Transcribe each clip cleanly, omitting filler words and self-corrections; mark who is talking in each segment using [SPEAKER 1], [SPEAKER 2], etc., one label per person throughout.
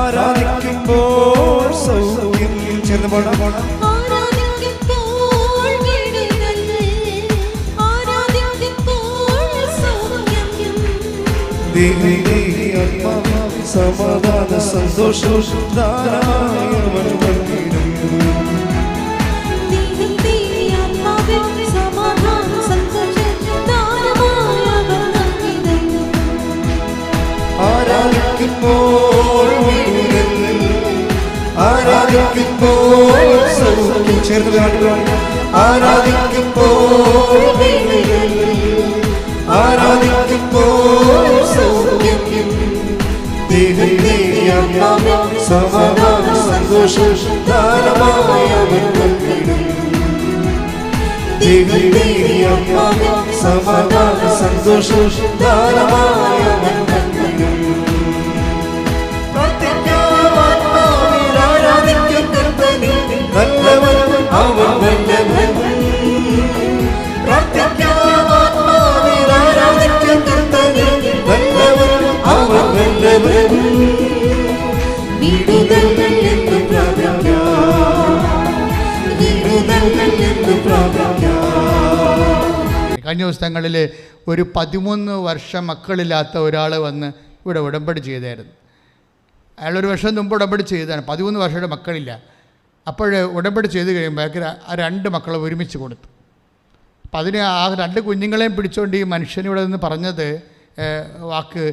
[SPEAKER 1] ആരാധിക്കുമ്പോൾ സൗഖ്യം. ചേർന്ന് പോണം. സമാധാന സന്തോഷം ആരാധിക്കുമ്പോൾ ചേർന്ന് ആരാധിക്കുമ്പോൾ സൗഖ്യം. ദൈവമേ സമാധാന സന്തോഷം ദാനമായവൻ നൽകിടും. ദൈവമേ സമാധാന സന്തോഷം ദാനമായവൻ നൽകിടും. നല്ലവൻ അവൻ നല്ലവൻ.
[SPEAKER 2] കഴിഞ്ഞ ദിവസങ്ങളിൽ ഒരു 13 വർഷം മക്കളില്ലാത്ത ഒരാൾ വന്ന് ഇവിടെ ഉടമ്പടി ചെയ്തായിരുന്നു. അയാളൊരു വർഷം മുമ്പ് ഉടമ്പടി ചെയ്തതാണ്. 13 വർഷയുടെ മക്കളില്ല. അപ്പോൾ ഉടമ്പടി ചെയ്ത് കഴിയുമ്പോൾ ആ 2 മക്കളെ ഒരുമിച്ച് കൊടുത്തു. അപ്പം അതിന് ആ 2 കുഞ്ഞുങ്ങളെയും പിടിച്ചുകൊണ്ട് ഈ മനുഷ്യനിവിടെ നിന്ന് പറഞ്ഞത് വാക്ക്,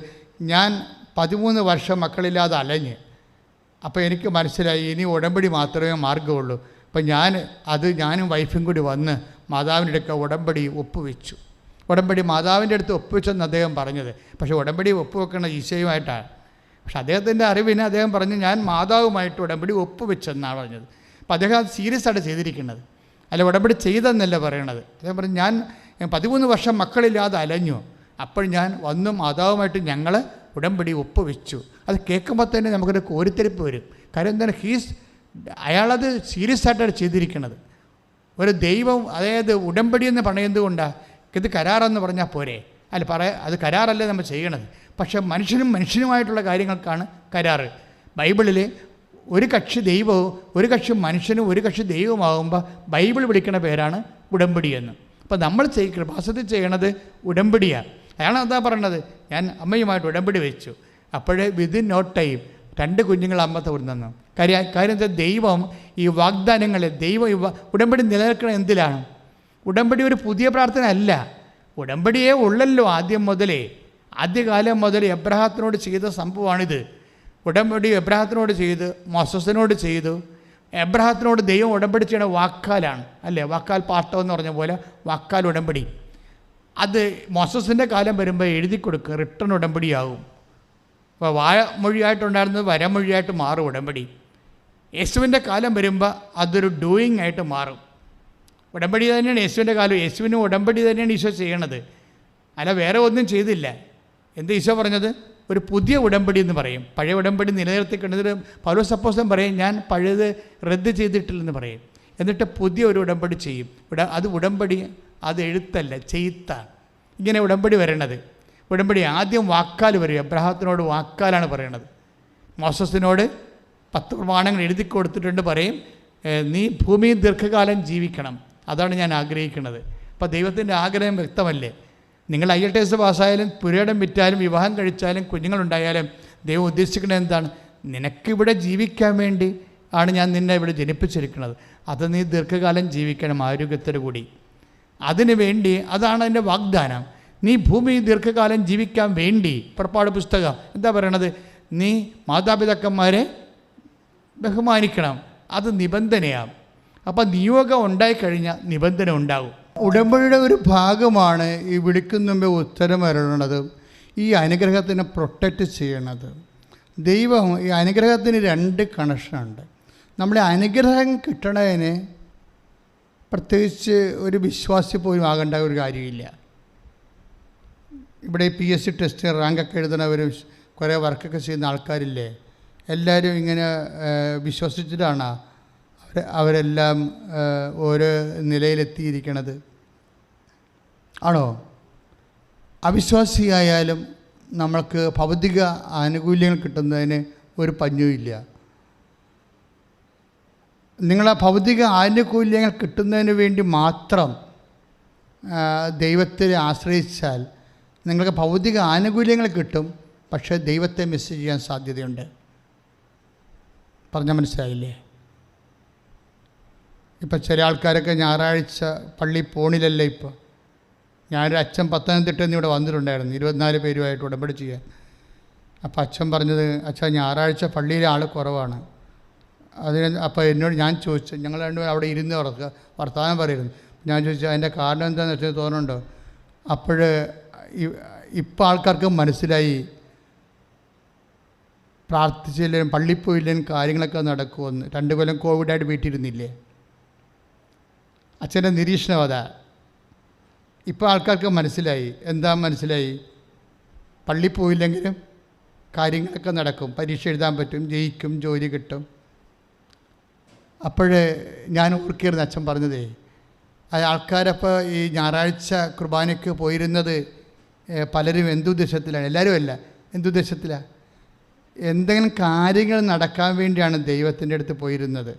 [SPEAKER 2] ഞാൻ 13 വർഷം മക്കളില്ലാതെ അലഞ്ഞ്, അപ്പോൾ എനിക്ക് മനസ്സിലായി ഇനി ഉടമ്പടി മാത്രമേ മാർഗമുള്ളൂ. അപ്പം ഞാനും വൈഫും കൂടി വന്ന് മാതാവിൻ്റെ അടുക്ക ഉടമ്പടി ഒപ്പുവെച്ചു. ഉടമ്പടി മാതാവിൻ്റെ അടുത്ത് ഒപ്പുവെച്ചെന്ന് അദ്ദേഹം പറഞ്ഞത്. പക്ഷേ ഉടമ്പടി ഒപ്പുവെക്കണ ഈശോയുമായിട്ടാണ്. പക്ഷെ അദ്ദേഹത്തിൻ്റെ അറിവിന് അദ്ദേഹം പറഞ്ഞു ഞാൻ മാതാവുമായിട്ട് ഉടമ്പടി ഒപ്പുവെച്ചെന്നാണ് പറഞ്ഞത്. അപ്പോൾ അദ്ദേഹം അത് സീരിയസ് ആയിട്ട് ചെയ്തിരിക്കുന്നത്, അല്ല ഉടമ്പടി ചെയ്തെന്നല്ല പറയണത്. അദ്ദേഹം പറഞ്ഞു ഞാൻ 13 വർഷം മക്കളില്ലാതെ അലഞ്ഞു, അപ്പോൾ ഞാൻ വന്നു മാതാവുമായിട്ട് ഞങ്ങൾ ഉടമ്പടി ഒപ്പുവെച്ചു. അത് കേൾക്കുമ്പോൾ തന്നെ നമുക്കൊരു കോരിത്തെരിപ്പ് വരും. കാര്യം എന്താണ്, അയാളത് സീരിയസ് ആയിട്ടാണ് ചെയ്തിരിക്കുന്നത്. ഒരു ദൈവം, അതായത് ഉടമ്പടി എന്ന് പറയുന്നത് കൊണ്ടാണ് ഇത് കരാറെന്ന് പറഞ്ഞാൽ പോരെ, അല്ല അത് കരാറല്ലേ നമ്മൾ ചെയ്യണത്. പക്ഷേ മനുഷ്യനുമായിട്ടുള്ള കാര്യങ്ങൾക്കാണ് കരാറ്. ബൈബിളിൽ ഒരു കക്ഷി ദൈവവും ഒരു കക്ഷി മനുഷ്യനും ഒരു കക്ഷി ദൈവമാകുമ്പോൾ ബൈബിൾ വിളിക്കുന്ന പേരാണ് ഉടമ്പടി എന്ന്. അപ്പോൾ നമ്മൾ കൃപാസനത്തിൽ ചെയ്യണത് ഉടമ്പടിയാണ്. അയാൾ എന്താ പറയണത്, ഞാൻ അമ്മയുമായിട്ട് ഉടമ്പടി വെച്ചു, അപ്പോഴേ വിതിൻ നോ ടൈം 2 കുഞ്ഞുങ്ങൾ അമ്മ തന്നു. കാര്യം എന്താ, ദൈവം ഈ വാഗ്ദാനങ്ങളെ ഉടമ്പടി നിലനിൽക്കണം എന്തിലാണ്? ഉടമ്പടി ഒരു പുതിയ പ്രാർത്ഥന അല്ല, ഉടമ്പടിയേ ഉള്ളല്ലോ ആദ്യകാലം മുതൽ എബ്രഹാത്തിനോട് ചെയ്ത സംഭവമാണിത്. ഉടമ്പടി എബ്രഹാത്തിനോട് ചെയ്ത് മോസസിനോട് ചെയ്തു. എബ്രഹാത്തിനോട് ദൈവം ഉടമ്പടി ചെയ്യണ വാക്കാലാണ്, അല്ലേ? വാക്കാൽ പാട്ടം എന്ന് പറഞ്ഞ പോലെ വാക്കാൽ ഉടമ്പടി. അത് മോസസിൻ്റെ കാലം വരുമ്പോൾ എഴുതി കൊടുക്കും, റിട്ടൺ ഉടമ്പടിയാവും. അപ്പോൾ വാമൊഴിയായിട്ടുണ്ടായിരുന്നത് വരമൊഴിയായിട്ട് മാറും ഉടമ്പടി. യേശുവിൻ്റെ കാലം വരുമ്പോൾ അതൊരു ഡൂയിങ് ആയിട്ട് മാറും. ഉടമ്പടി തന്നെയാണ് യേശുവിൻ്റെ കാലം. യേശുവിന് ഉടമ്പടി തന്നെയാണ് ഈശോ ചെയ്യണത്, അല്ല വേറെ ഒന്നും ചെയ്തില്ല. എന്താ ഈശോ പറഞ്ഞത്? ഒരു പുതിയ ഉടമ്പടി എന്ന് പറയും. പഴയ ഉടമ്പടി നിലനിർത്തിക്കൊണ്ടത് പൗലോസ് അപ്പോസ്തലൻ പറയും, ഞാൻ പഴയത് റദ്ദ് ചെയ്തിട്ടില്ലെന്ന് പറയും. എന്നിട്ട് പുതിയ ഒരു ഉടമ്പടി ചെയ്യും. അത് ഉടമ്പടി, അത് എഴുത്തല്ല, ചെയ്ത്താണ്. ഇങ്ങനെ ഉടമ്പടി വരണത്. ഉടമ്പടി ആദ്യം വാക്കാൽ വരും. എബ്രഹാത്തിനോട് വാക്കാലാണ് പറയണത്. മോസസിനോട് 10 പ്രമാണങ്ങൾ എഴുതി കൊടുത്തിട്ടുണ്ട്, പറയും നീ ഭൂമിയിൽ ദീർഘകാലം ജീവിക്കണം, അതാണ് ഞാൻ ആഗ്രഹിക്കുന്നത്. അപ്പോൾ ദൈവത്തിൻ്റെ ആഗ്രഹം വ്യക്തമല്ലേ? നിങ്ങൾ IELTS പാസ്സായാലും പുരയിടം വിറ്റാലും വിവാഹം കഴിച്ചാലും കുഞ്ഞുങ്ങളുണ്ടായാലും ദൈവം ഉദ്ദേശിക്കുന്നത് എന്താണ്? നിനക്കിവിടെ ജീവിക്കാൻ വേണ്ടി ആണ് ഞാൻ നിന്നെ ഇവിടെ ജനിപ്പിച്ചിരിക്കുന്നത്. അത് നീ ദീർഘകാലം ജീവിക്കണം ആരോഗ്യത്തോടു കൂടി. അതിനു വേണ്ടി അതാണ് അതിൻ്റെ വാഗ്ദാനം. നീ ഭൂമിയിൽ ദീർഘകാലം ജീവിക്കാൻ വേണ്ടി, പുറപ്പാട് പുസ്തകം എന്താ പറയണത്? നീ മാതാപിതാക്കന്മാരെ ബഹുമാനിക്കണം, അത് നിബന്ധനയാണ്. അപ്പം നിയോഗം ഉണ്ടായിക്കഴിഞ്ഞാൽ നിബന്ധന ഉണ്ടാകും. ഉടമ്പടിയുടെ ഒരു ഭാഗമാണ് ഈ വിളിക്കുന്ന മുമ്പേ ഉത്തരം വരണത്, ഈ അനുഗ്രഹത്തിനെ പ്രൊട്ടക്റ്റ് ചെയ്യണത്. ദൈവം ഈ അനുഗ്രഹത്തിന് 2 കണക്ഷനുണ്ട്. നമ്മുടെ അനുഗ്രഹം കിട്ടണതിന് പ്രത്യേകിച്ച് ഒരു വിശ്വാസി പോലും ആകേണ്ട ഒരു കാര്യമില്ല. ഇവിടെ PSC ടെസ്റ്റ് റാങ്കൊക്കെ എഴുതുന്നവരും കുറേ വർക്കൊക്കെ ചെയ്യുന്ന ആൾക്കാരില്ലേ, എല്ലാവരും ഇങ്ങനെ വിശ്വസിച്ചിട്ടാണ് അവരെല്ലാം ഓരോ നിലയിലെത്തിയിരിക്കണത്. ആണോ? അവിശ്വാസിയായാലും നമ്മൾക്ക് ഭൗതിക ആനുകൂല്യങ്ങൾ കിട്ടുന്നതിന് ഒരു പഞ്ഞുമില്ല. നിങ്ങളെ ഭൗതിക ആനുകൂല്യങ്ങൾ കിട്ടുന്നതിന് വേണ്ടി മാത്രം ദൈവത്തെ ആശ്രയിച്ചാൽ നിങ്ങൾക്ക് ഭൗതിക ആനുകൂല്യങ്ങൾ കിട്ടും, പക്ഷേ ദൈവത്തെ മിസ് ചെയ്യാൻ സാധ്യതയുണ്ട്. പറഞ്ഞാൽ മനസ്സിലായില്ലേ? ഇപ്പം ചില ആൾക്കാരൊക്കെ ഞായറാഴ്ച പള്ളി പോണില്ലല്ലോ. ഇപ്പോൾ ഞാനൊരു അച്ഛൻ പത്തനംതിട്ടയിൽ നിന്ന് ഇവിടെ വന്നിട്ടുണ്ടായിരുന്നു, 24 പേരുമായിട്ട് ഉടമ്പടി ചെയ്യാൻ. അപ്പോൾ അച്ഛൻ പറഞ്ഞത്, അച്ഛൻ ഞായറാഴ്ച പള്ളിയിലെ ആൾ കുറവാണ്. അപ്പോൾ എന്നോട് ഞാൻ ചോദിച്ചു, ഞങ്ങൾ രണ്ടുപേരും അവിടെ ഇരുന്ന് വർത്തമാനം പറയുന്നു. ഞാൻ ചോദിച്ചു അതിൻ്റെ കാരണം എന്താണെന്ന് വെച്ചാൽ തോന്നുന്നുണ്ടോ? അപ്പോൾ ഇപ്പോൾ ആൾക്കാർക്ക് മനസ്സിലായി പ്രാർത്ഥിച്ചില്ലേലും പള്ളിപ്പോയില്ലേലും കാര്യങ്ങളൊക്കെ നടക്കുമെന്ന്. 2 കൊല്ലം കോവിഡായിട്ട് വീട്ടിലിരുന്നില്ലേ? അച്ഛൻ്റെ നിരീക്ഷണം അതാ. ഇപ്പോൾ ആൾക്കാർക്ക് മനസ്സിലായി. എന്താ മനസ്സിലായി? പള്ളി പോയില്ലെങ്കിലും കാര്യങ്ങളൊക്കെ നടക്കും, പരീക്ഷ എഴുതാൻ പറ്റും, ജയിക്കും, ജോലി കിട്ടും. അപ്പോൾ ഞാൻ ഓർക്കിയിരുന്നു അച്ഛൻ പറഞ്ഞതേ, ആൾക്കാരപ്പോൾ ഈ ഞായറാഴ്ച കുർബാനയ്ക്ക് പോയിരുന്നത് പലരും എന്തുദ്ദേശത്തിലാണ്? എല്ലാവരും അല്ല, എന്തുദ്ദേശത്തിലാണ്? എന്തെങ്കിലും കാര്യങ്ങൾ നടക്കാൻ വേണ്ടിയാണ് ദൈവത്തിൻ്റെ അടുത്ത് പോയിരുന്നത്.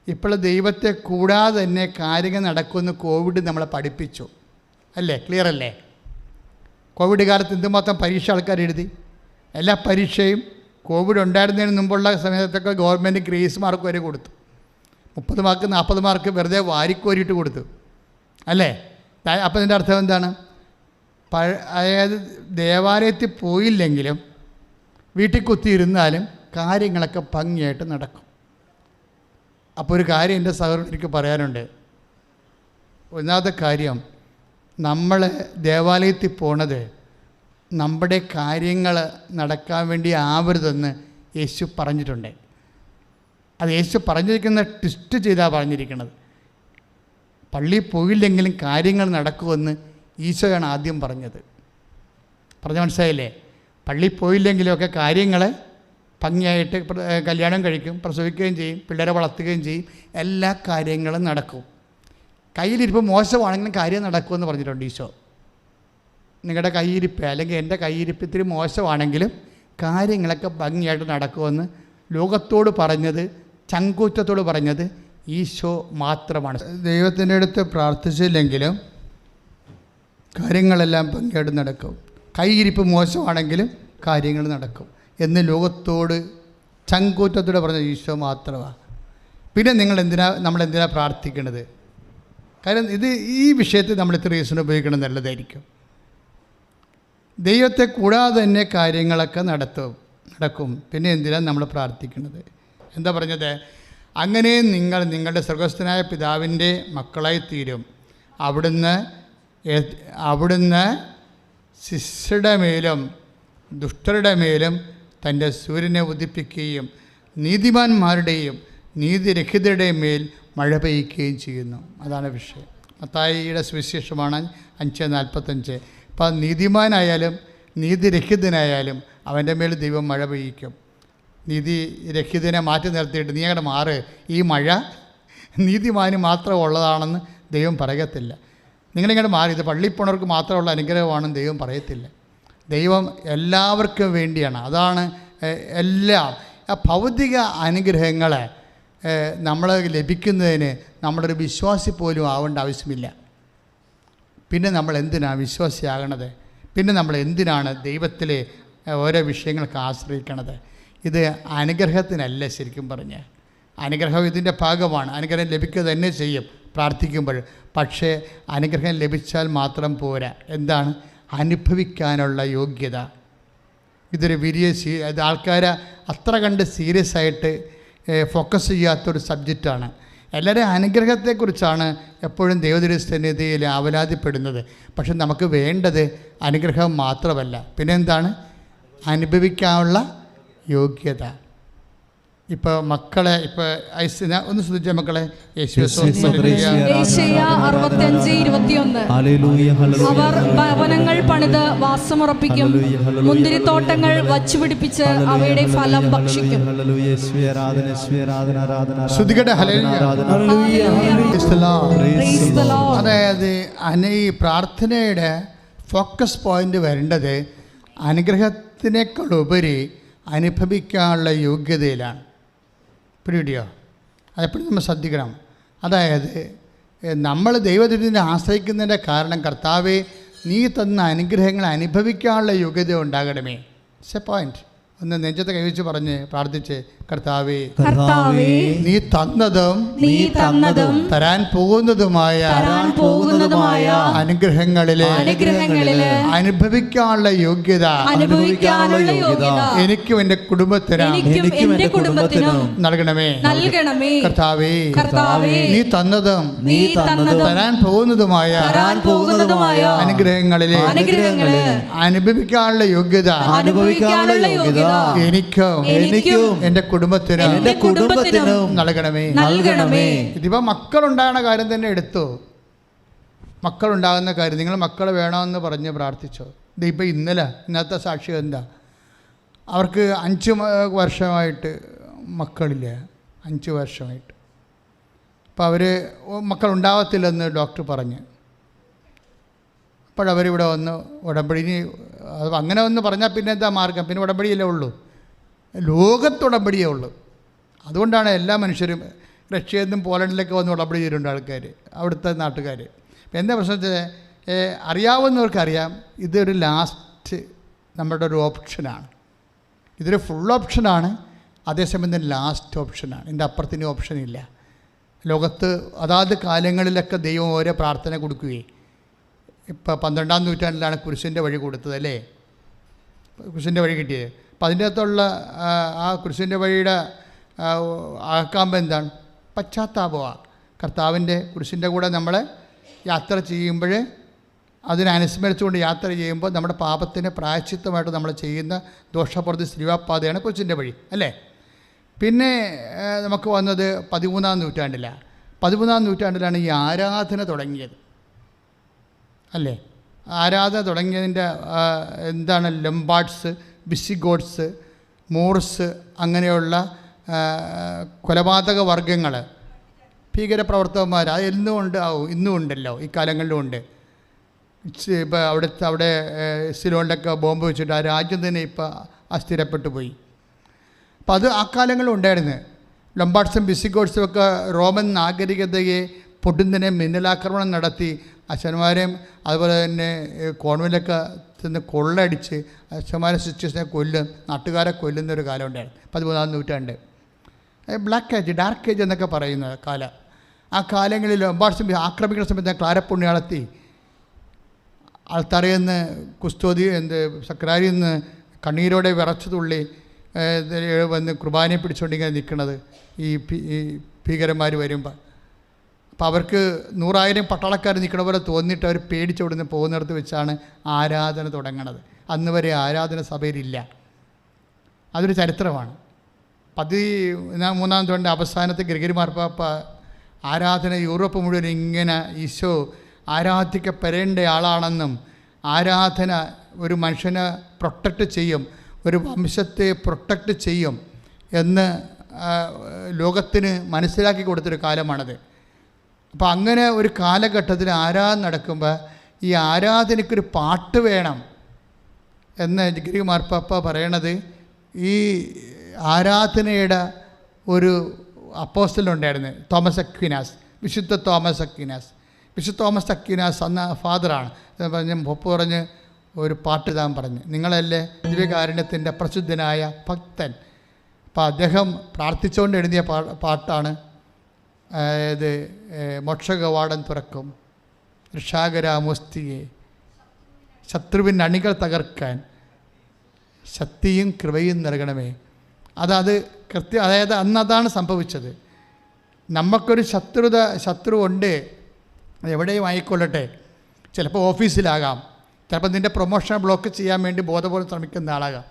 [SPEAKER 2] ഇപ്പോൾ ദൈവത്തെ കൂടാതെ തന്നെ കാര്യങ്ങൾ നടക്കുമെന്ന് കോവിഡ് നമ്മളെ പഠിപ്പിച്ചു, അല്ലേ? ക്ലിയർ അല്ലേ? കോവിഡ് കാലത്ത് എന്തുമാത്രം പരീക്ഷ ആൾക്കാർ എഴുതി. എല്ലാ പരീക്ഷയും കോവിഡ് ഉണ്ടായിരുന്നതിന് മുമ്പുള്ള സമയത്തൊക്കെ ഗവൺമെൻറ് ഗ്രേസ് മാർക്ക് വരെ കൊടുത്തു. 30 മാർക്ക് 40 മാർക്ക് വെറുതെ വാരിക്കോരിയിട്ട് കൊടുത്തു, അല്ലേ? അപ്പോൾ ഇതിൻ്റെ അർത്ഥം എന്താണ്? അതായത് ദേവാലയത്തിൽ പോയില്ലെങ്കിലും വീട്ടിൽ കുത്തിയിരുന്നാലും കാര്യങ്ങളൊക്കെ ഭംഗിയായിട്ട് നടക്കും. അപ്പോൾ ഒരു കാര്യം എൻ്റെ സഹോദരൻ എനിക്ക് പറയാനുണ്ട്. ഒന്നാമത്തെ കാര്യം, നമ്മൾ ദേവാലയത്തിൽ പോണത് നമ്മുടെ കാര്യങ്ങൾ നടക്കാൻ വേണ്ടി ആവരുതെന്ന് യേശു പറഞ്ഞിട്ടുണ്ട്. അത് യേശു പറഞ്ഞിരിക്കുന്ന ട്വിസ്റ്റ് ചെയ്താണ് പറഞ്ഞിരിക്കുന്നത്. പള്ളിയിൽ പോയില്ലെങ്കിലും കാര്യങ്ങൾ നടക്കുമെന്ന് ഈശോയാണ് ആദ്യം പറഞ്ഞത്. പറഞ്ഞ മനസ്സിലായില്ലേ? പള്ളിയിൽ പോയില്ലെങ്കിലുമൊക്കെ കാര്യങ്ങൾ ഭംഗിയായിട്ട് കല്യാണം കഴിക്കും, പ്രസവിക്കുകയും ചെയ്യും, പിള്ളേരെ വളർത്തുകയും ചെയ്യും, എല്ലാ കാര്യങ്ങളും നടക്കും. കയ്യിലിരിപ്പ് മോശമാണെങ്കിലും കാര്യം നടക്കുമെന്ന് പറഞ്ഞിട്ടുണ്ട് ഈശോ. നിങ്ങളുടെ കയ്യിരിപ്പ് അല്ലെങ്കിൽ എൻ്റെ കയ്യിരിപ്പ് ഇത്തിരി മോശമാണെങ്കിലും കാര്യങ്ങളൊക്കെ ഭംഗിയായിട്ട് നടക്കുമെന്ന് ലോകത്തോട് പറഞ്ഞത്, ചങ്കൂറ്റത്തോട് പറഞ്ഞത് ഈശോ മാത്രമാണ്. ദൈവത്തിൻ്റെ അടുത്ത് പ്രാർത്ഥിച്ചില്ലെങ്കിലും കാര്യങ്ങളെല്ലാം ഭംഗിയായിട്ട് നടക്കും. കയ്യിരിപ്പ് മോശമാണെങ്കിലും കാര്യങ്ങൾ നടക്കും എന്ന് ലോകത്തോട് ചങ്കൂറ്റത്തോടെ പറഞ്ഞ ഈശോ മാത്രമാണ്. പിന്നെ നമ്മളെന്തിനാ പ്രാർത്ഥിക്കണത്? കാര്യം ഈ വിഷയത്തിൽ നമ്മൾ ഇത്ര റീസൺ ഉപയോഗിക്കണം നല്ലതായിരിക്കും. ദൈവത്തെ കൂടാതെ തന്നെ കാര്യങ്ങളൊക്കെ നടക്കും. പിന്നെ എന്തിനാണ് നമ്മൾ പ്രാർത്ഥിക്കുന്നത്? എന്താ പറഞ്ഞത്? അങ്ങനെ നിങ്ങൾ നിങ്ങളുടെ സ്വർഗ്ഗസ്ഥനായ പിതാവിൻ്റെ മക്കളായി തീരും. അവിടുന്ന് ശിഷ്യരുടെ മേലും ദുഷ്ടരുടെ മേലും തൻ്റെ സൂര്യനെ ഉദിപ്പിക്കുകയും നീതിമാന്മാരുടെയും നീതിരഹിതരുടെയും മേൽ മഴ പെയ്യുകയും ചെയ്യുന്നു. അതാണ് വിഷയം. മത്തായിയുടെ സുവിശേഷമാണ് 5:45. അപ്പം നീതിമാനായാലും നീതിരഹിതനായാലും അവൻ്റെ മേൽ ദൈവം മഴ പെയ്യിക്കും. നീതിരഹിതനെ മാറ്റി നിർത്തിയിട്ട് നീ അങ്ങോട്ട് മാറ്, ഈ മഴ നീതിമാന് മാത്രം ഉള്ളതാണെന്ന് ദൈവം പറയത്തില്ല. നിങ്ങളിങ്ങോട്ട് മാറി, ഇത് പള്ളിയിൽ പോണവർക്ക് മാത്രമുള്ള അനുഗ്രഹമാണെന്ന് ദൈവം പറയത്തില്ല. ദൈവം എല്ലാവർക്കും വേണ്ടിയാണ്. അതാണ് എല്ലാം. ഭൗതിക അനുഗ്രഹങ്ങളെ നമ്മൾ ലഭിക്കുന്നതിന് നമ്മളൊരു വിശ്വാസി പോലും ആവേണ്ട ആവശ്യമില്ല. പിന്നെ നമ്മൾ എന്തിനാണ് വിശ്വാസിയാകണത്? പിന്നെ നമ്മൾ എന്തിനാണ് ദൈവത്തിലെ ഓരോ വിഷയങ്ങൾക്ക് ആശ്രയിക്കണത്? ഇത് അനുഗ്രഹത്തിനല്ല. ശരിക്കും പറഞ്ഞ് അനുഗ്രഹം ഇതിൻ്റെ ഭാഗമാണ്. അനുഗ്രഹം ലഭിക്കുക തന്നെ ചെയ്യും പ്രാർത്ഥിക്കുമ്പോൾ. പക്ഷേ അനുഗ്രഹം ലഭിച്ചാൽ മാത്രം പോരാ. എന്താണ്? അനുഭവിക്കാനുള്ള യോഗ്യത. ഇതൊരു ഇത് ആൾക്കാരെ അത്ര കണ്ട് സീരിയസ് ആയിട്ട് ഫോക്കസ് ചെയ്യാത്തൊരു സബ്ജക്റ്റാണ്. എല്ലാവരും അനുഗ്രഹത്തെക്കുറിച്ചാണ് എപ്പോഴും ദൈവസന്നിധിയിൽ ആവലാതിപ്പെടുന്നത്. പക്ഷെ നമുക്ക് വേണ്ടത് അനുഗ്രഹം മാത്രമല്ല, പിന്നെ എന്താണ്? അനുഭവിക്കാനുള്ള യോഗ്യത. ഇപ്പോൾ മക്കളെ ഒന്ന് ശ്രദ്ധിച്ച മക്കളെ,
[SPEAKER 3] അവർ ഭവനങ്ങൾ പണിത് വാസമുറപ്പിക്കും, മുന്തിരിത്തോട്ടങ്ങൾ വച്ചുപിടിപ്പിച്ച് അവയുടെ ഫലം ഭക്ഷിക്കും.
[SPEAKER 2] അതായത് ഈ പ്രാർത്ഥനയുടെ ഫോക്കസ് പോയിന്റ് വരേണ്ടത് അനുഗ്രഹത്തിനേക്കാളുപരി അനുഭവിക്കാനുള്ള യോഗ്യതയിലാണ്. പിടിയോ? അതെപ്പോഴും നമ്മൾ ശ്രദ്ധിക്കണം. അതായത് നമ്മൾ ദൈവത്തിനെ ആശ്രയിക്കുന്നതിൻ്റെ കാരണം, കർത്താവേ നീ തന്ന അനുഗ്രഹങ്ങൾ അനുഭവിക്കാനുള്ള യോഗ്യത ഉണ്ടാകണമേ. It's A point. ഒന്ന് നെഞ്ചത്തെ കൈവച്ച് പറഞ്ഞ് പ്രാർത്ഥിച്ച്, കർത്താവേ നീ തന്നതും തരാൻ പോകുന്നതുമായ അനുഗ്രഹങ്ങളിലെ അനുഭവിക്കാനുള്ള യോഗ്യത എനിക്കും എൻ്റെ കുടുംബത്തിനും നൽകണമേ. കർത്താവേ നീ തന്നതും തരാൻ പോകുന്നതുമായ അനുഗ്രഹങ്ങളിലെ അനുഭവിക്കാനുള്ള യോഗ്യത എനിക്കും എൻ്റെ കുടുംബത്തിനും നൽകണമേ. ഇതിപ്പോൾ മക്കളുണ്ടാകുന്ന കാര്യം തന്നെ എടുത്തു. മക്കളുണ്ടാകുന്ന കാര്യം, നിങ്ങൾ മക്കൾ വേണമെന്ന് പറഞ്ഞ് പ്രാർത്ഥിച്ചോ. ഇതിപ്പോൾ ഇന്നത്തെ സാക്ഷ്യം എന്താ? അവർക്ക് 5 വർഷമായിട്ട് മക്കളില്ല. 5 വർഷമായിട്ട്. അപ്പോൾ അവർ മക്കളുണ്ടാകത്തില്ലെന്ന് ഡോക്ടർ പറഞ്ഞ്. അപ്പോഴവരിവിടെ വന്ന് ഉടമ്പടി, അങ്ങനെ ഒന്ന് പറഞ്ഞാൽ പിന്നെ എന്താ മാർഗം? പിന്നെ ഉടമ്പടിയല്ലേ ഉള്ളൂ, ലോകത്തുടമ്പടിയേ ഉള്ളൂ. അതുകൊണ്ടാണ് എല്ലാ മനുഷ്യരും റഷ്യയിൽ നിന്നും പോളണ്ടിലൊക്കെ വന്ന് ഉടമ്പടി ചെയ്തിട്ടുണ്ട് ആൾക്കാർ, അവിടുത്തെ നാട്ടുകാർ. എന്താ പ്രശ്നത്തിൽ അറിയാവുന്നവർക്കറിയാം, ഇതൊരു ലാസ്റ്റ് നമ്മുടെ ഒരു ഓപ്ഷനാണ്. ഇതൊരു ഫുൾ ഓപ്ഷനാണ്, അതേസമയം തന്നെ ലാസ്റ്റ് ഓപ്ഷനാണ്. ഇതിൻ്റെ അപ്പുറത്തിന് ഓപ്ഷനില്ല. ലോകത്ത് അതാത് കാലങ്ങളിലൊക്കെ ദൈവം ഓരോ പ്രാർത്ഥന കൊടുക്കുകയും, ഇപ്പോൾ 12-ാം നൂറ്റാണ്ടിലാണ് കുരിശിൻ്റെ വഴി കൊടുത്തത് അല്ലേ, കുരിശിൻ്റെ വഴി കിട്ടിയത്. അപ്പം അതിൻ്റെ അകത്തുള്ള ആ കുരിശിൻ്റെ വഴിയുടെ ആക്കാമ്പം എന്താണ്? പശ്ചാത്താപമാണ്. കർത്താവിൻ്റെ കുരിശിൻ്റെ കൂടെ നമ്മൾ യാത്ര ചെയ്യുമ്പോൾ, അതിനനുസ്മരിച്ചുകൊണ്ട് യാത്ര ചെയ്യുമ്പോൾ നമ്മുടെ പാപത്തിന് പ്രായശ്ചിത്തമായിട്ട് നമ്മൾ ചെയ്യുന്ന ദോഷപ്രതി ശ്രീവാപ്പാതയാണ് കുരിശിൻ്റെ വഴി അല്ലേ. പിന്നെ നമുക്ക് വന്നത് 13-ാം നൂറ്റാണ്ടിലാണ്. 13-ാം നൂറ്റാണ്ടിലാണ് ഈ ആരാധന തുടങ്ങിയത് അല്ലേ. ആരാധന തുടങ്ങിയതിൻ്റെ എന്താണ്? ലംബാർഡ്സ്, വിസിഗോട്ട്സ്, മോർസ്, അങ്ങനെയുള്ള കൊലപാതക വർഗങ്ങൾ, ഭീകരപ്രവർത്തകന്മാർ, അത് ഇന്നും ഉണ്ടല്ലോ, ഈ കാലങ്ങളിലും ഉണ്ട്. ഇപ്പോൾ അവിടെ സിലോണിലൊക്കെ ബോംബ് വെച്ചിട്ട് ആ രാജ്യം തന്നെ ഇപ്പോൾ അസ്ഥിരപ്പെട്ടു പോയി. അപ്പോൾ അത് ആ കാലങ്ങളിലും ഉണ്ടായിരുന്നു. ലംബാർഡ്സും വിസിഗോട്ട്സും ഒക്കെ റോമൻ നാഗരികതയെ പൊടുന്നതിനെ മിന്നലാക്രമണം നടത്തി അച്ഛന്മാരെയും അതുപോലെ തന്നെ കോൺവെൻ്റിലൊക്കെ ചെന്ന് കൊള്ളടിച്ച് അച്ഛന്മാരെ സിസ്റ്റേഴ്സിനെ നാട്ടുകാരെ കൊല്ലുന്നൊരു കാലം ഉണ്ടായിരുന്നു 13-ാം നൂറ്റാണ്ട്. ബ്ലാക്ക് ഏജ്, ഡാർക്ക് ഏജ് എന്നൊക്കെ പറയുന്ന കാലം. ആ കാലങ്ങളിൽ ലംബാർഡ്സും ആക്രമിക്കുന്ന സമയത്ത് ക്ലാരപ്പുണ്യാളത്തി ആൾത്തറയിൽ നിന്ന് കുസ്തോതി സക്രാരിയിൽ നിന്ന് കണ്ണീരോടെ വിറച്ചു തുള്ളി വന്ന് കുർബാനയെ പിടിച്ചുകൊണ്ടിങ്ങനെ നിൽക്കുന്നത് ഈ ഭീകരന്മാർ വരുമ്പോൾ. അപ്പോൾ അവർക്ക് 100,000 പട്ടാളക്കാർ നിൽക്കണ പോലെ തോന്നിയിട്ട് അവർ പേടിച്ചോടുന്ന് പോകുന്നിടത്ത് വെച്ചാണ് ആരാധന തുടങ്ങണത്. അന്ന് വരെ ആരാധന സഭയിലില്ല. അതൊരു ചരിത്രമാണ്. 13-ാം നൂറ്റാണ്ടിൻ്റെ അവസാനത്തെ ഗ്രിഗറി മാർപ്പാപ്പ ആരാധന യൂറോപ്പ് മുഴുവൻ ഇങ്ങനെ ഈശോ ആരാധിക്കപ്പെടേണ്ട ആളാണെന്നും ആരാധന ഒരു മനുഷ്യനെ പ്രൊട്ടക്റ്റ് ചെയ്യും, ഒരു വംശത്തെ പ്രൊട്ടക്റ്റ് ചെയ്യും എന്ന് ലോകത്തിന് മനസ്സിലാക്കി കൊടുത്തൊരു കാലമാണത്. അപ്പോൾ അങ്ങനെ ഒരു കാലഘട്ടത്തിൽ ആരാധന നടക്കുമ്പോൾ ഈ ആരാധനയ്ക്കൊരു പാട്ട് വേണം എന്ന് ഗ്രിഗറി മാർപ്പാപ്പ പറയണത്. ഈ ആരാധനയുടെ ഒരു അപ്പോസ്റ്റലുണ്ടായിരുന്നു, തോമസ് അക്വിനാസ്, വിശുദ്ധ തോമസ് അക്വിനാസ്. വിശുദ്ധ തോമസ് അക്വിനാസ് അന്ന് ഫാദറാണ്. പറഞ്ഞ് പൊപ്പ് പറഞ്ഞ് ഒരു പാട്ട് ഇതാൻ പറഞ്ഞ്, നിങ്ങളല്ലേ ദിവ്യകാരുണ്യത്തിൻ്റെ പ്രസിദ്ധനായ ഭക്തൻ. അപ്പോൾ അദ്ദേഹം പ്രാർത്ഥിച്ചുകൊണ്ട് എഴുതിയ പാട്ടാണ് ഇത് മോക്ഷകവാടം തുറക്കും ഋഷാകരാമോസ്തിയെ ശത്രുവിൻ്റെ അണികൾ തകർക്കാൻ ശക്തിയും കൃപയും നൽകണമേ. അതായത് അന്ന് അതാണ് സംഭവിച്ചത്. നമുക്കൊരു ശത്രു ഉണ്ട്, എവിടെയും ആയിക്കൊള്ളട്ടെ. ചിലപ്പോൾ ഓഫീസിലാകാം, ചിലപ്പോൾ നിൻ്റെ പ്രൊമോഷൻ ബ്ലോക്ക് ചെയ്യാൻ വേണ്ടി ബോധപൂർവ്വം ശ്രമിക്കുന്ന ആളാകാം.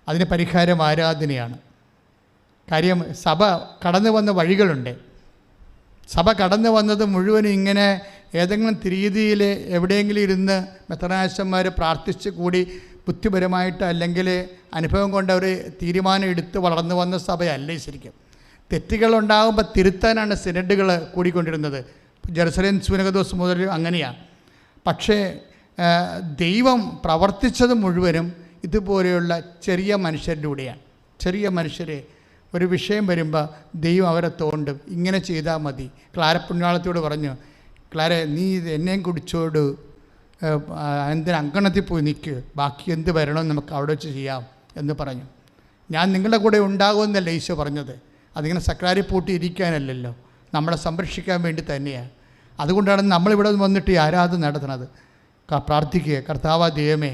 [SPEAKER 2] അതിന് പരിഹാരം ആരാധനയാണ്. കാര്യം സഭ കടന്നു വന്ന വഴികളുണ്ട്. സഭ കടന്നു വന്നത് മുഴുവനും ഇങ്ങനെ ഏതെങ്കിലും രീതിയിൽ എവിടെയെങ്കിലും ഇരുന്ന് മെത്രാനാശന്മാർ പ്രാർത്ഥിച്ച് കൂടി ബുദ്ധിപരമായിട്ട് അല്ലെങ്കിൽ അനുഭവം കൊണ്ട് അവർ തീരുമാനം എടുത്ത് വളർന്നു വന്ന സഭയല്ല ശരിക്കും. തെറ്റുകളുണ്ടാകുമ്പോൾ തിരുത്താനാണ് സിനഡുകൾ കൂടിക്കൊണ്ടിരുന്നത്. ജെറുസലേം സുനകദോസ് മുതൽ അങ്ങനെയാണ്. പക്ഷേ ദൈവം പ്രവർത്തിച്ചത് മുഴുവനും ഇതുപോലെയുള്ള ചെറിയ മനുഷ്യരിലൂടെയാണ്. ചെറിയ മനുഷ്യരെ ഒരു വിഷയം വരുമ്പോൾ ദൈവം അവരെ തോണ്ടും. ഇങ്ങനെ ചെയ്താൽ മതി. ക്ലാര പുണ്യാളത്തോട് പറഞ്ഞു, ക്ലാര നീ ഇത് എന്നെയും കുടിച്ചോട്, എന്തിന് അങ്കണത്തിൽ പോയി നിൽക്കുക, ബാക്കി എന്ത് വരണമെന്ന് നമുക്ക് അവിടെ വെച്ച് ചെയ്യാം എന്ന് പറഞ്ഞു. ഞാൻ നിങ്ങളുടെ കൂടെ ഉണ്ടാകുമെന്നല്ല ഈശോ പറഞ്ഞത്. അതിങ്ങനെ സക്രാരി പൂട്ടി ഇരിക്കാനല്ലല്ലോ, നമ്മളെ സംരക്ഷിക്കാൻ വേണ്ടി തന്നെയാണ്. അതുകൊണ്ടാണ് നമ്മളിവിടെ വന്നിട്ട് ഈ ആരാധന നടത്തുന്നത്. പ്രാർത്ഥിക്കുക, കർത്താവായ ദൈവമേ,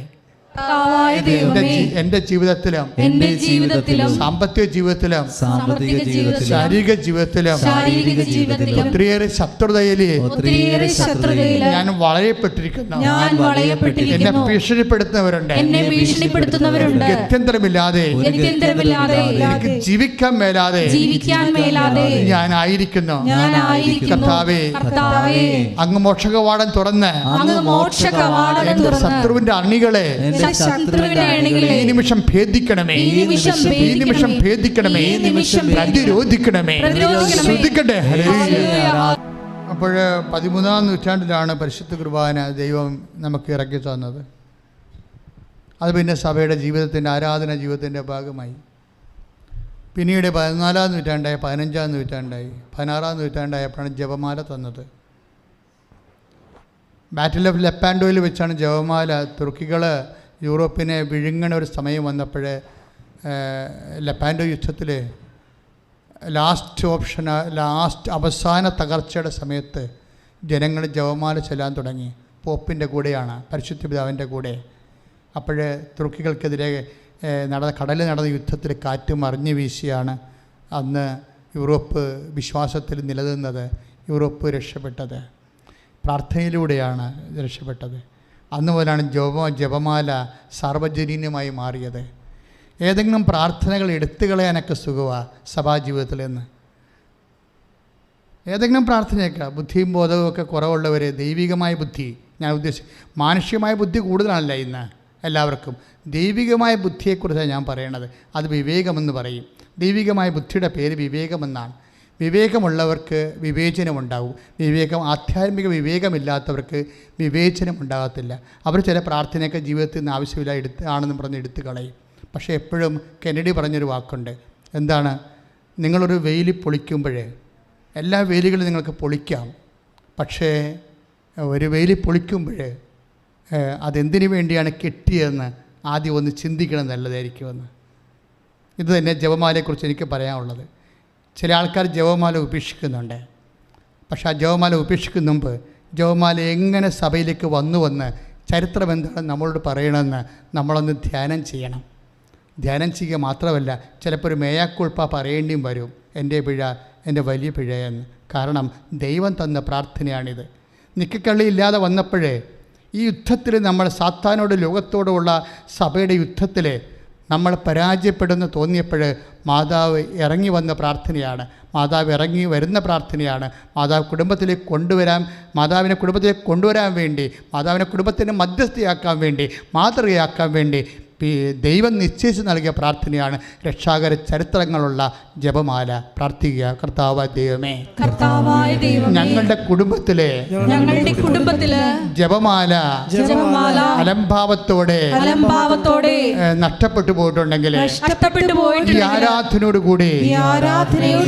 [SPEAKER 2] എൻ്റെ ജീവിതത്തിലും സാമ്പത്തിക ജീവിതത്തിലും ശാരീരിക ജീവിതത്തിലും ഒത്തിരിയേറെ ശത്രുതയില് ഞാൻ വളയപ്പെട്ടിരിക്കുന്നു. എന്നെ ഭീഷണിപ്പെടുത്തുന്നവരുണ്ട്. ഗത്യന്തരമില്ലാതെ എനിക്ക് ജീവിക്കാൻ മേലാതെ ഞാനായിരിക്കുന്നു. കർത്താവേ, അങ്ങ് മോക്ഷകവാടം തുറന്ന് ശത്രുവിന്റെ അണികളെ ഈ നിമിഷം ഭേദിക്കണമേ, ഈ നിമിഷം ഭേദിക്കണമേ, പ്രതിരോധിക്കണമേ. ശ്രദ്ധിക്കട്ടെ. അപ്പോൾ 13-ാം നൂറ്റാണ്ടിലാണ് പരിശുദ്ധ കുർബാന ദൈവം നമുക്ക് ഇറക്കി തന്നത്. അത് പിന്നെ സഭയുടെ ജീവിതത്തിൻ്റെ ആരാധന ജീവിതത്തിൻ്റെ ഭാഗമായി. പിന്നീട് 14-ാം നൂറ്റാണ്ടായി, 15-ാം നൂറ്റാണ്ടായി, 16-ാം നൂറ്റാണ്ടായപ്പോഴാണ് ജപമാല തന്നത്. ബാറ്റിൽ ഓഫ് ലെപ്പാൻഡോയിൽ വെച്ചാണ് ജപമാല. തുർക്കികൾ യൂറോപ്പിനെ വിഴുങ്ങണ ഒരു സമയം വന്നപ്പോൾ ലെപ്പാൻഡോ യുദ്ധത്തിൽ ലാസ്റ്റ് അവസാന തകർച്ചയുടെ സമയത്ത് ജനങ്ങൾ ജപമാല ചൊല്ലാൻ തുടങ്ങി. പോപ്പിൻ്റെ കൂടെയാണ്, പരിശുദ്ധ പിതാവിൻ്റെ കൂടെ. അപ്പോൾ തുർക്കികൾക്കെതിരെ കടലിൽ നടന്ന യുദ്ധത്തിൽ കാറ്റ് മറിഞ്ഞു വീശിയാണ് അന്ന് യൂറോപ്പ് വിശ്വാസത്തിൽ നിലനിന്നത്. യൂറോപ്പ് രക്ഷപ്പെട്ടത് പ്രാർത്ഥനയിലൂടെയാണ് രക്ഷപ്പെട്ടത്. അന്ന് മുതലാണ് ജപമാല സാർവജനീയമായി മാറിയത്. ഏതെങ്കിലും പ്രാർത്ഥനകൾ എടുത്തു കളയാനൊക്കെ സുഖമാണ് സഭാജീവിതത്തിൽ നിന്ന്. ഏതെങ്കിലും പ്രാർത്ഥനയൊക്കെ ബുദ്ധിയും ബോധവും ഒക്കെ കുറവുള്ളവർ, ദൈവികമായ ബുദ്ധി, ഞാൻ മാനുഷികമായ ബുദ്ധി കൂടുതലാണല്ല ഇന്ന് എല്ലാവർക്കും. ദൈവികമായ ബുദ്ധിയെക്കുറിച്ചാണ് ഞാൻ പറയണത്. അത് വിവേകമെന്ന് പറയും. ദൈവികമായ ബുദ്ധിയുടെ പേര് വിവേകമെന്നാണ്. വിവേകമുള്ളവർക്ക് വിവേചനമുണ്ടാവും. ആധ്യാത്മിക വിവേകമില്ലാത്തവർക്ക് വിവേചനമുണ്ടാകത്തില്ല. അവർ ചില പ്രാർത്ഥനയൊക്കെ ജീവിതത്തിൽ നിന്ന് ആവശ്യമില്ല ആണെന്ന് പറഞ്ഞ് എടുത്തു കളയും. പക്ഷേ എപ്പോഴും കെന്നഡി പറഞ്ഞൊരു വാക്കുണ്ട്. എന്താണ്? നിങ്ങളൊരു വേലി പൊളിക്കുമ്പോൾ, എല്ലാ വേലികളും നിങ്ങൾക്ക് പൊളിക്കാം, പക്ഷേ ഒരു വേലി പൊളിക്കുമ്പോൾ അതെന്തിനു വേണ്ടിയാണ് കെട്ടിയതെന്ന് ആദ്യം ഒന്ന് ചിന്തിക്കണം, നല്ലതായിരിക്കുമെന്ന്. ഇത് തന്നെ ജപമാലയെക്കുറിച്ച് എനിക്ക് പറയാനുള്ളത്. ചില ആൾക്കാർ ജപമാല ഉപേക്ഷിക്കുന്നുണ്ട്. പക്ഷേ ആ ജപമാല ഉപേക്ഷിക്കുന്ന മുമ്പ് ജപമാല എങ്ങനെ സഭയിലേക്ക് വന്നുവെന്ന്, ചരിത്രം എന്താണ് നമ്മളോട് പറയണമെന്ന് നമ്മളൊന്ന് ധ്യാനം ചെയ്യണം. ധ്യാനം ചെയ്യുക മാത്രമല്ല, ചിലപ്പോൾ ഒരു മേയാക്കുൾപ്പ പറയേണ്ടിയും വരും, എൻ്റെ പിഴ, എൻ്റെ വലിയ പിഴയെന്ന്. കാരണം ദൈവം തന്ന പ്രാർത്ഥനയാണിത്. നിക്കക്കള്ളിയില്ലാതെ വന്നപ്പോഴേ ഈ യുദ്ധത്തിൽ നമ്മൾ സാത്താനോട് ലോകത്തോടുള്ള സഭയുടെ യുദ്ധത്തിൽ നമ്മൾ പരാജയപ്പെടുമെന്ന് തോന്നിയപ്പോൾ മാതാവ് ഇറങ്ങി വന്ന പ്രാർത്ഥനയാണ്. മാതാവ് ഇറങ്ങി വരുന്ന പ്രാർത്ഥനയാണ്. മാതാവിനെ കുടുംബത്തിലേക്ക് കൊണ്ടുവരാൻ വേണ്ടി, മാതാവിനെ കുടുംബത്തിന് മധ്യസ്ഥയാക്കാൻ വേണ്ടി, മാതൃകയാക്കാൻ വേണ്ടി ദൈവം നിശ്ചയിച്ച് നൽകിയ പ്രാർത്ഥനയാണ് രക്ഷാകര ചരിത്രങ്ങളുള്ള ജപമാല. പ്രാർത്ഥിക്കുക, കർത്താവായ ദൈവമേ, ഞങ്ങളുടെ കുടുംബത്തിലെ ജപമാല അലംഭാവത്തോടെ നഷ്ടപ്പെട്ടു പോയിട്ടുണ്ടെങ്കിൽ ഈ ആരാധനയോട് കൂടി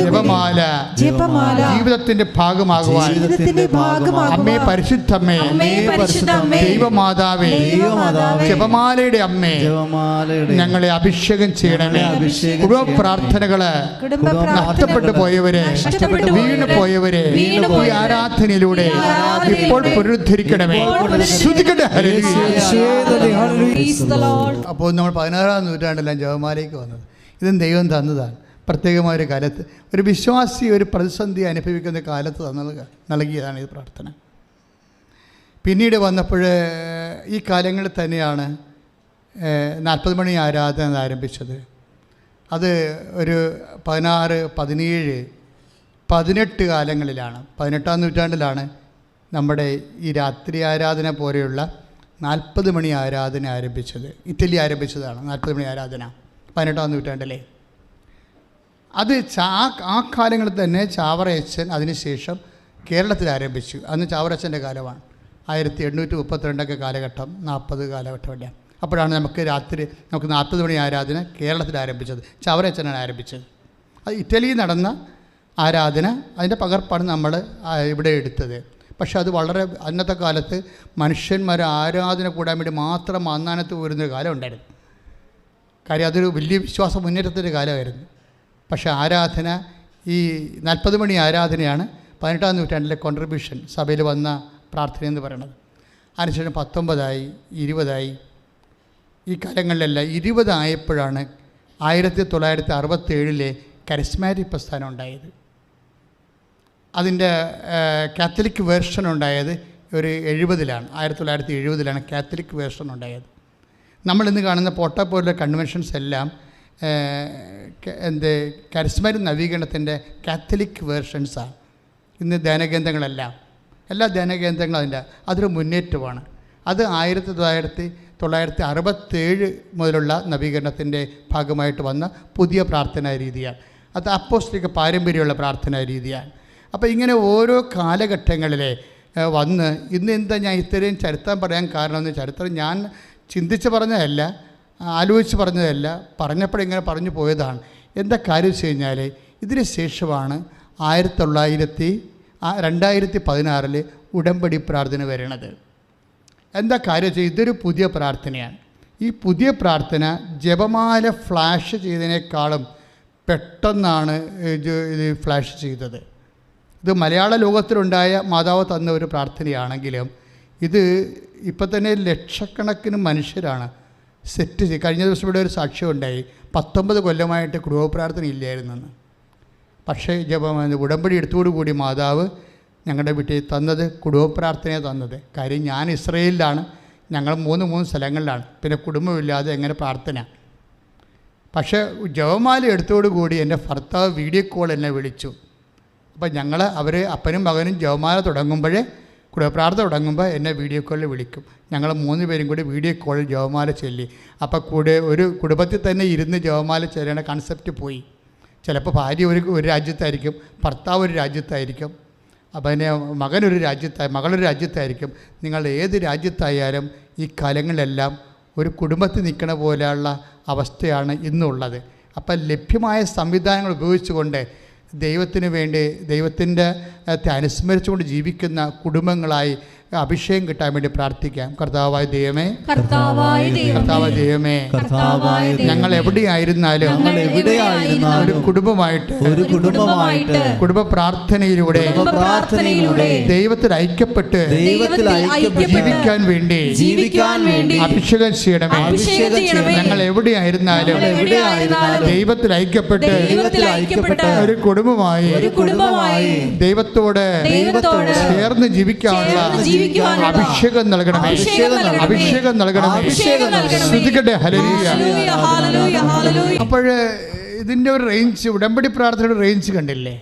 [SPEAKER 2] ജപമാല ജീവിതത്തിന്റെ ഭാഗമാകുവാൻ അമ്മേ, പരിശുദ്ധമ്മേ, ദൈവമാതാവേ, ജപമാലയുടെ അമ്മേ, ഞങ്ങളെ അഭിഷേകം ചെയ്യണമേ. കുടുംബ പ്രാർത്ഥനകള് നഷ്ടപ്പെട്ടു പോയവരെ, വീണു പോയവരെ ഈ ആരാധനയിലൂടെ ഇപ്പോൾ പുനരുദ്ധരിക്കണമേ. അപ്പോൾ നമ്മൾ 16-ാം നൂറ്റാണ്ടിലാണ് ജപമാലയ്ക്ക് വന്നത്. ഇതും ദൈവം തന്നതാണ്. പ്രത്യേകമായൊരു കാലത്ത് ഒരു വിശ്വാസി ഒരു പ്രതിസന്ധി അനുഭവിക്കുന്ന കാലത്ത് നൽകിയതാണ് ഈ പ്രാർത്ഥന. പിന്നീട് വന്നപ്പോൾ ഈ കാലങ്ങളിൽ തന്നെയാണ് 40 മണി ആരാധന ആരംഭിച്ചത്. അത് ഒരു 16, 17, 18 കാലങ്ങളിലാണ്. 18-ാം നൂറ്റാണ്ടിലാണ് നമ്മുടെ ഈ രാത്രി ആരാധന പോലെയുള്ള 40 മണി ആരാധന ആരംഭിച്ചത്. ഇറ്റലി ആരംഭിച്ചതാണ് 40 മണി ആരാധന 18-ാം നൂറ്റാണ്ടിലെ. അത് ആ കാലങ്ങളിൽ തന്നെ ചാവറയച്ചൻ അതിനുശേഷം കേരളത്തിൽ ആരംഭിച്ചു. അന്ന് ചാവറയച്ചൻ്റെ കാലമാണ്. 1832 കാലഘട്ടം, 40 കാലഘട്ടമല്ല. അപ്പോഴാണ് നമുക്ക് 40 മണി ആരാധന കേരളത്തിൽ ആരംഭിച്ചത്. ചവറച്ചനാണ് ആരംഭിച്ചത്. അത് ഇറ്റലിയിൽ നടന്ന ആരാധന, അതിൻ്റെ പകർപ്പാണ് നമ്മൾ ഇവിടെ എടുത്തത്. പക്ഷേ അത് വളരെ അന്നത്തെ കാലത്ത് മനുഷ്യന്മാർ ആരാധന കൂടാൻ വേണ്ടി മാത്രം അന്നാനത്ത് പോരുന്നൊരു കാലം ഉണ്ടായിരുന്നു. കാര്യം അതൊരു വലിയ വിശ്വാസ മുന്നേറ്റത്തിൻ്റെ കാലമായിരുന്നു. പക്ഷേ ആരാധന, ഈ 40 മണി ആരാധനയാണ് 18-ാം നൂറ്റാണ്ടിലെ കോൺട്രിബ്യൂഷൻ, സഭയിൽ വന്ന പ്രാർത്ഥന എന്ന് പറയുന്നത്. അതിനുശേഷം 19ആയി, 20ആയി. ഈ കാലങ്ങളിലെല്ലാം 20 ആയപ്പോഴാണ് 1967 കരിസ്മാറ്റിക് പ്രസ്ഥാനം ഉണ്ടായത്. അതിൻ്റെ കാത്തലിക് വേർഷൻ ഉണ്ടായത് ഒരു 70-ലാണ്, 1970-ലാണ് കാത്തലിക് വേർഷൻ ഉണ്ടായത്. നമ്മളിന്ന് കാണുന്ന പോട്ടപ്പോലുള്ള കൺവെൻഷൻസ് എല്ലാം കരിസ്മാറ്റിക് നവീകരണത്തിൻ്റെ കാത്തലിക് വേർഷൻസാണ്. ഇന്ന് ധ്യാനകേന്ദ്രങ്ങളെല്ലാം, എല്ലാ ധ്യാനകേന്ദ്രങ്ങളും അതൊരു മുന്നേറ്റമാണ്. അത് 1967 മുതലുള്ള നവീകരണത്തിൻ്റെ ഭാഗമായിട്ട് വന്ന പുതിയ പ്രാർത്ഥനാ രീതിയാണ്. അത് അപ്പോസ്തലിക പാരമ്പര്യമുള്ള പ്രാർത്ഥനാ രീതിയാണ്. അപ്പോൾ ഇങ്ങനെ ഓരോ കാലഘട്ടങ്ങളിലെ വന്ന് ഇന്ന് എന്താ ഞാൻ ഇത്രയും ചരിത്രം പറയാൻ കാരണമെന്ന്, ചരിത്രം ഞാൻ ചിന്തിച്ച് പറഞ്ഞതല്ല, ആലോചിച്ച് പറഞ്ഞതല്ല, പറഞ്ഞപ്പോഴിങ്ങനെ പറഞ്ഞു പോയതാണ്. എന്താ കാര്യം വെച്ച് കഴിഞ്ഞാൽ ഇതിന് ശേഷമാണ് 2016 ഉടമ്പടി പ്രാർത്ഥന വരണത്. എന്താ കാര്യം വെച്ചാൽ ഇതൊരു പുതിയ പ്രാർത്ഥനയാണ്. ഈ പുതിയ പ്രാർത്ഥന ജപമാല ഫ്ലാഷ് ചെയ്തതിനേക്കാളും പെട്ടെന്നാണ് ഇത് ഫ്ലാഷ് ചെയ്തത്. ഇത് മലയാള ലോകത്തിലുണ്ടായ മാതാവ് തന്ന ഒരു പ്രാർത്ഥനയാണെങ്കിലും ഇത് ഇപ്പം തന്നെ ലക്ഷക്കണക്കിന് മനുഷ്യരാണ് സെറ്റ് ചെയ്ത്. കഴിഞ്ഞ ദിവസം ഇവിടെ ഒരു സാക്ഷ്യം ഉണ്ടായി, 19 കൊല്ലമായിട്ട് കുടുംബപ്രാർത്ഥന ഇല്ലായിരുന്നെന്ന്. പക്ഷേ ഉടമ്പടി എടുത്തോടുകൂടി മാതാവ് ഞങ്ങളുടെ വീട്ടിൽ തന്നത് കുടുംബപ്രാർത്ഥനയാണ് തന്നത്. കാര്യം ഞാൻ ഇസ്രയേലിലാണ്, ഞങ്ങൾ 3 സ്ഥലങ്ങളിലാണ്, പിന്നെ കുടുംബമില്ലാതെ എങ്ങനെ പ്രാർത്ഥന. പക്ഷേ ജപമാല എടുത്തോടുകൂടി എൻ്റെ ഭർത്താവ് വീഡിയോ കോൾ എന്നെ വിളിച്ചു. അപ്പം അവർ അപ്പനും മകനും ജപമാല തുടങ്ങുമ്പോഴേ, കുടുംബപ്രാർത്ഥന തുടങ്ങുമ്പോൾ എന്നെ വീഡിയോ കോളിൽ വിളിക്കും. ഞങ്ങൾ 3 പേരും കൂടി വീഡിയോ കോളിൽ ജപമാല ചൊല്ലി. അപ്പോൾ ഒരു കുടുംബത്തിൽ തന്നെ ഇരുന്ന് ജപമാല ചൊല്ലേണ്ട കൺസെപ്റ്റ് പോയി. ചിലപ്പോൾ ഭാര്യ ഒരു രാജ്യത്തായിരിക്കും, ഭർത്താവ് ഒരു രാജ്യത്തായിരിക്കും, അപ്പം പിന്നെ മകളൊരു രാജ്യത്തായിരിക്കും. നിങ്ങൾ ഏത് രാജ്യത്തായാലും ഈ കാലങ്ങളിലെല്ലാം ഒരു കുടുംബത്തിൽ നിൽക്കണ പോലെയുള്ള അവസ്ഥയാണ് ഇന്നുള്ളത്. അപ്പം ലഭ്യമായ സംവിധാനങ്ങൾ ഉപയോഗിച്ചുകൊണ്ട് ദൈവത്തിന് വേണ്ടി, ദൈവത്തിൻ്റെ അനുസ്മരിച്ചുകൊണ്ട് ജീവിക്കുന്ന കുടുംബങ്ങളായി അഭിഷേകം കിട്ടാൻ വേണ്ടി പ്രാർത്ഥിക്കാം. കർത്താവായ ദൈവമേ, ഞങ്ങൾ എവിടെയായിരുന്നാലും ഒരു കുടുംബമായിട്ട് കുടുംബ പ്രാർത്ഥനയിലൂടെ ദൈവത്തിൽ ഐക്യപ്പെട്ട് ജീവിക്കാൻ വേണ്ടി അഭിഷേകം ചെയ്യണമേ. ഞങ്ങൾ എവിടെയായിരുന്നാലും ദൈവത്തിൽ ഐക്യപ്പെട്ട് ഒരു കുടുംബമായി ദൈവത്തോട് ചേർന്ന് ജീവിക്കാനുള്ള അഭിഷേകം നൽകണമേ. ശ്രദ്ധിക്കട്ടെ. ഹല്ലേലൂയ. അപ്പോൾ ഇതിൻ്റെ ഒരു റേഞ്ച്, ഉടമ്പടി പ്രാർത്ഥനയുടെ റേഞ്ച് കണ്ടില്ലേ?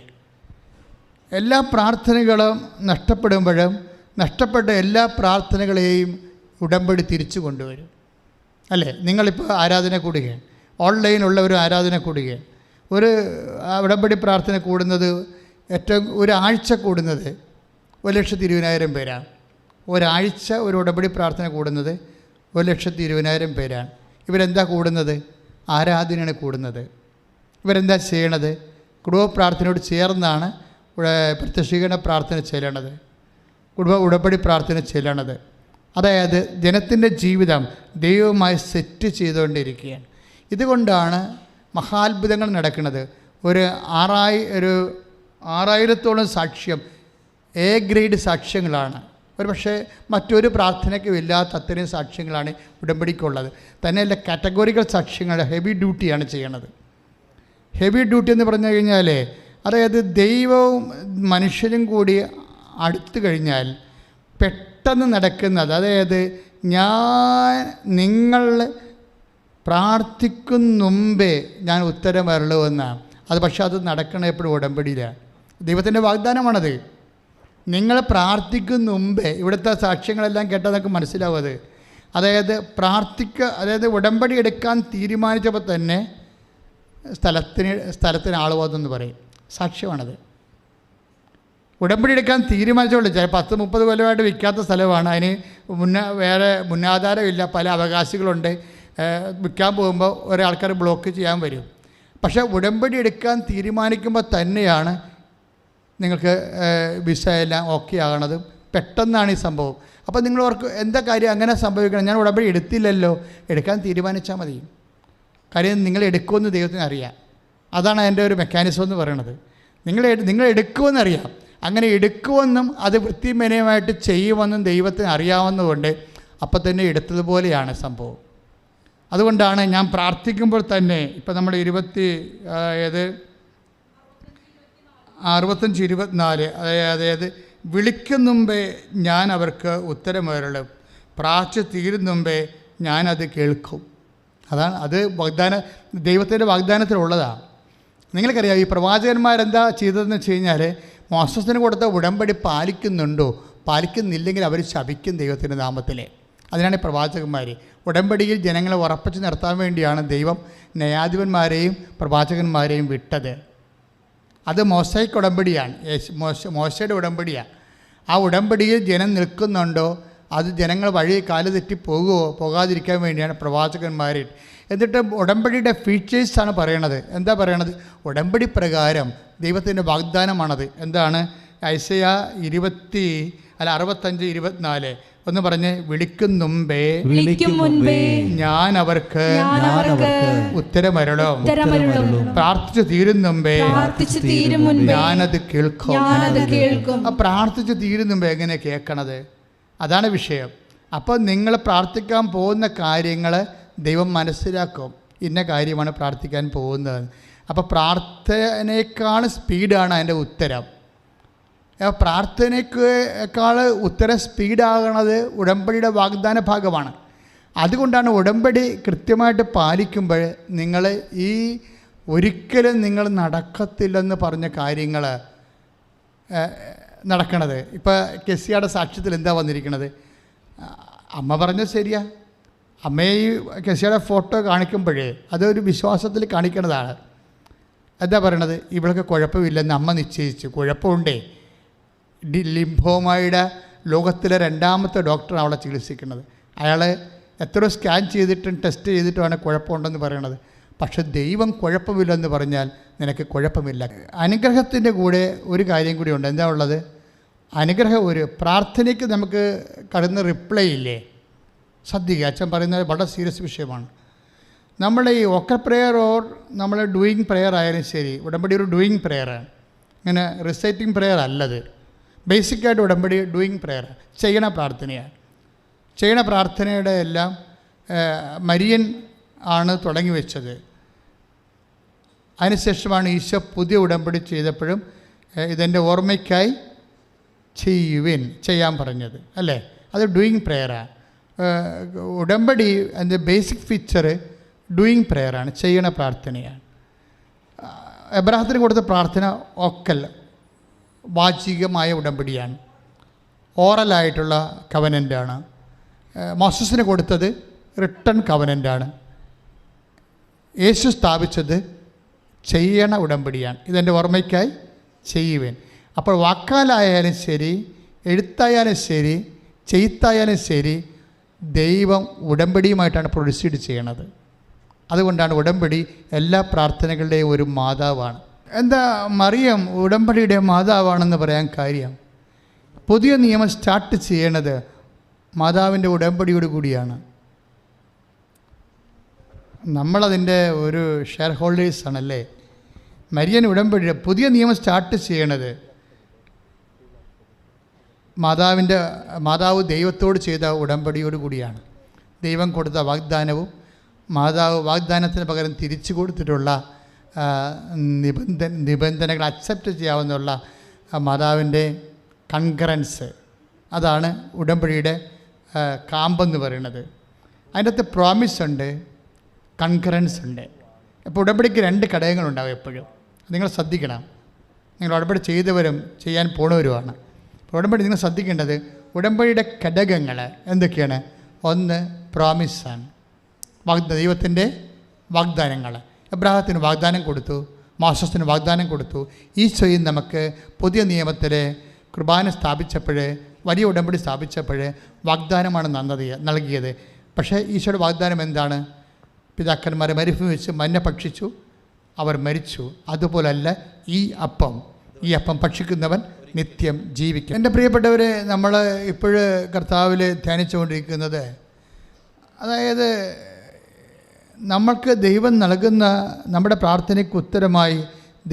[SPEAKER 2] എല്ലാ പ്രാർത്ഥനകളും നഷ്ടപ്പെടുമ്പോഴും നഷ്ടപ്പെട്ട എല്ലാ പ്രാർത്ഥനകളെയും ഉടമ്പടി തിരിച്ചു കൊണ്ടുവരും. അല്ലേ? നിങ്ങളിപ്പോൾ ആരാധന കൂടുകയാണ്, ഓൺലൈനുള്ളവരും ആരാധന കൂടുകയാണ്. ഒരു ഉടമ്പടി പ്രാർത്ഥന കൂടുന്നത് ഏറ്റവും ഒരാഴ്ച കൂടുന്നത് 1,20,000 പേരാണ്. ഒരാഴ്ച ഒരു ഉടമ്പടി പ്രാർത്ഥന കൂടുന്നത് 1,20,000 പേരാണ്. ഇവരെന്താ കൂടുന്നത്? ആരാധനയാണ് കൂടുന്നത്. ഇവരെന്താ ചെയ്യണത്? കുടുംബ പ്രാർത്ഥനയോട് ചേർന്നാണ് പ്രത്യക്ഷീകരണ പ്രാർത്ഥന ചെല്ലണത്, ഉടമ്പടി പ്രാർത്ഥന ചെല്ലണത്. അതായത് ജനത്തിൻ്റെ ജീവിതം ദൈവവുമായി സെറ്റ് ചെയ്തുകൊണ്ടിരിക്കുകയാണ്. ഇതുകൊണ്ടാണ് മഹാത്ഭുതങ്ങൾ നടക്കുന്നത്. ഒരു 6,000-ഓളം സാക്ഷ്യം എ ഗ്രേഡ് സാക്ഷ്യങ്ങളാണ്. ഒരു പക്ഷേ മറ്റൊരു പ്രാർത്ഥനയ്ക്കും ഇല്ലാത്ത അത്രയും സാക്ഷ്യങ്ങളാണ് ഉടമ്പടിക്കുള്ളത്. തന്നെയല്ല, കാറ്റഗോറിക്കൽ സാക്ഷ്യങ്ങൾ ഹെവി ഡ്യൂട്ടിയാണ് ചെയ്യണത്. ഹെവി ഡ്യൂട്ടി എന്ന് പറഞ്ഞു കഴിഞ്ഞാൽ, അതായത് ദൈവവും മനുഷ്യരും കൂടി അടുത്തു കഴിഞ്ഞാൽ പെട്ടെന്ന് നടക്കുന്നത്, അതായത് നിങ്ങൾ പ്രാർത്ഥിക്കും മുമ്പേ ഞാൻ ഉത്തരം വരളുമെന്നാണ്. അത് പക്ഷേ അത് നടക്കണ എപ്പോഴും ഉടമ്പടിയിലാണ്. ദൈവത്തിൻ്റെ വാഗ്ദാനമാണത്. നിങ്ങൾ പ്രാർത്ഥിക്കുന്ന മുമ്പേ, ഇവിടുത്തെ സാക്ഷ്യങ്ങളെല്ലാം കേട്ടാൽ നമുക്ക് മനസ്സിലാവും അത്. അതായത് അതായത് ഉടമ്പടി എടുക്കാൻ തീരുമാനിച്ചപ്പോൾ തന്നെ സ്ഥലത്തിന് ആൾ വന്നെന്ന് പറയും. സാക്ഷ്യമാണത്. ഉടമ്പടി എടുക്കാൻ തീരുമാനിച്ചോളൂ. ചില 10-30 കൊല്ലമായിട്ട് വിൽക്കാത്ത സ്ഥലമാണ്, അതിന് വേറെ മുന്നാധാരമില്ല, പല അവകാശികളുണ്ട്. വിൽക്കാൻ പോകുമ്പോൾ ഒരാൾക്കാർ ബ്ലോക്ക് ചെയ്യാൻ വരും. പക്ഷേ ഉടമ്പടി എടുക്കാൻ തീരുമാനിക്കുമ്പോൾ തന്നെയാണ് നിങ്ങൾക്ക് വിസ എല്ലാം ഓക്കെ ആകണതും. പെട്ടെന്നാണ് ഈ സംഭവം. അപ്പോൾ നിങ്ങൾ ഓർക്ക് എന്താ കാര്യം അങ്ങനെ സംഭവിക്കണം? ഞാൻ ഉടമ്പടി എടുത്തില്ലല്ലോ. എടുക്കാൻ തീരുമാനിച്ചാൽ മതി. കാര്യം നിങ്ങൾ എടുക്കുമെന്ന് ദൈവത്തിന് അറിയാം. അതാണ് അതിൻ്റെ ഒരു മെക്കാനിസം എന്ന് പറയുന്നത്. നിങ്ങൾ എടുക്കുമെന്നറിയാം. അങ്ങനെ എടുക്കുമെന്നും അത് വൃത്തിമേനയുമായിട്ട് ചെയ്യുമെന്നും ദൈവത്തിന് അറിയാവുന്നതുകൊണ്ട് അപ്പം തന്നെ എടുത്തതുപോലെയാണ് സംഭവം. അതുകൊണ്ടാണ് ഞാൻ പ്രാർത്ഥിക്കുമ്പോൾ തന്നെ ഇപ്പം നമ്മൾ 65-24 അതായത് വിളിക്കും മുമ്പേ ഞാൻ അവർക്ക് ഉത്തരമരുളും, പ്രാർത്ഥിച്ച് തീരും മുമ്പേ ഞാനത് കേൾക്കും. അതാണ് അത് ദൈവത്തിൻ്റെ വാഗ്ദാനത്തിലുള്ളതാണ്. നിങ്ങൾക്കറിയാം ഈ പ്രവാചകന്മാരെന്താ ചെയ്തതെന്ന് വെച്ച് കഴിഞ്ഞാൽ മോശത്തിന് കൊടുത്ത ഉടമ്പടി പാലിക്കുന്നുണ്ടോ, പാലിക്കുന്നില്ലെങ്കിൽ അവർ ശപിക്കും ദൈവത്തിൻ്റെ നാമത്തിൽ. അതിനാണ് പ്രവാചകന്മാർ. ഉടമ്പടിയിൽ ജനങ്ങളെ ഉറപ്പിച്ച് നിർത്താൻ വേണ്ടിയാണ് ദൈവം ന്യായാധിപന്മാരെയും പ്രവാചകന്മാരെയും വിട്ടത്. അത് മോശയ്ക്ക് ഉടമ്പടിയാണ്, മോശയുടെ ഉടമ്പടിയാണ്. ആ ഉടമ്പടിയിൽ ജനം നിൽക്കുന്നുണ്ടോ, അത് ജനങ്ങൾ വഴി കാല് തെറ്റി പോകാതിരിക്കാൻ വേണ്ടിയാണ് പ്രവാചകന്മാർ. എന്നിട്ട് ഉടമ്പടിയുടെ ഫീച്ചേഴ്സാണ് പറയണത്. എന്താ പറയണത്? ഉടമ്പടി പ്രകാരം ദൈവത്തിൻ്റെ വാഗ്ദാനമാണത്. എന്താണ്? ഐസയ 65-24 ഒന്ന് പറഞ്ഞ്, വിളിക്കും മുമ്പേ ഞാൻ അവർക്ക് ഉത്തരമരുളും, പ്രാർത്ഥിച്ചു തീരും മുമ്പേ ഞാനത് കേൾക്കും. ആ പ്രാർത്ഥിച്ചു തീരും മുമ്പേ എങ്ങനെ കേൾക്കണത്? അതാണ് വിഷയം. അപ്പോൾ നിങ്ങൾ പ്രാർത്ഥിക്കാൻ പോകുന്ന കാര്യങ്ങൾ ദൈവം മനസ്സിലാക്കും. ഇന്ന കാര്യമാണ് പ്രാർത്ഥിക്കാൻ പോകുന്നത്. അപ്പോൾ പ്രാർത്ഥനയേക്കാൾ സ്പീഡാണ് അതിൻ്റെ ഉത്തരം. പ്രാർത്ഥനയേക്കാൾ ഉത്തരം സ്പീഡാകണത് ഉടമ്പടിയുടെ വാഗ്ദാന ഭാഗമാണ്. അതുകൊണ്ടാണ് ഉടമ്പടി കൃത്യമായിട്ട് പാലിക്കുമ്പോൾ നിങ്ങൾ ഈ ഒരിക്കലും നിങ്ങൾ നടക്കത്തില്ലെന്ന് പറഞ്ഞ കാര്യങ്ങൾ നടക്കണത്. ഇപ്പോൾ കെസിയുടെ സാക്ഷ്യത്തിൽ എന്താ വന്നിരിക്കുന്നത്? അമ്മ പറഞ്ഞത് ശരിയാ. അമ്മയെ ഈ കെസിയുടെ ഫോട്ടോ കാണിക്കുമ്പോഴേ അതൊരു വിശ്വാസത്തിൽ കാണിക്കുന്നതാണ്. എന്താ പറയണത്? ഇവൾക്ക് കുഴപ്പമില്ലെന്ന് അമ്മ നിശ്ചയിച്ചു. കുഴപ്പമുണ്ടേ. ലിംഫോമയുടെ ലോകത്തിലെ 2ാമത്തെ ഡോക്ടറാണ് അവളെ ചികിത്സിക്കുന്നത്. അയാൾ എത്രയോ സ്കാൻ ചെയ്തിട്ടും ടെസ്റ്റ് ചെയ്തിട്ടുമാണ് കുഴപ്പമുണ്ടെന്ന് പറയണത്. പക്ഷെ ദൈവം കുഴപ്പമില്ലെന്ന് പറഞ്ഞാൽ നിനക്ക് കുഴപ്പമില്ല. അനുഗ്രഹത്തിൻ്റെ കൂടെ ഒരു കാര്യം കൂടി ഉണ്ട്. എന്താ ഉള്ളത്? അനുഗ്രഹം ഒരു പ്രാർത്ഥനയ്ക്ക് നമുക്ക് കടന്ന് റിപ്ലൈ ഇല്ലേ? ശ്രദ്ധിക്കുക, അച്ഛൻ പറയുന്നത് വളരെ സീരിയസ് വിഷയമാണ്. നമ്മുടെ ഈ വോക്കൽ പ്രെയർ ഓർ നമ്മൾ ഡൂയിങ് പ്രെയർ ആയാലും ശരി, ഉടമ്പടി ഒരു ഡൂയിങ് പ്രെയറാണ്. ഇങ്ങനെ റിസൈറ്റിംഗ് പ്രെയർ അല്ലത്. ബേസിക്കായിട്ട് ഉടമ്പടി ഡൂയിങ് പ്രെയർ, ചെയ്യണ പ്രാർത്ഥനയാണ്. ചെയ്യണ പ്രാർത്ഥനയുടെ എല്ലാം മരിയൻ ആണ് തുടങ്ങി വെച്ചത്. അതിനുശേഷമാണ് ഈശോ പുതിയ ഉടമ്പടി ചെയ്തപ്പോഴും ഇതെൻ്റെ ഓർമ്മയ്ക്കായി ചെയ്യാൻ പറഞ്ഞത് അല്ലേ? അത് ഡൂയിങ് പ്രെയറാണ്. ഉടമ്പടി അതിൻ്റെ ബേസിക് ഫീച്ചർ ഡൂയിങ് പ്രെയറാണ്, ചെയ്യണ പ്രാർത്ഥനയാണ്. എബ്രാഹത്തിന് കൊടുത്ത പ്രാർത്ഥന ഓക്കൽ വാചികമായ ഉടമ്പടിയാണ്, ഓറലായിട്ടുള്ള കവനൻ്റാണ്. മോസസിന് കൊടുത്തത് റിട്ടൺ കവനൻ്റാണ്. യേശു സ്ഥാപിച്ചത് ചെയ്യണ ഉടമ്പടിയാണ്. ഇതെൻ്റെ ഓർമ്മയ്ക്കായി ചെയ്യുവേൻ. അപ്പോൾ വാക്കാലായാലും ശരി, എഴുത്തായാലും ശരി, ചെയ്ത്തായാലും ശരി, ദൈവം ഉടമ്പടിയുമായിട്ടാണ് പ്രൊസീഡ് ചെയ്യണത്. അതുകൊണ്ടാണ് ഉടമ്പടി എല്ലാ പ്രാർത്ഥനകളുടെയും ഒരു മാതാവാണ്. എന്താ മറിയം ഉടമ്പടിയുടെ മാതാവാണെന്ന് പറയാൻ കാര്യം? പുതിയ നിയമം സ്റ്റാർട്ട് ചെയ്യണത് മാതാവിൻ്റെ ഉടമ്പടിയോട് കൂടിയാണ്. നമ്മളതിൻ്റെ ഒരു ഷെയർ ഹോൾഡേഴ്സാണല്ലേ. മരിയൻ ഉടമ്പടി പുതിയ നിയമം സ്റ്റാർട്ട് ചെയ്യണത് മാതാവ് ദൈവത്തോട് ചെയ്ത ഉടമ്പടിയോട് കൂടിയാണ്. ദൈവം കൊടുത്ത വാഗ്ദാനവും മാതാവ് വാഗ്ദാനത്തിന് പകരം തിരിച്ചു കൊടുത്തിട്ടുള്ള നിബന്ധനകൾ അക്സെപ്റ്റ് ചെയ്യാവുന്നുള്ള മാതാവിൻ്റെ കൺകറൻസ്, അതാണ് ഉടമ്പടിയുടെ കാമ്പെന്ന് പറയുന്നത്. അതിൻ്റെ അകത്ത് പ്രോമിസ് ഉണ്ട്, കൺകറൻസ് ഉണ്ട്. അപ്പോൾ ഉടമ്പടിക്ക് 2 ഘടകങ്ങളുണ്ടാവും എപ്പോഴും. നിങ്ങൾ ശ്രദ്ധിക്കണം. നിങ്ങൾ ഉടമ്പടി ചെയ്തവരും ചെയ്യാൻ പോണവരുമാണ്. അപ്പോൾ ഉടമ്പടി നിങ്ങൾ ശ്രദ്ധിക്കേണ്ടത് ഉടമ്പടിയുടെ ഘടകങ്ങൾ എന്തൊക്കെയാണ്? ഒന്ന് പ്രോമിസാണ്, ദൈവത്തിൻ്റെ വാഗ്ദാനങ്ങൾ. എബ്രാഹത്തിന് വാഗ്ദാനം കൊടുത്തു, മോശസിന് വാഗ്ദാനം കൊടുത്തു. ഈശോയും നമുക്ക് പുതിയ നിയമത്തിലെ കുർബാന സ്ഥാപിച്ചപ്പോൾ വലിയ ഉടമ്പടി സ്ഥാപിച്ചപ്പോൾ വാഗ്ദാനമാണ് നൽകിയത്. പക്ഷേ ഈശോയുടെ വാഗ്ദാനം എന്താണ്? പിതാക്കന്മാരെ മരുഭൂമി വെച്ച് മന്ന ഭക്ഷിച്ചു, അവർ മരിച്ചു. അതുപോലല്ല ഈ അപ്പം ഭക്ഷിക്കുന്നവൻ നിത്യം ജീവിക്കും. എൻ്റെ പ്രിയപ്പെട്ടവരെ, നമ്മൾ ഇപ്പോഴ് കർത്താവിൽ ധ്യാനിച്ചുകൊണ്ടിരിക്കുന്നത്, അതായത് നമ്മൾക്ക് ദൈവം നൽകുന്ന, നമ്മുടെ പ്രാർത്ഥനയ്ക്ക് ഉത്തരമായി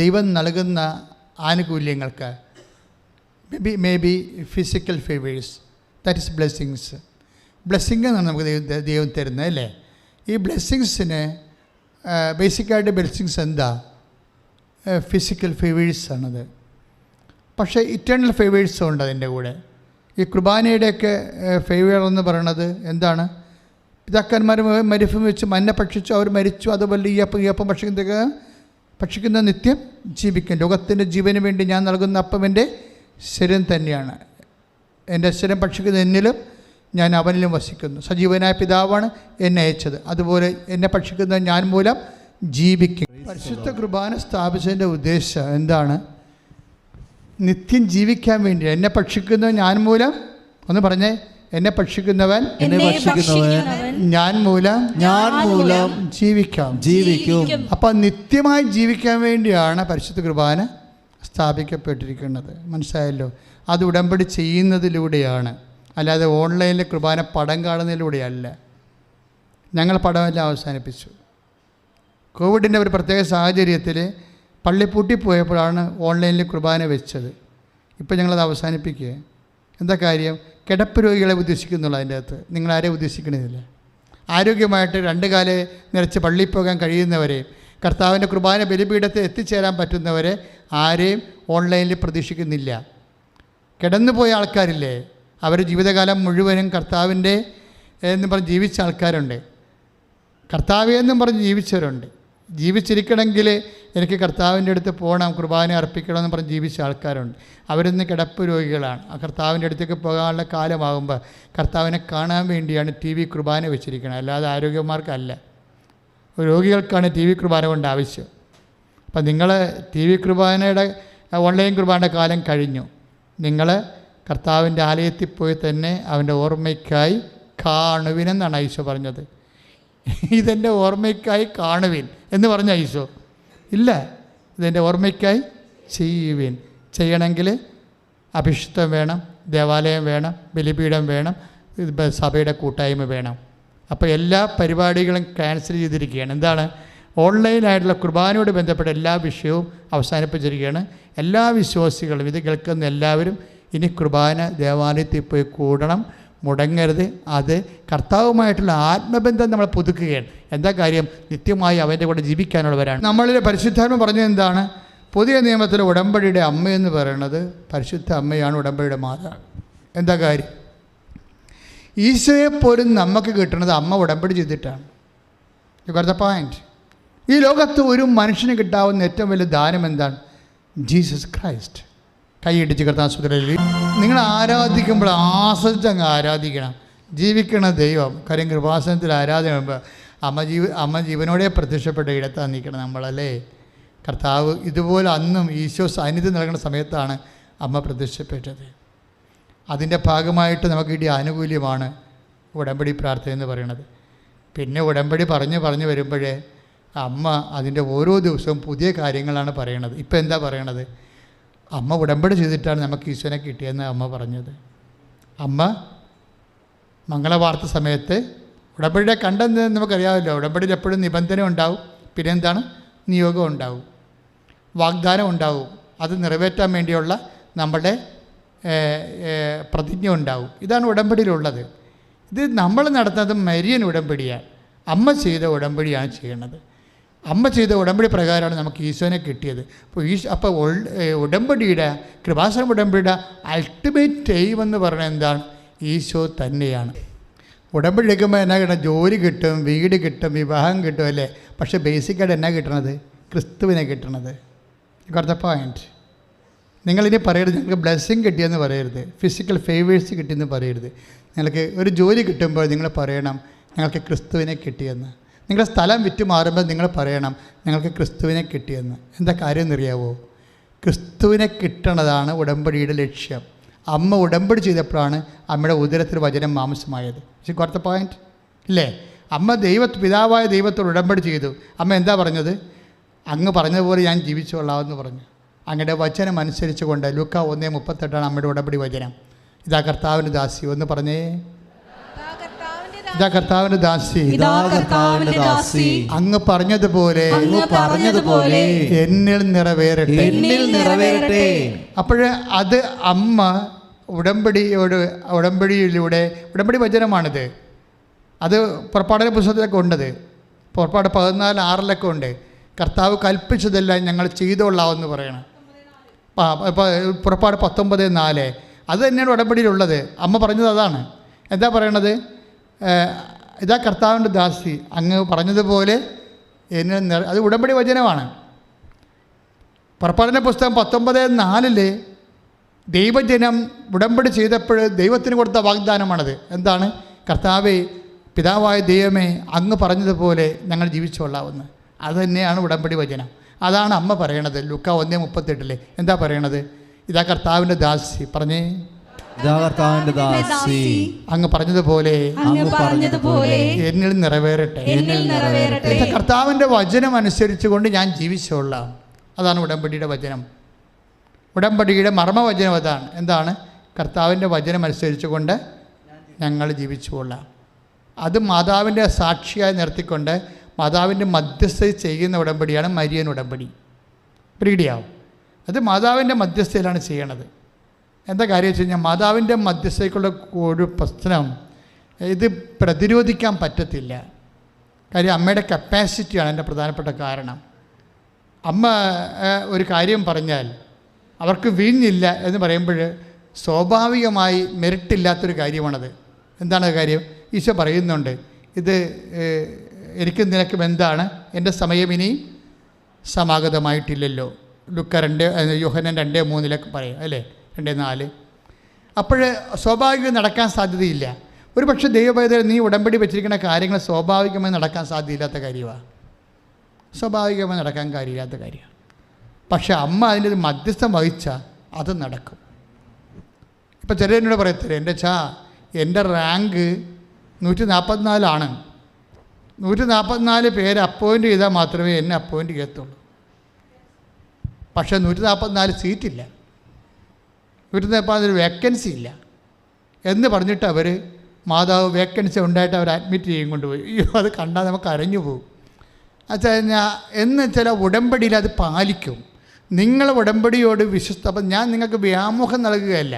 [SPEAKER 2] ദൈവം നൽകുന്ന ആനുകൂല്യങ്ങൾക്ക്, may be physical favours, that is blessings. Blessing എന്നാണ് നമുക്ക് ദൈവം തരുന്നത്, അല്ലേ? ഈ ബ്ലെസ്സിങ്സിന് ബേസിക്കായിട്ട് ബ്ലെസ്സിങ്സ് എന്താ? ഫിസിക്കൽ ഫേവേഴ്സാണത്. പക്ഷേ ഇറ്റേണൽ ഫേവേഴ്സും ഉണ്ട് അതിൻ്റെ കൂടെ. ഈ കുർബാനയുടെയൊക്കെ ഫേവർ എന്ന് പറയുന്നത് എന്താണ്? പിതാക്കന്മാർ മരുഭൂമി വെച്ച് മന്ന ഭക്ഷിച്ചു, അവർ മരിച്ചു. അതുപോലെ ഈ അപ്പം ഭക്ഷിക്കുന്ന നിത്യം ജീവിക്കും. ലോകത്തിൻ്റെ ജീവന് വേണ്ടി ഞാൻ നൽകുന്ന അപ്പം എൻ്റെ ശരീരം തന്നെയാണ്. എൻ്റെ ശരീരം ഭക്ഷിക്കുന്ന എന്നിലും ഞാൻ അവനിലും വസിക്കുന്നു. സജീവനായ പിതാവാണ് എന്നെ അയച്ചത്. അതുപോലെ എന്നെ ഭക്ഷിക്കുന്ന ഞാൻ മൂലം ജീവിക്കും. പരിശുദ്ധ കുർബാന സ്ഥാപിച്ചതിൻ്റെ ഉദ്ദേശം എന്താണ്? നിത്യം ജീവിക്കാൻ വേണ്ടി. എന്നെ ഭക്ഷിക്കുന്ന ഞാൻ മൂലം, ഒന്ന് പറഞ്ഞേ, എന്നെ ഭക്ഷിക്കുന്നവൻ ഞാൻ മൂലം ജീവിക്കും. അപ്പം നിത്യമായി ജീവിക്കാൻ വേണ്ടിയാണ് പരിശുദ്ധ കുർബാന സ്ഥാപിക്കപ്പെട്ടിരിക്കുന്നത്. മനസ്സിലായല്ലോ? അത് ഉടമ്പടി ചെയ്യുന്നതിലൂടെയാണ്, അല്ലാതെ ഓൺലൈനിൽ കുർബാന പടം കാണുന്നതിലൂടെയല്ല. ഞങ്ങൾ പടമെല്ലാം അവസാനിപ്പിച്ചു. കോവിഡിൻ്റെ ഒരു പ്രത്യേക സാഹചര്യത്തിൽ പള്ളി പൂട്ടിപ്പോയപ്പോഴാണ് ഓൺലൈനിൽ കുർബാന വെച്ചത്. ഇപ്പോൾ ഞങ്ങളത് അവസാനിപ്പിക്കുക. എന്താ കാര്യം? കിടപ്പ് രോഗികളെ ഉദ്ദേശിക്കുന്നുള്ളൂ. അതിൻ്റെ അകത്ത് നിങ്ങളാരെയും ഉദ്ദേശിക്കണമെന്നില്ല. ആരോഗ്യമായിട്ട് 2 കാല് നിറച്ച് പള്ളിയിൽ പോകാൻ കഴിയുന്നവരെ, കർത്താവിൻ്റെ കുർബാന ബലിപീഠത്തിൽ എത്തിച്ചേരാൻ പറ്റുന്നവരെ ആരെയും ഓൺലൈനിൽ പ്രതീക്ഷിക്കുന്നില്ല. കിടന്നുപോയ ആൾക്കാരില്ലേ, അവർ ജീവിതകാലം മുഴുവനും കർത്താവിൻ്റെ എന്ന് പറഞ്ഞ് ജീവിച്ച ആൾക്കാരുണ്ട്. കർത്താവേ എന്നും പറഞ്ഞ് ജീവിച്ചവരുണ്ട്. ജീവിച്ചിരിക്കണമെങ്കിൽ എനിക്ക് കർത്താവിൻ്റെ അടുത്ത് പോകണം, കുർബാന അർപ്പിക്കണമെന്ന് പറഞ്ഞ് ജീവിച്ച ആൾക്കാരുണ്ട്. അവരിന്ന് കിടപ്പ് രോഗികളാണ്. ആ കർത്താവിൻ്റെ അടുത്തേക്ക് പോകാനുള്ള കാലമാകുമ്പോൾ കർത്താവിനെ കാണാൻ വേണ്ടിയാണ് TV കുർബാന വെച്ചിരിക്കുന്നത്, അല്ലാതെ ആരോഗ്യന്മാർക്കല്ല. രോഗികൾക്കാണ് TV കുർബാന കൊണ്ട് ആവശ്യം. അപ്പം നിങ്ങൾ TV കുർബാനയുടെ ഓൺലൈൻ കുർബാനയുടെ കാലം കഴിഞ്ഞു. നിങ്ങൾ കർത്താവിൻ്റെ ആലയത്തിൽ പോയി തന്നെ അവൻ്റെ ഓർമ്മയ്ക്കായി കാണുവിനെന്നാണ് ഈശോ പറഞ്ഞത്. ഇതെൻ്റെ ഓർമ്മയ്ക്കായി കാണുവിൻ എന്ന് പറഞ്ഞ ഈശോ ഇല്ല, ഇതെൻ്റെ ഓർമ്മയ്ക്കായി ചെയ്യുവിൻ. ചെയ്യണമെങ്കിൽ അഭിഷിക്തം വേണം, ദേവാലയം വേണം, ബലിപീഠം വേണം, സഭയുടെ കൂട്ടായ്മ വേണം. അപ്പോൾ എല്ലാ പരിപാടികളും ക്യാൻസൽ ചെയ്തിരിക്കുകയാണ്. എന്താണ്? ഓൺലൈനായിട്ടുള്ള കുർബാനയോട് ബന്ധപ്പെട്ട എല്ലാ വിഷയവും അവസാനിപ്പിച്ചിരിക്കുകയാണ്. എല്ലാ വിശ്വാസികളും, ഇത് കേൾക്കുന്ന എല്ലാവരും ഇനി കുർബാന ദേവാലയത്തിൽ പോയി കൂടണം, മുടങ്ങരുത്. അത് കർത്താവുമായിട്ടുള്ള ആത്മബന്ധം നമ്മൾ പുതുക്കുകയാണ്. എന്താ കാര്യം? നിത്യമായി അവൻ്റെ കൂടെ ജീവിക്കാനുള്ളവരാണ്. നമ്മളിൽ പരിശുദ്ധാത്മ പറഞ്ഞത് എന്താണ്? പുതിയ നിയമത്തിലെ ഉടമ്പടിയുടെ അമ്മയെന്ന് പറയുന്നത് പരിശുദ്ധ അമ്മയാണ്, ഉടമ്പടിയുടെ മാതാവ്. എന്താ കാര്യം? ഈശോയെപ്പോലും നമുക്ക് കിട്ടുന്നത് അമ്മ ഉടമ്പടി ചെയ്തിട്ടാണ്. You got the point. ഈ ലോകത്ത് ഒരു മനുഷ്യന് കിട്ടാവുന്ന ഏറ്റവും വലിയ ദാനം എന്താണ്? Jesus Christ. കൈയിടിച്ച് കർത്താസ്പത്രിയിൽ നിങ്ങൾ ആരാധിക്കുമ്പോൾ ആസ്വദിച്ച് അങ്ങ് ആരാധിക്കണം. ജീവിക്കണ ദൈവം. കാര്യം കൃപാസനത്തിൽ ആരാധന അമ്മ ജീവനോടെ പ്രത്യക്ഷപ്പെട്ട ഇടത്താണ് നിൽക്കണം നമ്മളല്ലേ. കർത്താവ് ഇതുപോലെ അന്നും ഈശോ സാന്നിധ്യം നൽകുന്ന സമയത്താണ് അമ്മ പ്രത്യക്ഷപ്പെട്ടത്. അതിൻ്റെ ഭാഗമായിട്ട് നമുക്ക് കിട്ടിയ ആനുകൂല്യമാണ് ഉടമ്പടി പ്രാർത്ഥന എന്ന് പറയുന്നത്. പിന്നെ ഉടമ്പടി പറഞ്ഞു വരുമ്പോഴേ അമ്മ അതിൻ്റെ ഓരോ ദിവസവും പുതിയ കാര്യങ്ങളാണ് പറയണത്. ഇപ്പം എന്താ പറയണത്? അമ്മ ഉടമ്പടി ചെയ്തിട്ടാണ് നമുക്ക് ഈശോനെ കിട്ടിയെന്ന് അമ്മ പറഞ്ഞത്. അമ്മ മംഗളവാർത്ത സമയത്ത് ഉടമ്പടിയുടെ കണ്ടെന്ന് നമുക്കറിയാമല്ലോ. ഉടമ്പടിയിൽ എപ്പോഴും നിബന്ധന ഉണ്ടാവും, പിന്നെ എന്താണ്? നിയോഗം ഉണ്ടാവും, വാഗ്ദാനം ഉണ്ടാവും, അത് നിറവേറ്റാൻ വേണ്ടിയുള്ള നമ്മുടെ പ്രതിജ്ഞ ഉണ്ടാവും. ഇതാണ് ഉടമ്പടിയിലുള്ളത്. ഇത് നമ്മൾ നടത്തുന്നത് മരിയൻ ഉടമ്പടിയാണ്. അമ്മ ചെയ്ത ഉടമ്പടിയാണ് ചെയ്യണത്. അമ്മ ചെയ്ത ഉടമ്പടി പ്രകാരമാണ് നമുക്ക് ഈശോനെ കിട്ടിയത്. അപ്പോൾ ഉടമ്പടിയുടെ കൃപാസനം ഉടമ്പടിയുടെ അൾട്ടിമേറ്റ് എയിം എന്ന് പറയുന്നത് എന്താണ്? ഈശോ തന്നെയാണ്. ഉടമ്പടി എടുക്കുമ്പോൾ എന്നാ കിട്ടണം? ജോലി കിട്ടും, വീട് കിട്ടും, വിവാഹം കിട്ടും അല്ലേ. പക്ഷേ ബേസിക്കായിട്ട് എന്നാ കിട്ടണത്? ക്രിസ്തുവിനെ കിട്ടണത്. കുറച്ച പോയിൻറ്റ്. നിങ്ങളിനി പറയരുത് ഞങ്ങൾക്ക് ബ്ലെസ്സിങ് കിട്ടിയെന്ന് പറയരുത്, ഫിസിക്കൽ ഫേവേഴ്സ് കിട്ടിയെന്ന് പറയരുത്. നിങ്ങൾക്ക് ഒരു ജോലി കിട്ടുമ്പോൾ നിങ്ങൾ പറയണം ഞങ്ങൾക്ക് ക്രിസ്തുവിനെ കിട്ടിയെന്ന്. നിങ്ങളുടെ സ്ഥലം വിറ്റ് മാറുമ്പോൾ നിങ്ങൾ പറയണം ഞങ്ങൾക്ക് ക്രിസ്തുവിനെ കിട്ടിയെന്ന്. എന്താ കാര്യം എന്നറിയാവോ? ക്രിസ്തുവിനെ കിട്ടണതാണ് ഉടമ്പടിയുടെ ലക്ഷ്യം. അമ്മ ഉടമ്പടി ചെയ്തപ്പോഴാണ് അമ്മയുടെ ഉദരത്തിൽ വചനം മാംസമായത്. പക്ഷേ കുറത്ത പോയിന്റ് ഇല്ലേ? അമ്മ പിതാവായ ദൈവത്തോട് ഉടമ്പടി ചെയ്തു. അമ്മ എന്താ പറഞ്ഞത്? അങ്ങ് പറഞ്ഞതുപോലെ ഞാൻ ജീവിച്ചോളാമെന്ന് പറഞ്ഞു. അങ്ങയുടെ വചനം അനുസരിച്ച് കൊണ്ട് ലൂക്ക 1:38 അമ്മയുടെ ഉടമ്പടി വചനം. ഇതാ കർത്താവിൻ്റെ ദാസി. ഒന്ന് പറഞ്ഞേ, ഇതാ കർത്താവിൻ്റെ ദാസി, അങ്ങ് പറഞ്ഞതുപോലെ എന്നിൽ നിറവേറട്ടെ. അപ്പോഴേ അത് അമ്മ ഉടമ്പടി വചനമാണിത്. അത് പുറപ്പാടിൻ്റെ പുസ്തകത്തിലൊക്കെ ഉണ്ടത്. പുറപ്പാട് 14:6 ഉണ്ട്. കർത്താവ് കൽപ്പിച്ചതെല്ലാം ഞങ്ങൾ ചെയ്തോളാമെന്ന് പറയണം. ഇപ്പോൾ പുറപ്പാട് 19:4 അത് തന്നെയാണ് ഉടമ്പടിയിലുള്ളത്. അമ്മ പറഞ്ഞത് അതാണ്. എന്താ പറയണത്? ഇതാ കർത്താവിൻ്റെ ദാസി, അങ്ങ് പറഞ്ഞതുപോലെ എന്നെ അത് ഉടമ്പടി വചനമാണ്. പുറപ്പാടിൻ്റെ പുസ്തകം 19:4 ദൈവജനം ഉടമ്പടി ചെയ്തപ്പോൾ ദൈവത്തിന് കൊടുത്ത വാഗ്ദാനമാണത്. എന്താണ്? കർത്താവേ, പിതാവായ ദൈവമേ, അങ്ങ് പറഞ്ഞതുപോലെ ഞങ്ങൾ ജീവിച്ചോളാമെന്ന്. അത് തന്നെയാണ് ഉടമ്പടി വചനം. അതാണ് അമ്മ പറയണത്. ലൂക്ക 1:38 എന്താ പറയണത്? ഇതാ കർത്താവിൻ്റെ ദാസി, പറഞ്ഞേ, അങ്ങ് പറഞ്ഞതുപോലെ എന്നിൽ നിറവേറട്ടെ. കർത്താവിൻ്റെ വചനം അനുസരിച്ച് കൊണ്ട് ഞാൻ ജീവിച്ചോളാം. അതാണ് ഉടമ്പടിയുടെ വചനം. ഉടമ്പടിയുടെ മർമ്മവചനം അതാണ്. എന്താണ്? കർത്താവിൻ്റെ വചനം അനുസരിച്ച് കൊണ്ട് ഞങ്ങൾ ജീവിച്ചുകൊള്ളാം. അത് മാതാവിൻ്റെ സാക്ഷിയായി നിർത്തിക്കൊണ്ട് മാതാവിൻ്റെ മധ്യസ്ഥ ചെയ്യുന്ന ഉടമ്പടിയാണ് മരിയൻ ഉടമ്പടി. പ്രീഡിയാവും. അത് മാതാവിൻ്റെ മധ്യസ്ഥയിലാണ് ചെയ്യണത്. എന്താ കാര്യം വെച്ച് കഴിഞ്ഞാൽ, മാതാവിൻ്റെ മധ്യസ്ഥയ്ക്കുള്ള ഒരു പ്രശ്നം ഇത് പ്രതിരോധിക്കാൻ പറ്റത്തില്ല. കാര്യം അമ്മയുടെ കപ്പാസിറ്റിയാണ് എൻ്റെ പ്രധാനപ്പെട്ട കാരണം. അമ്മ ഒരു കാര്യം പറഞ്ഞാൽ അവർക്ക് വീഞ്ഞില്ല എന്ന് പറയുമ്പോൾ സ്വാഭാവികമായി മെറിറ്റില്ലാത്തൊരു കാര്യമാണത്. എന്താണ് കാര്യം? ഈശോ പറയുന്നുണ്ട്, ഇത് എനിക്ക് നിനക്കും എന്താണ്, എൻ്റെ സമയം ഇനി സമാഗതമായിട്ടില്ലല്ലോ. ലുക്ക 2 യോഹന്നാൻ 2:3 പറയും അല്ലേ, 2:4. അപ്പോൾ സ്വാഭാവികം നടക്കാൻ സാധ്യതയില്ല. ഒരു പക്ഷേ ദൈവപൈതൽ നീ ഉടമ്പടി വെച്ചിരിക്കുന്ന കാര്യങ്ങൾ സ്വാഭാവികമായി നടക്കാൻ സാധ്യതയില്ലാത്ത കാര്യമാണ്. സ്വാഭാവികമായി നടക്കാൻ കാര്യമില്ലാത്ത കാര്യമാണ്. പക്ഷെ അമ്മ അതിൻ്റെ ഒരു മധ്യസ്ഥം വഹിച്ചാൽ അത് നടക്കും. ഇപ്പം ചിലരോട് പറയത്തില്ല, എൻ്റെ റാങ്ക് 144 144 പേര് അപ്പോയിൻ്റ് ചെയ്താൽ മാത്രമേ എന്നെ അപ്പോയിൻ്റ് ചെയ്യത്തുള്ളൂ. പക്ഷേ 144 സീറ്റില്ല, 144 വേക്കൻസി ഇല്ല എന്ന് പറഞ്ഞിട്ട് അവർ മാതാവ് വേക്കൻസി ഉണ്ടായിട്ട് അവർ അഡ്മിറ്റ് ചെയ്യും കൊണ്ടുപോയി. അയ്യോ, അത് കണ്ടാൽ നമുക്ക് അരഞ്ഞു പോകും. എന്ന് ചില ഉടമ്പടിയിൽ അത് പാലിക്കും. നിങ്ങൾ ഉടമ്പടിയോട് അപ്പം ഞാൻ നിങ്ങൾക്ക് വ്യാമോഹം നൽകുകയല്ല,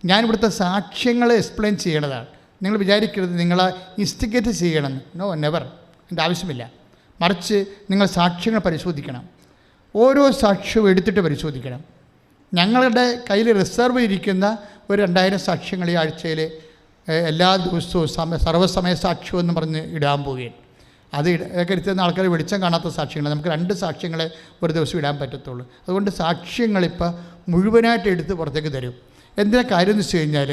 [SPEAKER 2] ഞാൻ ഇവിടുത്തെ സാക്ഷ്യങ്ങൾ എക്സ്പ്ലെയിൻ ചെയ്യണതാണ്. നിങ്ങൾ വിചാരിക്കരുത് നിങ്ങൾ ഇൻസ്റ്റിഗേറ്റ് ചെയ്യണമെന്ന്. No, never. എൻ്റെ ആവശ്യമില്ല. മറിച്ച് നിങ്ങൾ സാക്ഷ്യങ്ങൾ പരിശോധിക്കണം. ഓരോ സാക്ഷ്യവും എടുത്തിട്ട് പരിശോധിക്കണം. ഞങ്ങളുടെ കയ്യിൽ റിസർവ് ഇരിക്കുന്ന ഒരു 2000 സാക്ഷ്യങ്ങൾ ഈ ആഴ്ചയിൽ എല്ലാ ദിവസവും സർവ്വസമയ സാക്ഷ്യം എന്ന് പറഞ്ഞ് ഇടാൻ പോവുകയാണ്. അത് ഇതൊക്കെ എടുത്തുന്ന ആൾക്കാർ വെളിച്ചം കാണാത്ത സാക്ഷ്യങ്ങൾ. നമുക്ക് 2 സാക്ഷ്യങ്ങളെ ഒരു ദിവസം ഇടാൻ പറ്റത്തുള്ളൂ. അതുകൊണ്ട് സാക്ഷ്യങ്ങളിപ്പോൾ മുഴുവനായിട്ട് എടുത്ത് പുറത്തേക്ക് തരും. എന്തിനാ കാര്യം എന്ന് വെച്ച് കഴിഞ്ഞാൽ,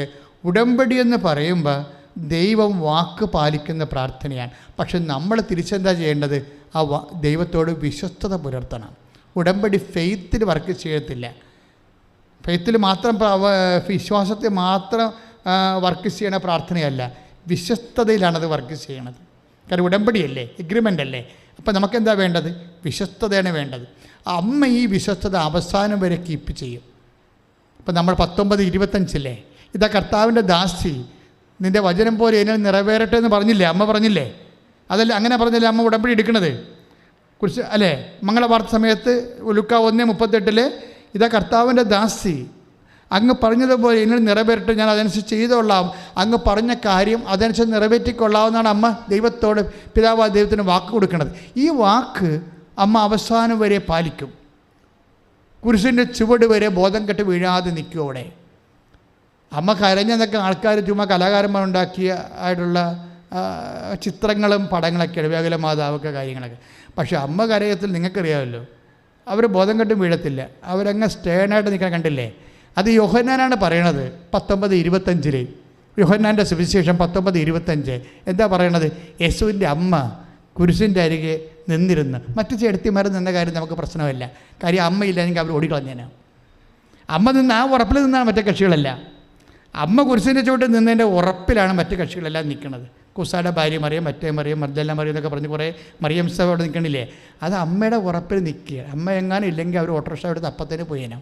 [SPEAKER 2] ഉടമ്പടി എന്ന് പറയുമ്പോൾ ദൈവം വാക്ക് പാലിക്കുന്ന പ്രാർത്ഥനയാണ്. പക്ഷെ നമ്മൾ തിരിച്ചെന്താ ചെയ്യേണ്ടത്? ആ ദൈവത്തോട് വിശ്വസ്തത പുലർത്തണം. ഉടമ്പടി ഫെയ്ത്തിൽ വർക്ക് ചെയ്യത്തില്ല. ഫെയ്ത്തിൽ മാത്രം വിശ്വാസത്തെ മാത്രം വർക്ക് ചെയ്യണ പ്രാർത്ഥനയല്ല, വിശ്വസ്തതയിലാണത് വർക്ക് ചെയ്യണത്. കാരണം ഉടമ്പടിയല്ലേ, എഗ്രിമെൻ്റ് അല്ലേ. അപ്പം നമുക്കെന്താ വേണ്ടത്? വിശ്വസ്തതയാണ് വേണ്ടത്. അമ്മ ഈ വിശ്വസ്തത അവസാനം വരെ കീപ്പ് ചെയ്യും. ഇപ്പം നമ്മൾ 19:25 ഇതാ കർത്താവിൻ്റെ ദാസി, നിൻ്റെ വചനം പോലെ എന്നിൽ നിറവേറട്ടെ എന്ന് പറഞ്ഞില്ലേ, അമ്മ പറഞ്ഞില്ലേ? അതല്ല, അങ്ങനെ പറഞ്ഞില്ലേ അമ്മ ഉടമ്പടി എടുക്കണത് കുറിച്ച് അല്ലേ? മംഗളവാർത്ത സമയത്ത് ലൂക്ക 1:38 ഇതാ കർത്താവിൻ്റെ ദാസി, അങ്ങ് പറഞ്ഞതുപോലെ എന്നിൽ നിറവേറട്ടെ, ഞാൻ അതനുസരിച്ച് ചെയ്തോളാം, അങ്ങ് പറഞ്ഞ കാര്യം അതനുസരിച്ച് നിറവേറ്റിക്കൊള്ളാമെന്നാണ് അമ്മ ദൈവത്തോട്, പിതാവായ ദൈവത്തിന് വാക്ക് കൊടുക്കുന്നത്. ഈ വാക്ക് അമ്മ അവസാനം വരെ പാലിക്കും. കുരിശിൻ്റെ ചുവട് വരെ ബോധം കെട്ട് വീഴാതെ നിൽക്കും അവിടെ. അമ്മ കരഞ്ഞെന്നൊക്കെ ആൾക്കാർ ചുമ്മാ കലാകാരന്മാരുണ്ടാക്കിയ ആയിട്ടുള്ള ചിത്രങ്ങളും പടങ്ങളൊക്കെയാണ്, വ്യാകുല മാതാവൊക്കെ കാര്യങ്ങളൊക്കെ. പക്ഷേ അമ്മ കരയത്തിൽ നിങ്ങൾക്കറിയാമല്ലോ, അവർ ബോധം കെട്ടും വീഴത്തില്ല, അവരങ്ങ് സ്റ്റേണായിട്ട് നിൽക്കാൻ കണ്ടില്ലേ? അത് യോഹന്നാനാണ് പറയണത് 19:25 യോഹന്നാൻ്റെ സുവിശേഷം 19:25 എന്താ പറയണത്? യേശുവിൻ്റെ അമ്മ കുരിശിൻ്റെ അരികെ നിന്നിരുന്ന്. മറ്റു ചേട്ടത്തിമാർ നിന്ന കാര്യം നമുക്ക് പ്രശ്നമല്ല, കാര്യം അമ്മയില്ലെങ്കിൽ അവർ ഓടിക്കളഞ്ഞേനാ. അമ്മ നിന്ന് ആ ഉറപ്പിൽ നിന്നാണ് മറ്റേ കക്ഷികളല്ല. അമ്മ കുരിശിൻ്റെ ചുവട്ടിൽ നിന്നതിൻ്റെ ഉറപ്പിലാണ് മറ്റ് കക്ഷികളെല്ലാം നിൽക്കുന്നത്. കുസായുടെ ഭാര്യ മറിയം, മറ്റേ മറിയം, മർദ്ദല മറിയം എന്നൊക്കെ പറഞ്ഞ് കുറേ മറിയം സഭ അവിടെ നിൽക്കണില്ലേ, അത് അമ്മയുടെ ഉറപ്പിൽ നിൽക്കുക. അമ്മ എങ്ങാനും ഇല്ലെങ്കിൽ അവർ ഓട്ടോറിക്ഷ എടുത്ത് അപ്പത്തേന് പോയേനാം.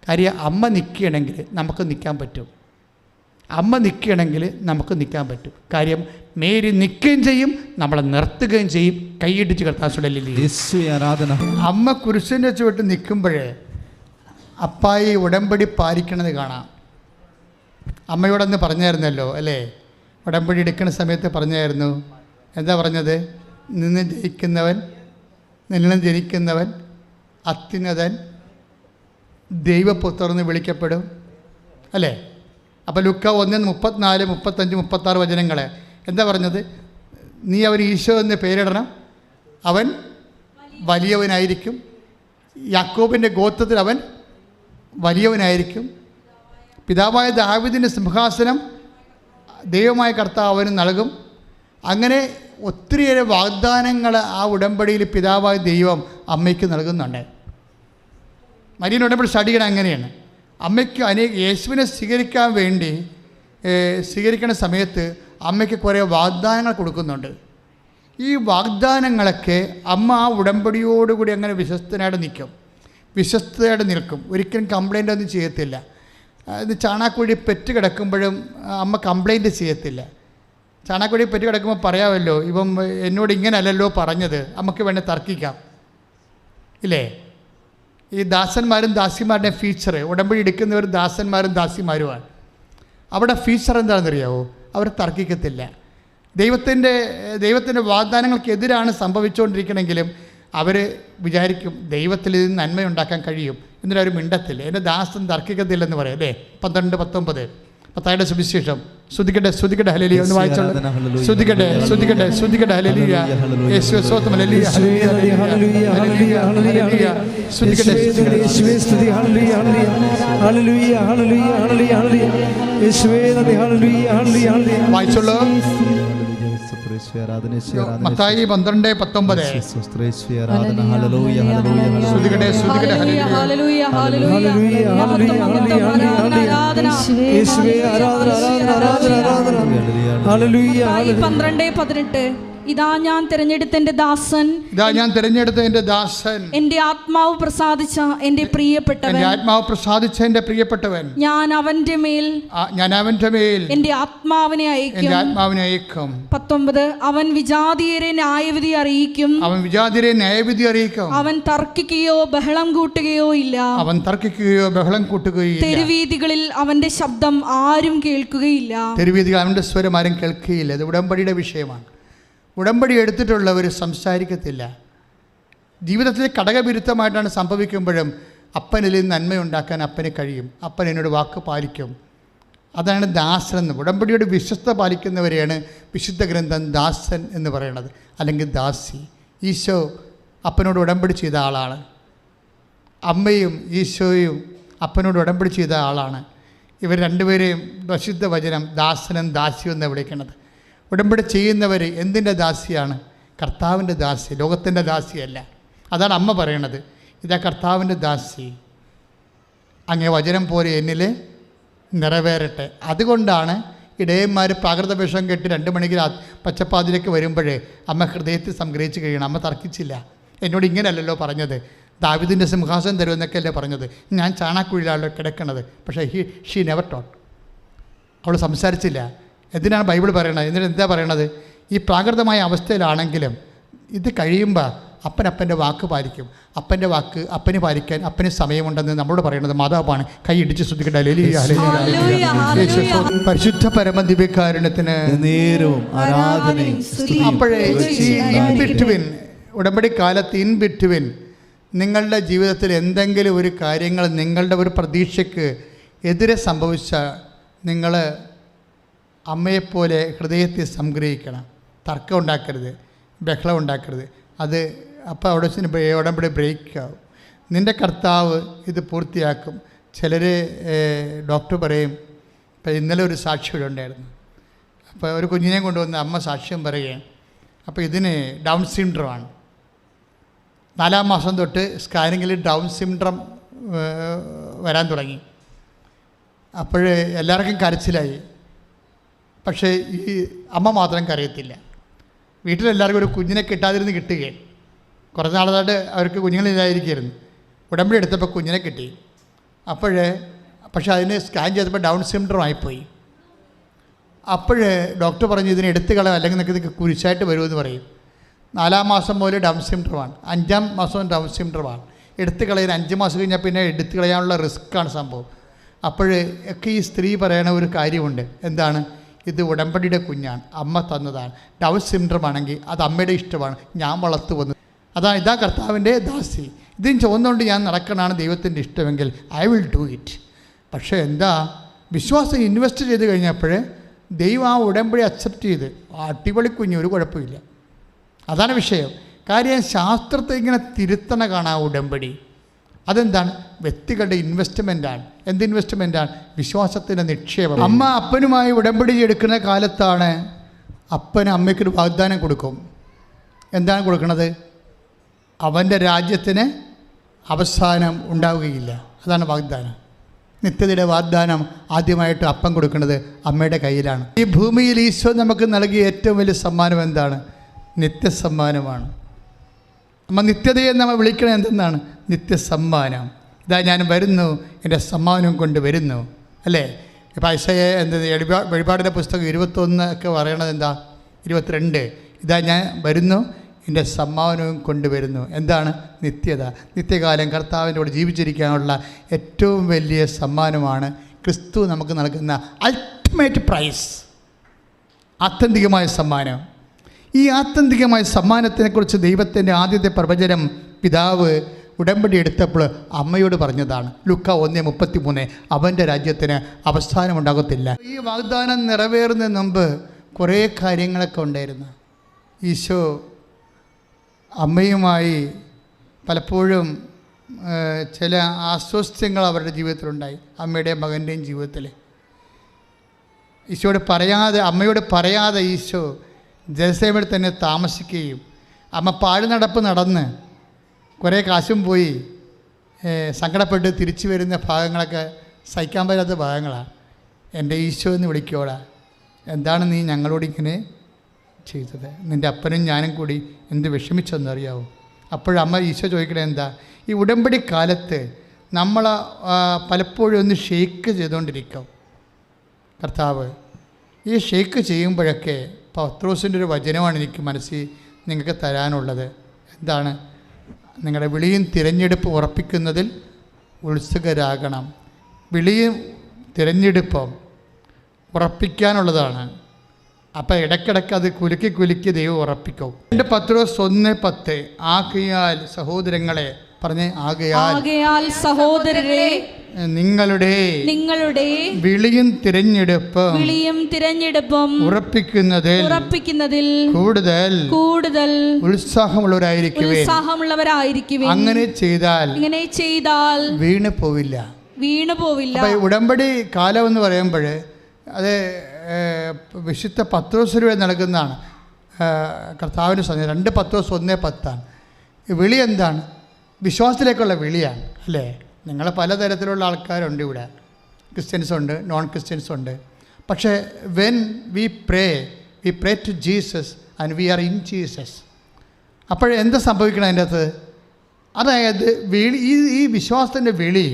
[SPEAKER 2] കാര്യം അമ്മ നിൽക്കുകയാണെങ്കിൽ നമുക്ക് നിൽക്കാൻ പറ്റും. അമ്മ നിൽക്കുകയാണെങ്കിൽ നമുക്ക് നിൽക്കാൻ പറ്റും. കാര്യം മേരി നിൽക്കുകയും ചെയ്യും, നമ്മളെ നിർത്തുകയും ചെയ്യും. കൈയിടിച്ച് കർത്താസുടലില്ല. അമ്മ കുരിശിൻ്റെ ചുവട്ട് നിൽക്കുമ്പോഴേ അപ്പായി ഉടമ്പടി പാലിക്കണത് കാണാം. അമ്മയോടൊന്ന് പറഞ്ഞായിരുന്നല്ലോ അല്ലേ, ഉടമ്പടി എടുക്കുന്ന സമയത്ത് പറഞ്ഞായിരുന്നു. എന്താ പറഞ്ഞത്? നിന്നും ജനിക്കുന്നവൻ അത്യുന്നതൻ ദൈവപുത്രൻ വിളിക്കപ്പെടും അല്ലേ. അപ്പോൾ ലുക്ക 1:34, 35, 36 വചനങ്ങളെ എന്താ പറഞ്ഞത്? നീ അവൻ ഈശോ എന്ന് പേരിടണം, അവൻ വലിയവനായിരിക്കും, യാക്കോബിൻ്റെ ഗോത്രത്തിൽ അവൻ വലിയവനായിരിക്കും, പിതാവായ ദാവീദിൻ്റെ സിംഹാസനം ദൈവമായ കർത്താവ് അവന് നൽകും. അങ്ങനെ ഒത്തിരിയേറെ വാഗ്ദാനങ്ങൾ ആ ഉടമ്പടിയിൽ പിതാവായ ദൈവം അമ്മയ്ക്ക് നൽകുന്നുണ്ട്. മരിയൻ ഉടമ്പടി സ്റ്റഡിക്കണം അങ്ങനെയാണ്. അമ്മയ്ക്ക് യേശുവിനെ സ്വീകരിക്കുന്ന സമയത്ത് അമ്മയ്ക്ക് കുറേ വാഗ്ദാനങ്ങൾ കൊടുക്കുന്നുണ്ട്. ഈ വാഗ്ദാനങ്ങളൊക്കെ അമ്മ ആ ഉടമ്പടിയോടുകൂടി അങ്ങനെ വിശ്വസ്തയോടെ നിൽക്കും. ഒരിക്കലും കംപ്ലൈൻ്റ് ഒന്നും ചെയ്യത്തില്ല. ഇത് ചാണാക്കുഴി പെറ്റ് കിടക്കുമ്പോഴും അമ്മ കംപ്ലൈൻറ്റ് ചെയ്യത്തില്ല. ചാണാക്കുഴി പെറ്റ് കിടക്കുമ്പോൾ പറയാമല്ലോ, ഇവൻ എന്നോട് ഇങ്ങനല്ലല്ലോ പറഞ്ഞത്, നമുക്ക് വേണേൽ തർക്കിക്കാം ഇല്ലേ. ഈ ദാസന്മാരും ദാസിമാരുടെ ഫീച്ചർ, ഉടമ്പടി എടുക്കുന്നവർ ദാസന്മാരും ദാസിമാരുമാണ്. അവിടെ ഫീച്ചർ എന്താണെന്നറിയാവോ? അവർ തർക്കിക്കത്തില്ല. ദൈവത്തിൻ്റെ വാഗ്ദാനങ്ങൾക്കെതിരാണ് സംഭവിച്ചുകൊണ്ടിരിക്കണമെങ്കിലും അവർ വിചാരിക്കും ദൈവത്തിൽ ഇത് നന്മയുണ്ടാക്കാൻ കഴിയും, എന്നിട്ട് അവർ മിണ്ടത്തില്ല. എൻ്റെ ദാസൻ തർക്കിക്കത്തില്ലെന്ന് പറയും അല്ലേ. 12-19 മത്തായിയുടെ സുവിശേഷം. സ്തുതിക്കട്ടെ ഹല്ലേലൂയ. ഒന്ന് വായിച്ചോളൂ. സ്തുതിക്കട്ടെ ഹല്ലേലൂയ. യേശുവേ സ്തോത്രം ഹല്ലേലൂയ. സ്തുതിക്കട്ടെ യേശുവേ സ്തുതി ഹല്ലേലൂയ ഹല്ലേലൂയ ഹല്ലേലൂയ ഹല്ലേലൂയ യേശുവേ നന്ദി ഹല്ലേലൂയ ഹല്ലേലൂയ. വായിച്ചോളൂ. മത്തായി 12:19.
[SPEAKER 3] ഇതാ ഞാൻ തിരഞ്ഞെടുത്ത എന്റെ ദാസൻ, എന്റെ ആത്മാവ് പ്രസാദിച്ച എന്റെ പ്രിയപ്പെട്ടവൻ, ഞാൻ അവന്റെ മേൽ എന്റെ ആത്മാവിനെ അയക്കും. 19 അവൻ വിജാതിയരെ ന്യായവിധി അറിയിക്കും. അവൻ തർക്കിക്കുകയോ ബഹളം കൂട്ടുകയോ ഇല്ല. തെരുവീതികളിൽ അവന്റെ ശബ്ദം ആരും കേൾക്കുകയില്ല.
[SPEAKER 2] അവന്റെ സ്വരം ആരും കേൾക്കുകയില്ല. ഇത് ഉടമ്പടിയുടെ വിഷയമാണ്. ഉടമ്പടി എടുത്തിട്ടുള്ളവർ സംസാരിക്കത്തില്ല. ജീവിതത്തിൽ ഘടകവിരുദ്ധമായിട്ടാണ് സംഭവിക്കുമ്പോഴും അപ്പനിൽ നന്മയുണ്ടാക്കാൻ അപ്പന് കഴിയും. അപ്പൻ എന്നോട് വാക്ക് പാലിക്കും. അതാണ് ദാസൻ എന്ന്. ഉടമ്പടിയോട് വിശ്വസ്ത പാലിക്കുന്നവരെയാണ് വിശുദ്ധ ഗ്രന്ഥം ദാസൻ എന്ന് പറയുന്നത്, അല്ലെങ്കിൽ ദാസി. ഈശോ അപ്പനോട് ഉടമ്പടി ചെയ്ത ആളാണ്. അമ്മയും ഈശോയും അപ്പനോട് ഉടമ്പടി ചെയ്ത ആളാണ്. ഇവർ രണ്ടുപേരെയും വിശുദ്ധ വചനം ദാസനും ദാസിയും എന്ന് വിളിക്കുന്നത്. ഉടമ്പടി ചെയ്യുന്നവർ എന്തിൻ്റെ ദാസിയാണ്? കർത്താവിൻ്റെ ദാസി, ലോകത്തിൻ്റെ ദാസിയല്ല. അതാണ് അമ്മ പറയണത്. ഇതാ കർത്താവിൻ്റെ ദാസി, അങ്ങേ വചനം പോലെ എന്നിൽ നിറവേറട്ടെ. അതുകൊണ്ടാണ് ഇടയന്മാർ പ്രാകൃത വേഷം കെട്ടി 2 മണിക്ക് പച്ചപ്പാതിലേക്ക് വരുമ്പോഴേ അമ്മ ഹൃദയത്തിൽ സംഗ്രഹിച്ച് കഴിയണം. അമ്മ തർക്കിച്ചില്ല. എന്നോട് ഇങ്ങനെയല്ലല്ലോ പറഞ്ഞത്, ദാവീദിൻ്റെ സിംഹാസനം തരുമെന്നൊക്കെയല്ലേ പറഞ്ഞത്, ഞാൻ ചാണാക്കുഴിയിലാണല്ലോ കിടക്കണത്. പക്ഷേ ഷീ നെവർ ടോട്ട്. അവൾ സംസാരിച്ചില്ല. എന്തിനാണ് ബൈബിൾ പറയണത്? എന്നിട്ട് എന്താ പറയണത്? ഈ പ്രാകൃതമായ അവസ്ഥയിലാണെങ്കിലും ഇത് കഴിയുമ്പോൾ അപ്പൻ്റെ വാക്ക് പാലിക്കും. അപ്പൻ്റെ വാക്ക് അപ്പന് പാലിക്കാൻ അപ്പന് സമയമുണ്ടെന്ന് നമ്മളോട് പറയുന്നത് മാതാവാണ്. കൈ ഇടിച്ച് ശ്രദ്ധിക്കട്ടെ. പരിശുദ്ധ പരമദിവ്യകാരുണ്യത്തിന് നേരവും ആരാധനയും. അപ്പോഴേ ഈ ഇൻബിറ്റ്വീൻ, ഉടമ്പടി കാലത്ത് ഇൻബിറ്റ്വീൻ നിങ്ങളുടെ ജീവിതത്തിൽ എന്തെങ്കിലും ഒരു കാര്യങ്ങൾ നിങ്ങളുടെ ഒരു പ്രതീക്ഷയ്ക്ക് എതിരെ സംഭവിച്ചാൽ നിങ്ങൾ അമ്മയെപ്പോലെ ഹൃദയത്തെ സംഗ്രഹിക്കണം. തർക്കം ഉണ്ടാക്കരുത്, ബഹളം ഉണ്ടാക്കരുത്. അത് അപ്പോൾ അവിടെ ഉടമ്പടി ബ്രേക്ക് ആവും. നിൻ്റെ കർത്താവ് ഇത് പൂർത്തിയാക്കും. ചിലർ ഡോക്ടർ പറയും. ഇപ്പോൾ ഇന്നലെ ഒരു സാക്ഷി ഇവിടെ ഉണ്ടായിരുന്നു. അപ്പോൾ ഒരു കുഞ്ഞിനെ കൊണ്ടുവന്ന് അമ്മ സാക്ഷ്യം പറയുകയാണ്. അപ്പോൾ ഇതിന് ഡൗൺ സിൻഡ്രോമാണ്. 4-ാം മാസം തൊട്ട് സ്കാനിങ്ങിൽ ഡൗൺ സിൻഡ്രം വരാൻ തുടങ്ങി. അപ്പോഴേ എല്ലാവർക്കും കരച്ചിലായി. പക്ഷേ ഈ അമ്മ മാത്രം കരയത്തില്ല. വീട്ടിലെല്ലാവർക്കും ഒരു കുഞ്ഞിനെ കിട്ടാതിരുന്ന് കിട്ടുകയാണ്. കുറച്ച് നാളായിട്ട് അവർക്ക് കുഞ്ഞുങ്ങളില്ലായിരിക്കുമായിരുന്നു. ഉടമ്പടി എടുത്തപ്പോൾ കുഞ്ഞിനെ കിട്ടി. പക്ഷേ അതിനെ സ്കാൻ ചെയ്തപ്പോൾ ഡൗൺ സിൻഡ്രോം ആയിപ്പോയി. ഡോക്ടർ പറഞ്ഞു ഇതിനെ എടുത്ത് കളയാം, അല്ലെങ്കിൽ നിങ്ങൾക്ക് കുരിശായിട്ട് വരുമെന്ന് പറയും. 4-ാം മാസം മുതൽ ഡൗൺ സിൻഡ്രോമാണ്, 5-ാം മാസം ഡൗൺ സിൻഡ്രോമാണ്. എടുത്ത് കളയാൻ 5 മാസം കഴിഞ്ഞാൽ പിന്നെ എടുത്ത് കളയാനുള്ള റിസ്ക്കാണ് സംഭവം. ഒക്കെ ഈ സ്ത്രീ പറയണ ഒരു കാര്യമുണ്ട്. എന്താണ്? ഇത് ഉടമ്പടിയുടെ കുഞ്ഞാണ്, അമ്മ തന്നതാണ്. ഡൗൺ സിൻഡ്രോം ആണെങ്കിൽ അത് അമ്മയുടെ ഇഷ്ടമാണ്, ഞാൻ വളർത്തു വന്നത്. ഇതാ കർത്താവിൻ്റെ ദാസി. ഇതിന് ചുവന്നുകൊണ്ട് ഞാൻ നടക്കണമാണ് ദൈവത്തിൻ്റെ ഇഷ്ടമെങ്കിൽ ഐ വിൽ ഡു ഇറ്റ്. പക്ഷേ വിശ്വാസം ഇൻവെസ്റ്റ് ചെയ്ത് കഴിഞ്ഞപ്പോൾ ദൈവം ആ ഉടമ്പടി അക്സെപ്റ്റ് ചെയ്ത് അടിപൊളി കുഞ്ഞ്, ഒരു കുഴപ്പമില്ല. അതാണ് വിഷയം. കാര്യം ശാസ്ത്രത്തെ ഇങ്ങനെ തിരുത്തണ കാണാം ഉടമ്പടി. അതെന്താണ്? വ്യക്തികളുടെ ഇൻവെസ്റ്റ്മെൻറ്റാണ്. എന്ത് ഇൻവെസ്റ്റ്മെൻറ്റാണ്? വിശ്വാസത്തിൻ്റെ നിക്ഷേപം. അമ്മ അപ്പനുമായി ഉടമ്പടി എടുക്കുന്ന കാലത്താണ് അപ്പന് അമ്മയ്ക്കൊരു വാഗ്ദാനം കൊടുക്കും. എന്താണ് കൊടുക്കുന്നത്? അവൻ്റെ രാജ്യത്തിന് അവസാനം ഉണ്ടാവുകയില്ല. അതാണ് വാഗ്ദാനം. നിത്യതയുടെ വാഗ്ദാനം ആദ്യമായിട്ട് അപ്പം കൊടുക്കുന്നത് അമ്മയുടെ കയ്യിലാണ്. ഈ ഭൂമിയിൽ ഈശോ നമുക്ക് നൽകിയ ഏറ്റവും വലിയ സമ്മാനം എന്താണ്? നിത്യസമ്മാനമാണ്. അമ്മ നിത്യതയെ നമ്മൾ വിളിക്കണത് എന്തെന്നാണ്? നിത്യസമ്മാനം. ഇതാ ഞാൻ വരുന്നു, എൻ്റെ സമ്മാനം കൊണ്ട് വരുന്നു, അല്ലേ? ഇപ്പം വെളിപാടിൻ്റെ പുസ്തകം 21 ഒക്കെ പറയണത് എന്താ? 22 ഇതാ ഞാൻ വരുന്നു, എൻ്റെ സമ്മാനവും കൊണ്ടുവരുന്നു. എന്താണ്? നിത്യത. നിത്യകാലം കർത്താവിൻ്റെ കൂടെ ജീവിച്ചിരിക്കാനുള്ള ഏറ്റവും വലിയ സമ്മാനമാണ് ക്രിസ്തു നമുക്ക് നൽകുന്ന അൾട്ടിമേറ്റ് പ്രൈസ്, ആത്യന്തികമായ സമ്മാനം. ഈ ആത്യന്തികമായ സമ്മാനത്തിനെക്കുറിച്ച് ദൈവത്തിൻ്റെ ആദ്യത്തെ പ്രവചനം പിതാവ് ഉടമ്പടി എടുത്തപ്പോൾ അമ്മയോട് പറഞ്ഞതാണ്. ലൂക്ക 1:33 അവൻ്റെ രാജ്യത്തിന് അവസാനമുണ്ടാകത്തില്ല. ഈ വാഗ്ദാനം നിറവേറുന്നതിന് മുമ്പ് കുറേ കാര്യങ്ങളൊക്കെ ഉണ്ടായിരുന്നു. ഈശോ അമ്മയുമായി പലപ്പോഴും ചില അസ്വസ്ഥ്യങ്ങൾ അവരുടെ ജീവിതത്തിലുണ്ടായി. അമ്മയുടെയും മകൻ്റെയും ജീവിതത്തിൽ അമ്മയോട് പറയാതെ ഈശോ ജെറുസലേമിൽ തന്നെ താമസിക്കുകയും അമ്മ പാഴ്നടപ്പ് നടന്ന് കുറേ കാശും പോയി സങ്കടപ്പെട്ട് തിരിച്ചു വരുന്ന ഭാഗങ്ങളൊക്കെ സഹിക്കാൻ പറ്റാത്ത ഭാഗങ്ങളാണ്. എൻ്റെ ഈശോ എന്ന് വിളിക്കോടാ, എന്താണ് നീ ഞങ്ങളോടിങ്ങനെ ചെയ്തത്? നിൻ്റെ അപ്പനും ഞാനും കൂടി എന്ത് വിഷമിച്ചെന്നറിയാവോ? അപ്പോഴമ്മ ഈശോ ചോദിക്കണേ എന്താ? ഈ ഉടമ്പടി കാലത്ത് നമ്മൾ പലപ്പോഴും ഒന്ന് ഷെയ്ക്ക് ചെയ്തുകൊണ്ടിരിക്കും. കർത്താവ് ഈ ഷെയ്ക്ക് ചെയ്യുമ്പോഴൊക്കെ പത്രോസിൻ്റെ ഒരു വചനമാണ് എനിക്ക് മനസ്സിൽ നിങ്ങൾക്ക് തരാനുള്ളത്. എന്താണ്? നിങ്ങളുടെ വിളിയും തിരഞ്ഞെടുപ്പ് ഉറപ്പിക്കുന്നതിൽ ഉത്സുകരാകണം. വിളിയും തിരഞ്ഞെടുപ്പും ഉറപ്പിക്കാനുള്ളതാണ്. അപ്പോൾ ഇടയ്ക്കിടയ്ക്ക് അത് കുലുക്കി ദൈവം ഉറപ്പിക്കും. 2 പത്രോസ് 1:10 ആകയാൽ സഹോദരങ്ങളെ പറഞ്ഞേ, ആകയാൽ സഹോദരരെ നിങ്ങളുടെ വിളിയും തിരഞ്ഞെടുപ്പും ഉറപ്പിക്കുന്നതിൽ കൂടുതൽ ഉത്സാഹമുള്ളവരായിരിക്കുവേ. അങ്ങനെ ചെയ്താൽ വീണു പോവില്ല. ഉടമ്പടി കാലം എന്ന് പറയുമ്പോൾ അത് വിശുദ്ധ പത്രോസിലൂടെ നൽകുന്നതാണ് കർത്താവിൻ്റെ സന്ദേശം. 2 പത്രോസ് 1:10 വിളി എന്താണ്? വിശ്വാസത്തിലേക്കുള്ള വിളിയാണ്, അല്ലേ? നിങ്ങൾ പലതരത്തിലുള്ള ആൾക്കാരുണ്ട് ഇവിടെ. ക്രിസ്ത്യൻസ് ഉണ്ട്, നോൺ ക്രിസ്ത്യൻസ് ഉണ്ട്. പക്ഷേ when we pray to Jesus and we are in Jesus. അപ്പോഴെന്താ സംഭവിക്കണം അതിൻ്റെ അകത്ത്? അതായത് ഈ വിശ്വാസത്തിൻ്റെ വിളി,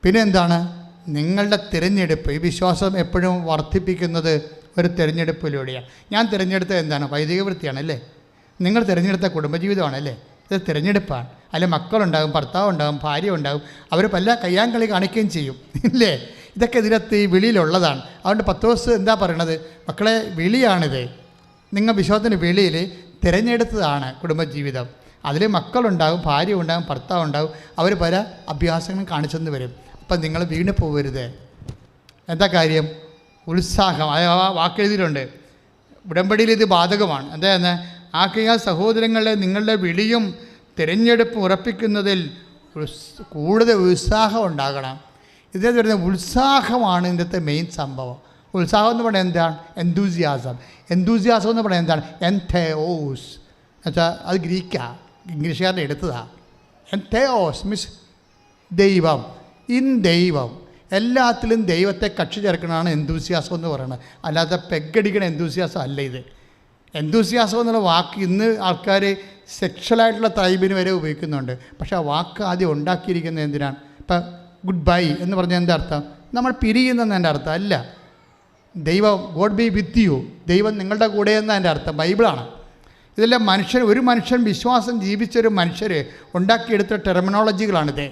[SPEAKER 2] പിന്നെ എന്താണ്? നിങ്ങളുടെ തിരഞ്ഞെടുപ്പ്. ഈ വിശ്വാസം എപ്പോഴും വർദ്ധിപ്പിക്കുന്നത് ഒരു തിരഞ്ഞെടുപ്പിലൂടെയാണ്. ഞാൻ തിരഞ്ഞെടുത്തത് എന്താണ്? വൈദിക വൃത്തിയാണ്, അല്ലേ? നിങ്ങൾ തിരഞ്ഞെടുത്ത കുടുംബജീവിതമാണ്, അല്ലേ? ഇത് തിരഞ്ഞെടുപ്പാണ്. അല്ലെ മക്കളുണ്ടാകും, ഭർത്താവ് ഉണ്ടാകും, ഭാര്യ ഉണ്ടാകും. അവർ പല കയ്യാങ്കളി കാണിക്കുകയും ചെയ്യും, ഇല്ലേ? ഇതൊക്കെ ഇതിനകത്ത് ഈ വിളിയിലുള്ളതാണ്. അതുകൊണ്ട് പത്രോസ് എന്താ പറയണത്? മക്കളെ, വിളിയാണിത്. നിങ്ങൾ വിശ്വാസത്തിൻ്റെ വിളിയിൽ തിരഞ്ഞെടുത്തതാണ് കുടുംബജീവിതം. അതിൽ മക്കളുണ്ടാകും, ഭാര്യ ഉണ്ടാകും, ഭർത്താവ് ഉണ്ടാകും. അവർ പല അഭ്യാസങ്ങളും കാണിച്ചെന്ന് വരും. അപ്പം നിങ്ങൾ വീണ് പോകരുത്. എന്താ കാര്യം? ഉത്സാഹം. ആ വാക്കെഴുതിയിലുണ്ട്. ഉടമ്പടിയിൽ ഇത് ബാധകമാണ്. എന്താ? ആകയാൽ സഹോദരങ്ങളെ നിങ്ങളുടെ വിളിയും തിരഞ്ഞെടുപ്പും ഉറപ്പിക്കുന്നതിൽ കൂടുതൽ ഉത്സാഹം ഉണ്ടാകണം. ഇതിനകത്ത് വരുന്ന ഉത്സാഹമാണ് ഇതിൻ്റെ മെയിൻ സംഭവം. ഉത്സാഹം എന്ന് പറയുന്നത് എന്താണ്? എന്തൂസിയാസം എന്ന് പറയുന്നത് എന്താണ്? എൻതേയോസ് എന്നുവെച്ചാൽ അത് ഗ്രീക്കാണ്, ഇംഗ്ലീഷുകാരുടെ എടുത്തതാണ്. എൻതേയോസ് മീൻസ് ദൈവം, ഇൻ ദൈവം. എല്ലാത്തിലും ദൈവത്തെ കക്ഷി ചേർക്കണതാണ് എന്തൂസിയാസം എന്ന് പറയുന്നത്. അല്ലാതെ പെഗടിക്കണ എന്തൂസിയാസം അല്ല ഇത്. എന്തൂസിയാസം എന്നുള്ള വാക്ക് ഇന്ന് ആൾക്കാർ സെക്ഷലായിട്ടുള്ള തൈബിന് വരെ ഉപയോഗിക്കുന്നുണ്ട്. പക്ഷേ ആ വാക്ക് ആദ്യം ഉണ്ടാക്കിയിരിക്കുന്നത് എന്തിനാണ്? ഇപ്പം ഗുഡ് ബൈ എന്ന് പറഞ്ഞാൽ എന്താ അർത്ഥം? നമ്മൾ പിരിയുന്നെന്ന് എൻ്റെ അർത്ഥം അല്ല. ദൈവം ഗോഡ് ബി വിത്ത് യു, ദൈവം നിങ്ങളുടെ കൂടെ എന്ന എൻ്റെ അർത്ഥം. ബൈബിളാണ്. ഇതെല്ലാം ഒരു മനുഷ്യൻ വിശ്വാസം ജീവിച്ചൊരു മനുഷ്യർ ഉണ്ടാക്കിയെടുത്ത ടെർമിനോളജികളാണിത്.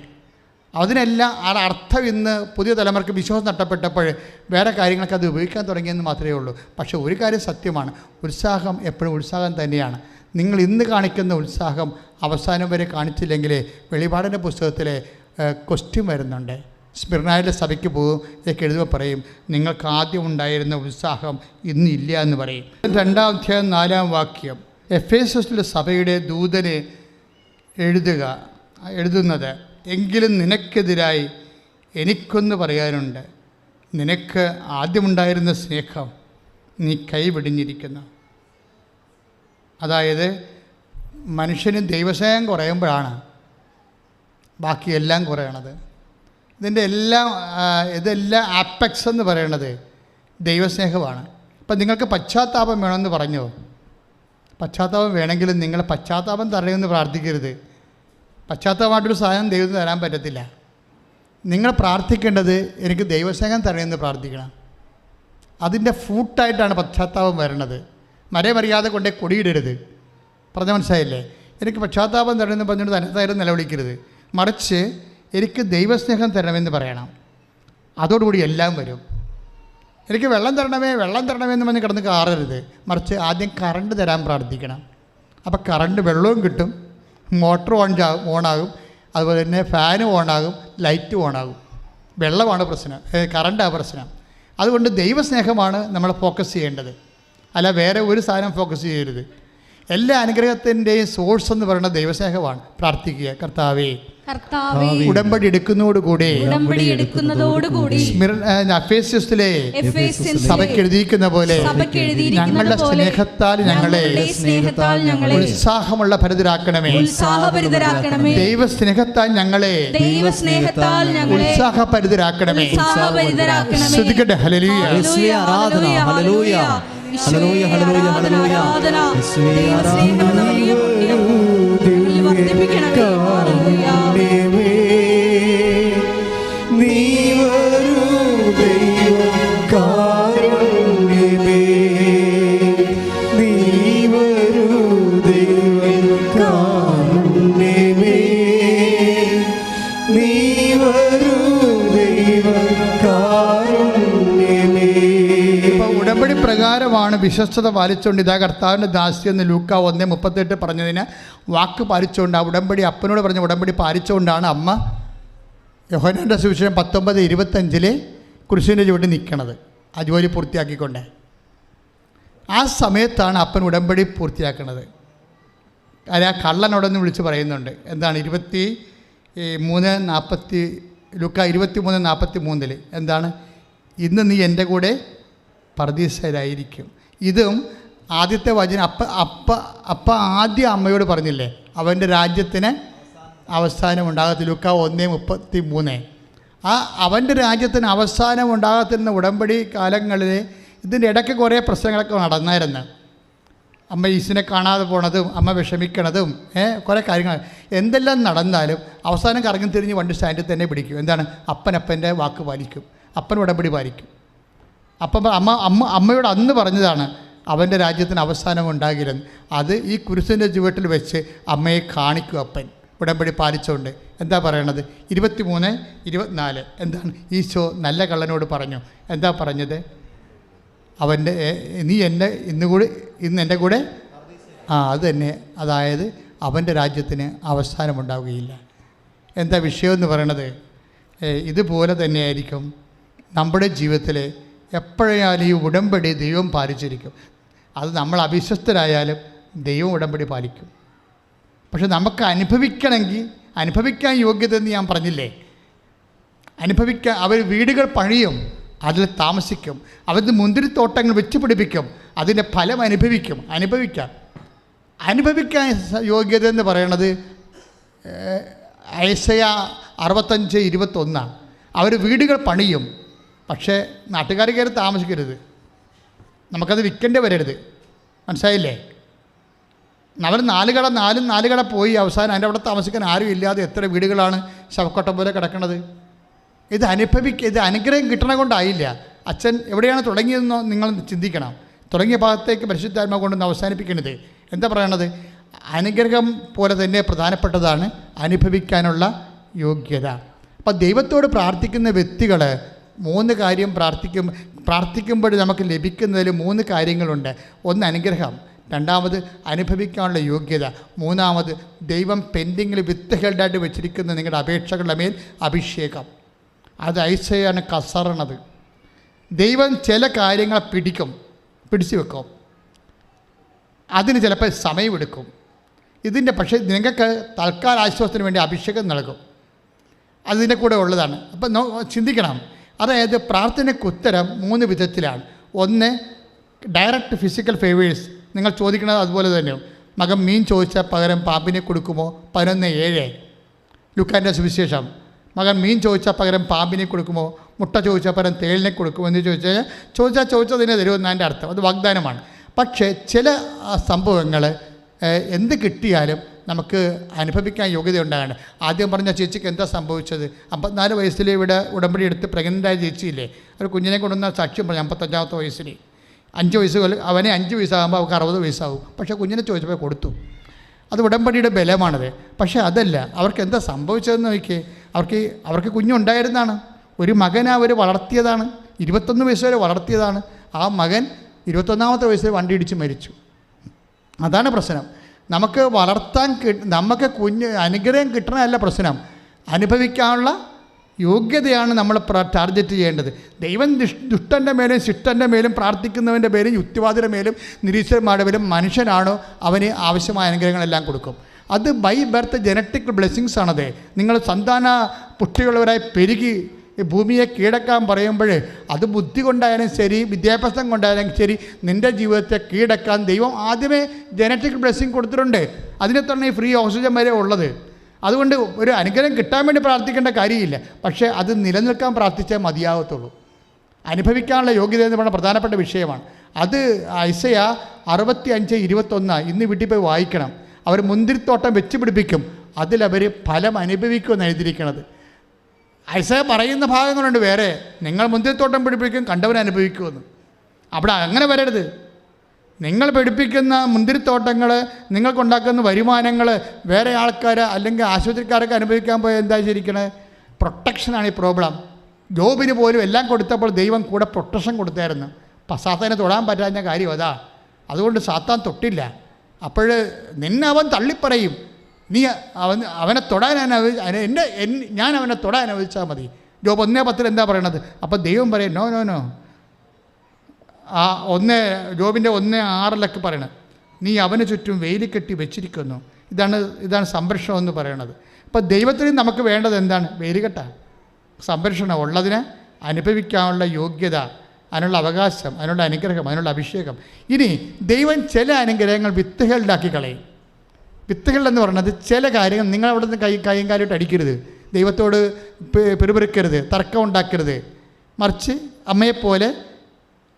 [SPEAKER 2] അതിനെല്ലാം ആ അർത്ഥം ഇന്ന് പുതിയ തലമുറയ്ക്ക് വിശ്വാസം നഷ്ടപ്പെട്ടപ്പോൾ വേറെ കാര്യങ്ങൾക്ക് അത് ഉപയോഗിക്കാൻ തുടങ്ങിയെന്ന് മാത്രമേ ഉള്ളൂ. പക്ഷേ ഒരു കാര്യം സത്യമാണ്, ഉത്സാഹം എപ്പോഴും ഉത്സാഹം തന്നെയാണ്. നിങ്ങൾ ഇന്ന് കാണിക്കുന്ന ഉത്സാഹം അവസാനം വരെ കാണിച്ചില്ലെങ്കിൽ വെളിപാടിൻ്റെ പുസ്തകത്തിലെ ക്വസ്റ്റ്യൻ വരുന്നുണ്ട്. സ്മിർനായിലെ സഭയ്ക്ക് പോകും, ഇതൊക്കെ എഴുതുമ്പോൾ പറയും നിങ്ങൾക്ക് ആദ്യം ഉണ്ടായിരുന്ന ഉത്സാഹം ഇന്നില്ല എന്ന് പറയും. 2-ാം അധ്യായം 4-ാം വാക്യം, എഫേസസിലെ സഭയുടെ ദൂതന് എഴുതുന്നത്, എങ്കിലും നിനക്കെതിരായി എനിക്കൊന്ന് പറയാനുണ്ട്, നിനക്ക് ആദ്യമുണ്ടായിരുന്ന സ്നേഹം നീ കൈവിടിഞ്ഞിരിക്കുന്നു. അതായത് മനുഷ്യന് ദൈവസ്നേഹം കുറയുമ്പോഴാണ് ബാക്കിയെല്ലാം കുറയണത്. ഇതെല്ലാം ആപ്പെക്സ് എന്ന് പറയണത് ദൈവസ്നേഹമാണ്. ഇപ്പം നിങ്ങൾക്ക് പശ്ചാത്താപം വേണമെന്ന് പറഞ്ഞോ, പശ്ചാത്താപം വേണമെങ്കിലും നിങ്ങൾ പശ്ചാത്താപം തരണമെന്ന് പ്രാർത്ഥിക്കരുത്. പശ്ചാത്താപമായിട്ടൊരു സാധനം ദൈവത്തിന് തരാൻ പറ്റത്തില്ല. നിങ്ങൾ പ്രാർത്ഥിക്കേണ്ടത് എനിക്ക് ദൈവസ്നേഹം തരണമെന്ന് പ്രാർത്ഥിക്കണം. അതിൻ്റെ ഫ്രൂട്ടായിട്ടാണ് പശ്ചാത്താപം വരണത്. മരമറിയാതെ കൊണ്ടേ കൊടിയിടരുത്. പറഞ്ഞ മനസ്സിലായില്ലേ? എനിക്ക് പശ്ചാത്താപം തരണമെന്ന് പറഞ്ഞിട്ട് തനത്തായാലും നിലവിളിക്കരുത്. മറിച്ച് എനിക്ക് ദൈവസ്നേഹം തരണമെന്ന് പറയണം. അതോടുകൂടി എല്ലാം വരും. എനിക്ക് വെള്ളം തരണമേ എന്ന് പറഞ്ഞ് കിടന്ന് കാറരുത്. മറിച്ച് ആദ്യം കറണ്ട് തരാൻ പ്രാർത്ഥിക്കണം. അപ്പോൾ കറണ്ട്, വെള്ളവും കിട്ടും, മോട്ടർ ഓണാകും, അതുപോലെ തന്നെ ഫാനും ഓണാകും, ലൈറ്റ് ഓണാകും. വെള്ളമാണ് പ്രശ്നം, കറണ്ടാണ് പ്രശ്നം. അതുകൊണ്ട് ദൈവസ്നേഹമാണ് നമ്മൾ ഫോക്കസ് ചെയ്യേണ്ടത്, അല്ല വേറെ ഒരു സാധനം ഫോക്കസ് ചെയ്യരുത്. എല്ലാ അനുഗ്രഹത്തിൻ്റെയും സോഴ്സ് എന്ന് പറയുന്നത് ദൈവസ്നേഹമാണ്. പ്രാർത്ഥിക്കുക, കർത്താവേ ഉടമ്പടി എടുക്കുന്നതോടുകൂടി എഫേസ്യസിലെ സഭയ്ക്ക് എഴുതിയിരിക്കുന്ന പോലെ ഞങ്ങളുടെ സ്നേഹത്താൽ ഞങ്ങളെ ഉത്സാഹമുള്ള ഭരിതരാക്കണമേ. ദൈവസ്നേഹത്താൽ ഞങ്ങളെ ഉത്സാഹഭരിതരാക്കണമേ. ശ്രദ്ധിക്കട്ടെ. Hallelujah,
[SPEAKER 4] hallelujah, hallelujah, hallelujah, hallelujah.
[SPEAKER 2] ഉടമ്പടി പ്രകാരമാണ് വിശ്വസ്തത പാലിച്ചുകൊണ്ട് ഇതാ കർത്താവിൻ്റെ ദാസ്യം എന്ന് ലൂക്ക 1:38 പറഞ്ഞതിന് വാക്ക് പാലിച്ചുകൊണ്ട് ആ ഉടമ്പടി അപ്പനോട് പറഞ്ഞ ഉടമ്പടി പാലിച്ചുകൊണ്ടാണ് അമ്മ യോഹന്നാൻ്റെ സുവിശേഷം 19:25 കുരിശിൻ്റെ ചുവട്ടിൽ നിൽക്കണത്, ആ ജോലി പൂർത്തിയാക്കിക്കൊണ്ട്. ആ സമയത്താണ് അപ്പൻ ഉടമ്പടി പൂർത്തിയാക്കുന്നത്. അത് ആ കള്ളനോടൊന്ന് വിളിച്ച് പറയുന്നുണ്ട്. എന്താണ്? 23:40 ലൂക്ക 23:43 എന്താണ്? ഇന്ന് നീ എൻ്റെ കൂടെ പർദീസയിലായിരിക്കും. ഇതും ആദ്യത്തെ വചനം അപ്പ ആദ്യം അമ്മയോട് പറഞ്ഞില്ലേ, അവൻ്റെ രാജ്യത്തിന് അവസാനം ഉണ്ടാകത്തില്ല. ലൂക്ക 1:33. ആ അവൻ്റെ രാജ്യത്തിന് അവസാനം ഉണ്ടാകത്തിരുന്ന ഉടമ്പടി കാലങ്ങളിൽ ഇതിൻ്റെ ഇടയ്ക്ക് കുറേ പ്രശ്നങ്ങളൊക്കെ നടന്നായിരുന്നു. അമ്മ ഈസിനെ കാണാതെ പോണതും അമ്മ വിഷമിക്കണതും കുറേ കാര്യങ്ങൾ എന്തെല്ലാം നടന്നാലും അവസാനം കറങ്ങി തിരിഞ്ഞ് വണ്ടി സ്റ്റാൻഡിൽ തന്നെ പിടിക്കും. എന്താണ്? അപ്പൻ്റെ വാക്ക് പാലിക്കും, അപ്പൻ ഉടമ്പടി പാലിക്കും. അപ്പം അമ്മയോട് അന്ന് പറഞ്ഞതാണ് അവൻ്റെ രാജ്യത്തിന് അവസാനം ഉണ്ടാകില്ലെന്ന്. അത് ഈ കുരിശിൻ്റെ ചുവട്ടിൽ വെച്ച് അമ്മയെ കാണിക്കും അപ്പൻ ഉടമ്പടി പാലിച്ചുകൊണ്ട്. എന്താ പറയണത്? 23:24 എന്താണ്? ഈശോ നല്ല കള്ളനോട് പറഞ്ഞു. എന്താ പറഞ്ഞത്? അവൻ്റെ നീ ഇന്ന് എൻ്റെ കൂടെ അത് തന്നെ. അതായത് അവൻ്റെ രാജ്യത്തിന് അവസാനമുണ്ടാവുകയില്ല. എന്താ വിഷയം എന്ന് പറയണത്? ഇതുപോലെ തന്നെയായിരിക്കും നമ്മുടെ ജീവിതത്തിൽ എപ്പോഴായാലും ഈ ഉടമ്പടി ദൈവം പാലിച്ചിരിക്കും. അത് നമ്മൾ അവിശ്വസ്തരായാലും ദൈവം ഉടമ്പടി പാലിക്കും. പക്ഷെ നമുക്ക് അനുഭവിക്കാൻ യോഗ്യത എന്ന് ഞാൻ പറഞ്ഞില്ലേ, അവർ വീടുകൾ പണിയും, അതിൽ താമസിക്കും, അവരുടെ മുന്തിരിത്തോട്ടങ്ങൾ വെച്ച് പിടിപ്പിക്കും, അതിൻ്റെ ഫലം അനുഭവിക്കാൻ യോഗ്യത എന്ന് പറയണത് ഐസയ 65:21. അവർ വീടുകൾ പണിയും, പക്ഷേ നാട്ടുകാർ കയറി താമസിക്കരുത്, നമുക്കത് വിൽക്കേണ്ടി വരരുത്. മനസ്സിലായില്ലേ? അവർ നാല് കട പോയി അവസാനം അതിൻ്റെ അവിടെ താമസിക്കാൻ ആരും ഇല്ലാതെ എത്ര വീടുകളാണ് ശവക്കൊട്ടം പോലെ കിടക്കുന്നത്. ഇത് അനുഗ്രഹം കിട്ടണ കൊണ്ടായില്ല. അച്ഛൻ എവിടെയാണ് തുടങ്ങിയതെന്നോ നിങ്ങൾ ചിന്തിക്കണം. തുടങ്ങിയ ഭാഗത്തേക്ക് പരിശുദ്ധാത്മാവ് കൊണ്ടൊന്ന് അവസാനിപ്പിക്കുന്നത്. എന്താ പറയണത്? അനുഗ്രഹം പോലെ തന്നെ പ്രധാനപ്പെട്ടതാണ് അനുഭവിക്കാനുള്ള യോഗ്യത. അപ്പം ദൈവത്തോട് പ്രാർത്ഥിക്കുന്ന വ്യക്തികൾ 3 കാര്യം പ്രാർത്ഥിക്കുമ്പോൾ നമുക്ക് ലഭിക്കുന്നതിൽ 3 കാര്യങ്ങളുണ്ട്. ഒന്ന് അനുഗ്രഹം, രണ്ടാമത് അനുഭവിക്കാനുള്ള യോഗ്യത, മൂന്നാമത് ദൈവം പെൻഡിങ്ങിൽ വിത്തുകളുടെ വെച്ചിരിക്കുന്ന നിങ്ങളുടെ അപേക്ഷകളുടെ മേൽ അഭിഷേകം. അത് ഐസയാണ് കസറണത്. ദൈവം ചില കാര്യങ്ങളെ പിടിച്ചു വെക്കും, അതിന് ചിലപ്പോൾ സമയമെടുക്കും. പക്ഷേ നിങ്ങൾക്ക് തൽക്കാല ആശ്വാസത്തിന് വേണ്ടി അഭിഷേകം നൽകും, അതിൻ്റെ കൂടെ ഉള്ളതാണ്. അപ്പം ചിന്തിക്കണം. അതായത് പ്രാർത്ഥനയ്ക്ക് ഉത്തരം 3 വിധത്തിലാണ്. ഒന്ന്, ഡയറക്റ്റ് ഫിസിക്കൽ ഫേവേഴ്സ്. നിങ്ങൾ ചോദിക്കുന്നത് അതുപോലെ തന്നെ. മകൻ മീൻ ചോദിച്ചാൽ പകരം പാമ്പിനെ കൊടുക്കുമോ? 11:7 ലൂക്കാൻ്റെ സുവിശേഷം. മകൻ മീൻ ചോദിച്ചാൽ പകരം പാമ്പിനെ കൊടുക്കുമോ? മുട്ട ചോദിച്ചാൽ പകരം തേളിനെ കൊടുക്കുമോ എന്ന് ചോദിച്ചതിനെ തരുമെന്ന് എൻ്റെ അർത്ഥം. അത് വാഗ്ദാനമാണ്. പക്ഷേ ചില സംഭവങ്ങൾ എന്ത് കിട്ടിയാലും നമുക്ക് അനുഭവിക്കാൻ യോഗ്യത ഉണ്ടാകണം. ആദ്യം പറഞ്ഞ ചേച്ചിക്ക് എന്താ സംഭവിച്ചത്? 54 വയസ്സിൽ ഇവിടെ ഉടമ്പടി എടുത്ത് പ്രഗ്നൻ്റായ ചേച്ചിയില്ലേ, ഒരു കുഞ്ഞിനെ കൊണ്ടുവന്ന സാക്ഷ്യം പറഞ്ഞു. 55-ാമത്തെ വയസ്സിൽ 5 വയസ്സ് അവനെ 5 വയസ്സാകുമ്പോൾ അവർക്ക് 60 വയസ്സാവും. പക്ഷേ കുഞ്ഞിനെ ചോദിച്ചപ്പോൾ കൊടുത്തു. അത് ഉടമ്പടിയുടെ ബലമാണത്. പക്ഷേ അതല്ല, അവർക്ക് എന്താ സംഭവിച്ചതെന്ന് നോക്കിയേ. അവർക്ക് കുഞ്ഞുണ്ടായിരുന്നതാണ്. ഒരു മകനെ അവർ വളർത്തിയതാണ്, 21 വയസ്സ് വരെ വളർത്തിയതാണ്. ആ മകൻ 21-ാമത്തെ വയസ്സിൽ വണ്ടി ഇടിച്ച് മരിച്ചു. അതാണ് പ്രശ്നം. നമുക്ക് അനുഗ്രഹം കിട്ടണമല്ല പ്രശ്നം, അനുഭവിക്കാനുള്ള യോഗ്യതയാണ് നമ്മൾ ടാർഗറ്റ് ചെയ്യേണ്ടത്. ദൈവം ദുഷ്ടൻ്റെ മേലും ശിഷ്ടൻ്റെ മേലും പ്രാർത്ഥിക്കുന്നവൻ്റെ മേലും യുക്തിവാദിയുടെ മേലും നിരീശ്വരന്മാരുടെ മേലും മനുഷ്യനാണോ അവന് ആവശ്യമായ അനുഗ്രഹങ്ങളെല്ലാം കൊടുക്കും. അത് ബൈ ബർത്ത് ജനറ്റിക് ബ്ലെസ്സിങ്സ് ആണത്. നിങ്ങൾ സന്താന പുഷ്ടിയുള്ളവരായി പെരുകി ഭൂമിയെ കീഴടക്കാൻ പറയുമ്പോൾ അത് ബുദ്ധി കൊണ്ടായാലും ശരി, വിദ്യാഭ്യാസം കൊണ്ടായാലും ശരി, നിൻ്റെ ജീവിതത്തെ കീഴടക്കാൻ ദൈവം ആദ്യമേ ജനറ്റിക് ബ്ലെസ്സിങ് കൊടുത്തിട്ടുണ്ട്. അതിനെ തന്നെ ഈ ഫ്രീ ഓക്സിജൻ വരെ ഉള്ളത്. അതുകൊണ്ട് ഒരു അനുഗ്രഹം കിട്ടാൻ വേണ്ടി പ്രാർത്ഥിക്കേണ്ട കാര്യമില്ല, പക്ഷേ അത് നിലനിൽക്കാൻ പ്രാർത്ഥിച്ചാൽ മതിയാകത്തുള്ളൂ. അനുഭവിക്കാനുള്ള യോഗ്യത എന്ന് പറയുന്ന പ്രധാനപ്പെട്ട വിഷയമാണ്. അത് ഐസയ 65:21 ഇന്ന് വീട്ടിൽ പോയി വായിക്കണം. അവർ മുന്തിരിത്തോട്ടം വെച്ച് പിടിപ്പിക്കും, അതിലവർ ഫലം അനുഭവിക്കുമെന്ന് എഴുതിയിരിക്കുന്നത്. ഐസയ പറയുന്ന ഭാഗങ്ങളുണ്ട് വേറെ. നിങ്ങൾ മുന്തിരിത്തോട്ടം പിടിപ്പിക്കും, കണ്ടവൻ അനുഭവിക്കുമെന്ന്. അവിടെ അങ്ങനെ വരരുത്. നിങ്ങൾ പിടിപ്പിക്കുന്ന മുന്തിരിത്തോട്ടങ്ങൾ, നിങ്ങൾക്കുണ്ടാക്കുന്ന വരുമാനങ്ങൾ വേറെ ആൾക്കാർ അല്ലെങ്കിൽ ആശുപത്രിക്കാരൊക്കെ അനുഭവിക്കാൻ പോയാൽ എന്താ ശരിക്കണത്? പ്രൊട്ടക്ഷനാണ് ഈ പ്രോബ്ലം. ജോബിന് പോലും എല്ലാം കൊടുത്തപ്പോൾ ദൈവം കൂടെ പ്രൊട്ടക്ഷൻ കൊടുത്തായിരുന്നു. സാത്താനെ തൊടാൻ പറ്റാത്ത കാര്യം അതാ. അതുകൊണ്ട് സാത്താൻ തൊട്ടില്ല. അപ്പോൾ നിന്നെ അവൻ തള്ളിപ്പറയും. നീ അവനെ തൊടാൻ ഞാൻ അവനെ തൊടാൻ അനുവദിച്ചാൽ മതി. ജോബ് 1:10 എന്താ പറയണത്? അപ്പോൾ ദൈവം പറയും നോ. ജോബിൻ്റെ 1:6 പറയണത്, നീ അവന് ചുറ്റും വേലി കെട്ടി വെച്ചിരിക്കുന്നു. ഇതാണ് സംരക്ഷണം എന്ന് പറയണത്. അപ്പോൾ ദൈവത്തിന് നമുക്ക് വേണ്ടത് എന്താണ്? വേലികെട്ട സംരക്ഷണം ഉള്ളതിന് അനുഭവിക്കാനുള്ള യോഗ്യത, അതിനുള്ള അവകാശം, അതിനുള്ള അനുഗ്രഹം, അതിനുള്ള അഭിഷേകം. ഇനി ദൈവം ചില അനുഗ്രഹങ്ങൾ വിത്തുകളുണ്ടാക്കി കളയും. വിത്തുകൾ എന്ന് പറയുന്നത് ചില കാര്യങ്ങൾ നിങ്ങൾ അവിടെ നിന്ന് കൈയും കാലിട്ട് അടിക്കരുത്, ദൈവത്തോട് പെരുപെറുക്കരുത്, തർക്കം ഉണ്ടാക്കരുത്. മറിച്ച് അമ്മയെപ്പോലെ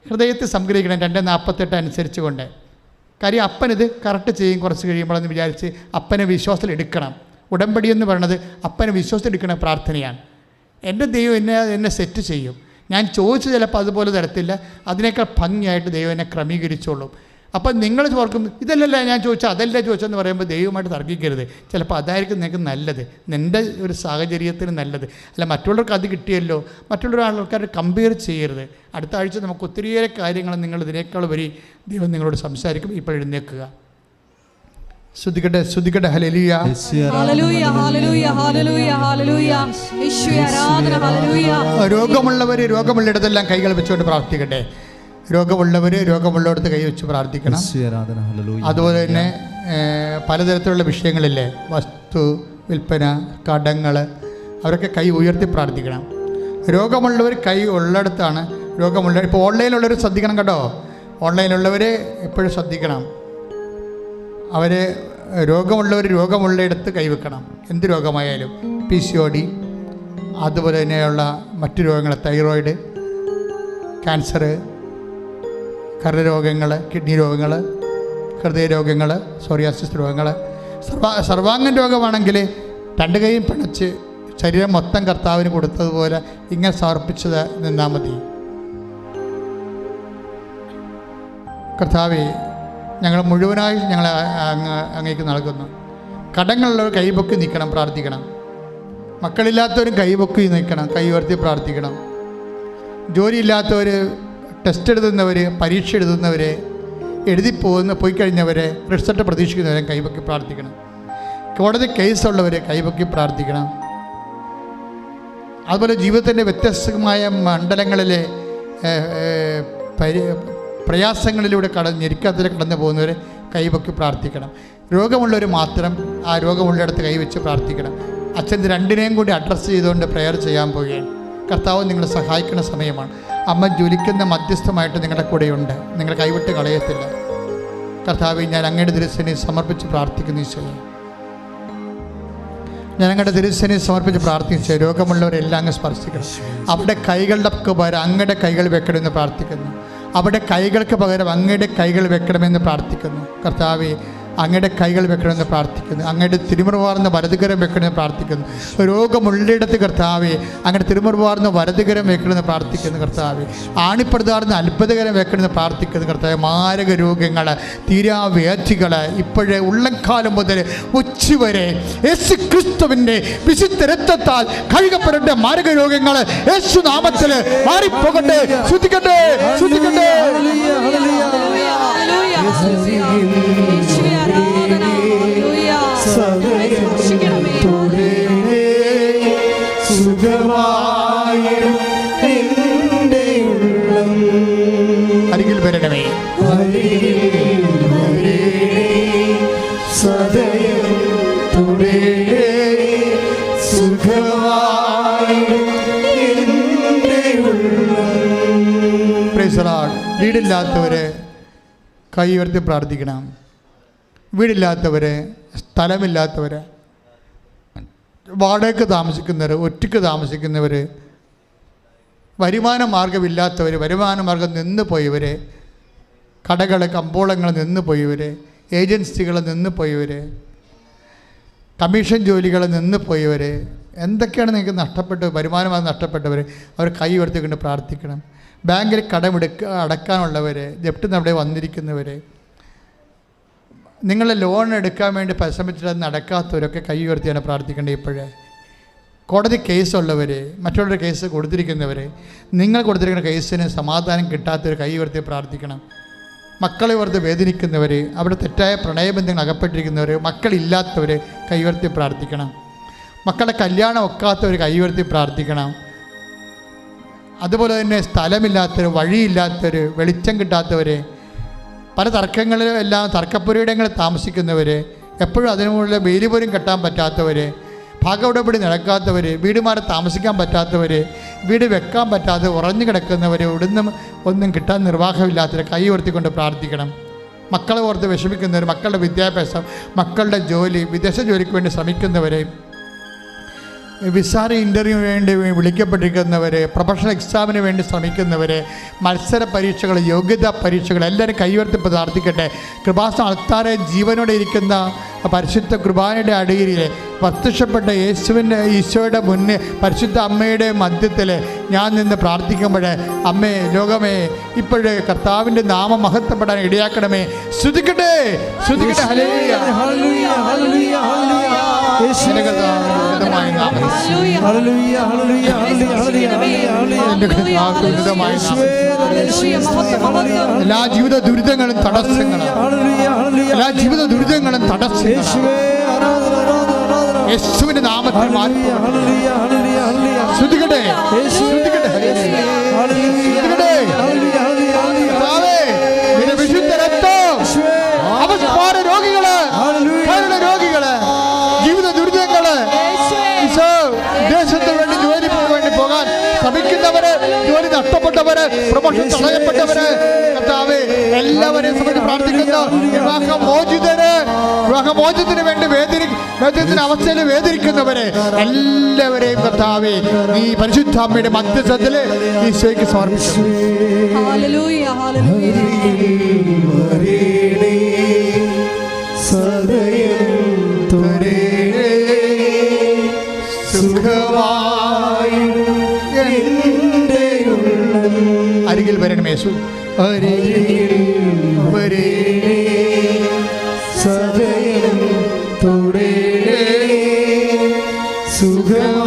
[SPEAKER 2] ഹൃദയത്തെ സംഗ്രഹിക്കണം. 2:48 അനുസരിച്ച് കൊണ്ട്. കാര്യം അപ്പനിത് കറക്റ്റ് ചെയ്യും കുറച്ച് കഴിയുമ്പോഴെന്ന് വിചാരിച്ച് അപ്പനെ വിശ്വാസത്തിൽ എടുക്കണം. ഉടമ്പടി എന്ന് പറയുന്നത് അപ്പനെ വിശ്വാസത്തിൽ എടുക്കുന്ന പ്രാർത്ഥനയാണ്. എൻ്റെ ദൈവം എന്നെ സെറ്റ് ചെയ്യും. ഞാൻ ചോദിച്ചു ചിലപ്പോൾ അതുപോലെ തരത്തില്ല, അതിനേക്കാൾ ഭംഗിയായിട്ട് ദൈവം എന്നെ ക്രമീകരിച്ചോളും. അപ്പം നിങ്ങൾ ഓർക്കും ഇതല്ലല്ല ഞാൻ ചോദിച്ചാൽ അതല്ല ചോദിച്ചെന്ന് പറയുമ്പോൾ ദൈവമായിട്ട് തർക്കിക്കരുത്. ചിലപ്പോൾ അതായിരിക്കും നിങ്ങൾക്ക് നല്ലത്, നിൻ്റെ ഒരു സാഹചര്യത്തിന് നല്ലത്. അല്ല മറ്റുള്ളവർക്ക് അത് കിട്ടിയല്ലോ, മറ്റുള്ള ആൾക്കാരെ കമ്പയർ ചെയ്യരുത്. അടുത്ത ആഴ്ച നമുക്ക് ഒത്തിരിയേറെ കാര്യങ്ങൾ നിങ്ങൾ ഇതിനേക്കാൾ വരി ദൈവം നിങ്ങളോട് സംസാരിക്കും. ഇപ്പോൾ എഴുന്നേൽക്കുക, ശ്രദ്ധിക്കട്ടെ. Hallelujah,
[SPEAKER 3] hallelujah, hallelujah, hallelujah, hallelujah. യേശുവേ ആരാധന. ഹല്ലേലൂയ.
[SPEAKER 2] രോഗമുള്ളിടത്തെല്ലാം കൈകൾ വെച്ചുകൊണ്ട് പ്രാർത്ഥിക്കട്ടെ. രോഗമുള്ളവരടുത്ത് കൈവച്ച് പ്രാർത്ഥിക്കണം. അതുപോലെ തന്നെ പലതരത്തിലുള്ള വിഷയങ്ങളില്ലേ, വസ്തു വിൽപ്പന, കടങ്ങൾ, അവരൊക്കെ കൈ ഉയർത്തി പ്രാർത്ഥിക്കണം. രോഗമുള്ളവർ കൈ ഉള്ളിടത്താണ് ഇപ്പോൾ ഓൺലൈനിലുള്ളവർ ശ്രദ്ധിക്കണം കേട്ടോ. ഓൺലൈനിലുള്ളവർ എപ്പോഴും ശ്രദ്ധിക്കണം. അവർ രോഗമുള്ളയിടത്ത് കൈവെക്കണം. എന്ത് രോഗമായാലും, PCOD, അതുപോലെ തന്നെയുള്ള മറ്റു രോഗങ്ങൾ, തൈറോയിഡ്, ക്യാൻസർ, കരരോഗങ്ങൾ, കിഡ്നി രോഗങ്ങൾ, ഹൃദയരോഗങ്ങൾ, സോറിയാസിസ് രോഗങ്ങൾ, സർവാംഗൻ രോഗമാണെങ്കിൽ 2 കൈയും പിണച്ച് ശരീരം മൊത്തം കർത്താവിന് കൊടുത്തതുപോലെ ഇങ്ങനെ സമർപ്പിച്ചത് നിന്നാൽ മതി. കർത്താവേ, ഞങ്ങൾ മുഴുവനായി ഞങ്ങളെ അങ്ങേക്ക് നൽകുന്നു. കടങ്ങളുള്ളവർ കൈപൊക്കി നിൽക്കണം, പ്രാർത്ഥിക്കണം. മക്കളില്ലാത്തവരും കൈപൊക്കി നിൽക്കണം, കൈ ഉയർത്തി പ്രാർത്ഥിക്കണം. ജോലിയില്ലാത്തവർ, ടെസ്റ്റ് എഴുതുന്നവർ, പരീക്ഷ എഴുതുന്നവർ, പോയി കഴിഞ്ഞവരെ, റിസൾട്ട് പ്രതീക്ഷിക്കുന്നവരെ കൈപൊക്കി പ്രാർത്ഥിക്കണം. കോടതി കേസുള്ളവർ കൈപൊക്കി പ്രാർത്ഥിക്കണം. അതുപോലെ ജീവിതത്തിൻ്റെ വ്യത്യസ്തമായ മണ്ഡലങ്ങളിലെ പ്രയാസങ്ങളിലൂടെ ഞെരുക്കത്തിലേക്ക് കടന്നു പോകുന്നവർ കൈപൊക്കി പ്രാർത്ഥിക്കണം. രോഗമുള്ളവർ മാത്രം ആ രോഗമുള്ളിടത്ത് കൈവച്ച് പ്രാർത്ഥിക്കണം. അച്ഛൻ 2നെയും കൂടി അഡ്രസ്സ് ചെയ്തുകൊണ്ട് പ്രെയർ ചെയ്യാൻ പോവുകയാണ്. കർത്താവ് നിങ്ങളെ സഹായിക്കുന്ന സമയമാണ്. അമ്മ ജ്വലിക്കുന്ന മധ്യസ്ഥമായിട്ട് നിങ്ങളുടെ കൂടെയുണ്ട്. നിങ്ങൾ കൈവിട്ട് കളയത്തില്ല. കർത്താവ്, ഞാൻ അങ്ങയുടെ തിരുസേനയെ സമർപ്പിച്ച് പ്രാർത്ഥിക്കുന്നു. ഈശോയെ, ഞാൻ അങ്ങയുടെ തിരുസേനയെ സമർപ്പിച്ച് പ്രാർത്ഥിച്ചു. രോഗമുള്ളവരെല്ലാം അങ്ങ് സ്പർശിക്കണം. അവിടെ കൈകളുടെ പകരം അങ്ങയുടെ കൈകൾ വെക്കണമെന്ന് പ്രാർത്ഥിക്കുന്നു. അവിടെ കൈകൾക്ക് പകരം അങ്ങയുടെ കൈകൾ വെക്കണമെന്ന് പ്രാർത്ഥിക്കുന്നു. കർത്താവെ, അങ്ങയുടെ കൈകൾ വെക്കണമെന്ന് പ്രാർത്ഥിക്കുന്നു. അങ്ങയുടെ തിരുമുറുവാർന്ന വലതുകരം വെക്കണമെന്ന് പ്രാർത്ഥിക്കുന്നു. രോഗമുള്ളിടത്ത് കർത്താവെ, അങ്ങയുടെ തിരുമുറുവാർന്ന വലതുകരം വെക്കണമെന്ന് പ്രാർത്ഥിക്കുന്നു. കർത്താവെ, ആണിപ്പെടുത്താർന്ന അത്ഭുതകരം വെക്കണമെന്ന് പ്രാർത്ഥിക്കുന്നു. കർത്താവെ, മാരക രോഗങ്ങൾ, തീരാവ്യാധികൾ ഇപ്പോഴേ ഉള്ളംകാലം മുതൽ ഉച്ചവരെ യേശു ക്രിസ്തുവിൻ്റെ വിശുദ്ധ രക്തത്താൽ കഴുകപ്പെടേണ്ട മാരക രോഗങ്ങൾ യേശു നാമത്തിൽ മാറിപ്പോകട്ടെ. ശ്രദ്ധിക്കട്ടെ, ശ്രദ്ധിക്കട്ടെ. അരികിൽ വരണമേ, വീടില്ലാത്തവരെ കൈ ഉയർത്തി പ്രാർത്ഥിക്കണം. വീടില്ലാത്തവരെ, സ്ഥലമില്ലാത്തവർ, വാടകയ്ക്ക് താമസിക്കുന്നവർ, ഒറ്റയ്ക്ക് താമസിക്കുന്നവർ, വരുമാന മാർഗമില്ലാത്തവർ, വരുമാന മാർഗം നിന്ന് പോയവർ, കടകൾ, കമ്പോളങ്ങൾ നിന്ന് പോയവർ, ഏജൻസികൾ നിന്ന് പോയവർ, കമ്മീഷൻ ജോലികൾ നിന്ന് പോയവർ, എന്തൊക്കെയാണ് നിങ്ങൾക്ക് നഷ്ടപ്പെട്ട് വരുമാനമായി നഷ്ടപ്പെട്ടവർ, അവർ കൈ ഉയർത്തിക്കൊണ്ട് പ്രാർത്ഥിക്കണം. ബാങ്കിൽ അടക്കാനുള്ളവർ, ജപ്തി അവിടെ വന്നിരിക്കുന്നവർ, നിങ്ങൾ ലോൺ എടുക്കാൻ വേണ്ടി പരിശ്രമിച്ചിട്ട് നടക്കാത്തവരൊക്കെ കൈ ഉയർത്തിയാണ് പ്രാർത്ഥിക്കേണ്ടത്. ഇപ്പോഴേ കോടതി കേസുള്ളവർ, മറ്റുള്ളവരുടെ കേസ് കൊടുത്തിരിക്കുന്നവർ, നിങ്ങൾ കൊടുത്തിരിക്കുന്ന കേസിന് സമാധാനം കിട്ടാത്തവർ കൈ ഉയർത്തി പ്രാർത്ഥിക്കണം. മക്കളെ ഓർത്ത് വേദനിക്കുന്നവർ, അവിടെ തെറ്റായ പ്രണയബന്ധങ്ങൾ അകപ്പെട്ടിരിക്കുന്നവർ, മക്കളില്ലാത്തവർ കൈ ഉയർത്തി പ്രാർത്ഥിക്കണം. മക്കളുടെ കല്യാണം ഒക്കാത്തവർ കൈ ഉയർത്തി പ്രാർത്ഥിക്കണം. അതുപോലെ തന്നെ സ്ഥലമില്ലാത്തവർ, വഴിയില്ലാത്തവർ, വെളിച്ചം കിട്ടാത്തവർ, പല തർക്കങ്ങളിലും എല്ലാം തർക്കപ്പുരയിടങ്ങളിൽ താമസിക്കുന്നവർ, എപ്പോഴും അതിനുള്ള വേലി പോലും കെട്ടാൻ പറ്റാത്തവർ, ഭാഗവിടപടി നടക്കാത്തവർ, വീട് മാറി താമസിക്കാൻ പറ്റാത്തവർ, വീട് വെക്കാൻ പറ്റാതെ ഉറഞ്ഞു കിടക്കുന്നവർ, ഇവിടുന്ന് ഒന്നും കിട്ടാൻ നിർവാഹമില്ലാത്തവർ കൈ ഉയർത്തിക്കൊണ്ട് പ്രാർത്ഥിക്കണം. മക്കളെ ഓർത്ത് വിഷമിക്കുന്നവർ, മക്കളുടെ വിദ്യാഭ്യാസം, മക്കളുടെ ജോലി, വിദേശ ജോലിക്ക് വേണ്ടി ശ്രമിക്കുന്നവർ, വിസാര ഇൻ്റർവ്യൂവിന് വേണ്ടി വിളിക്കപ്പെട്ടിരിക്കുന്നവർ, പ്രൊഫഷണൽ എക്സാമിന് വേണ്ടി ശ്രമിക്കുന്നവർ, മത്സര പരീക്ഷകൾ, യോഗ്യതാ പരീക്ഷകൾ, എല്ലാവരും കൈയുയർത്തി പ്രാർത്ഥിക്കട്ടെ. കൃപാസനം അൾത്താരെ ജീവനോടെ ഇരിക്കുന്ന പരിശുദ്ധ കുർബാനയുടെ അടിയിൽ പ്രത്യക്ഷപ്പെട്ട ഈശോയുടെ മുന്നേ പരിശുദ്ധ അമ്മയുടെ മധ്യത്തിൽ ഞാൻ നിന്ന് പ്രാർത്ഥിക്കുമ്പോൾ, അമ്മേ, ലോകമേ, ഇപ്പോഴേ കർത്താവിൻ്റെ നാമം മഹത്വപ്പെടാൻ ഇടയാക്കണമേ. ശ്രുതിക്കട്ടെ, ശ്രുതിക്കട്ടെ. Hallelujah, hallelujah, hallelujah, hallelujah. എല്ലാ ജീവിത ദുരിതങ്ങളും തടസ്സങ്ങളാണ്, എല്ലാ ജീവിത ദുരിതങ്ങളും തടസ്സങ്ങളാണ് യേശുവിന്റെ നാമത്തിൽ മാറ്റി. ശ്രുതിക്കട്ടെ, ശ്രുതിക്കട്ടെ, വിശുദ്ധ രക്തം അവസ്മാര രോഗികള്, രോഗികള്, ജീവിത ദുരിതങ്ങള്, ദേശത്തിന് വേണ്ടി ജോലിക്ക് വേണ്ടി പോകാൻ ശ്രമിക്കുന്നവര്, ജോലി നഷ്ടപ്പെട്ടവര്, പ്രമോഷൻ തടയപ്പെട്ടവര്, കർത്താവേ, എല്ലാവരെയും സമയത്ത് പ്രാർത്ഥിക്കുന്നു. വിവാഹമോചിതര്, വിവാഹമോചനത്തിന് വേണ്ടി വേദന അവസ്ഥയിൽ വേദനിക്കുന്നവരെ എല്ലാവരെയും കർത്താവേ നീ പരിശുദ്ധാമ്മയുടെ മധ്യസ്ഥത്തിൽ ഈശോയ്ക്ക് സമർപ്പിച്ചു.
[SPEAKER 3] ഹല്ലേലൂയ ഹല്ലേലൂയ
[SPEAKER 2] അരികിൽ വരണമേ യേശു, അരികിൽ വരണമേ സദയം തുടരേ സുഖം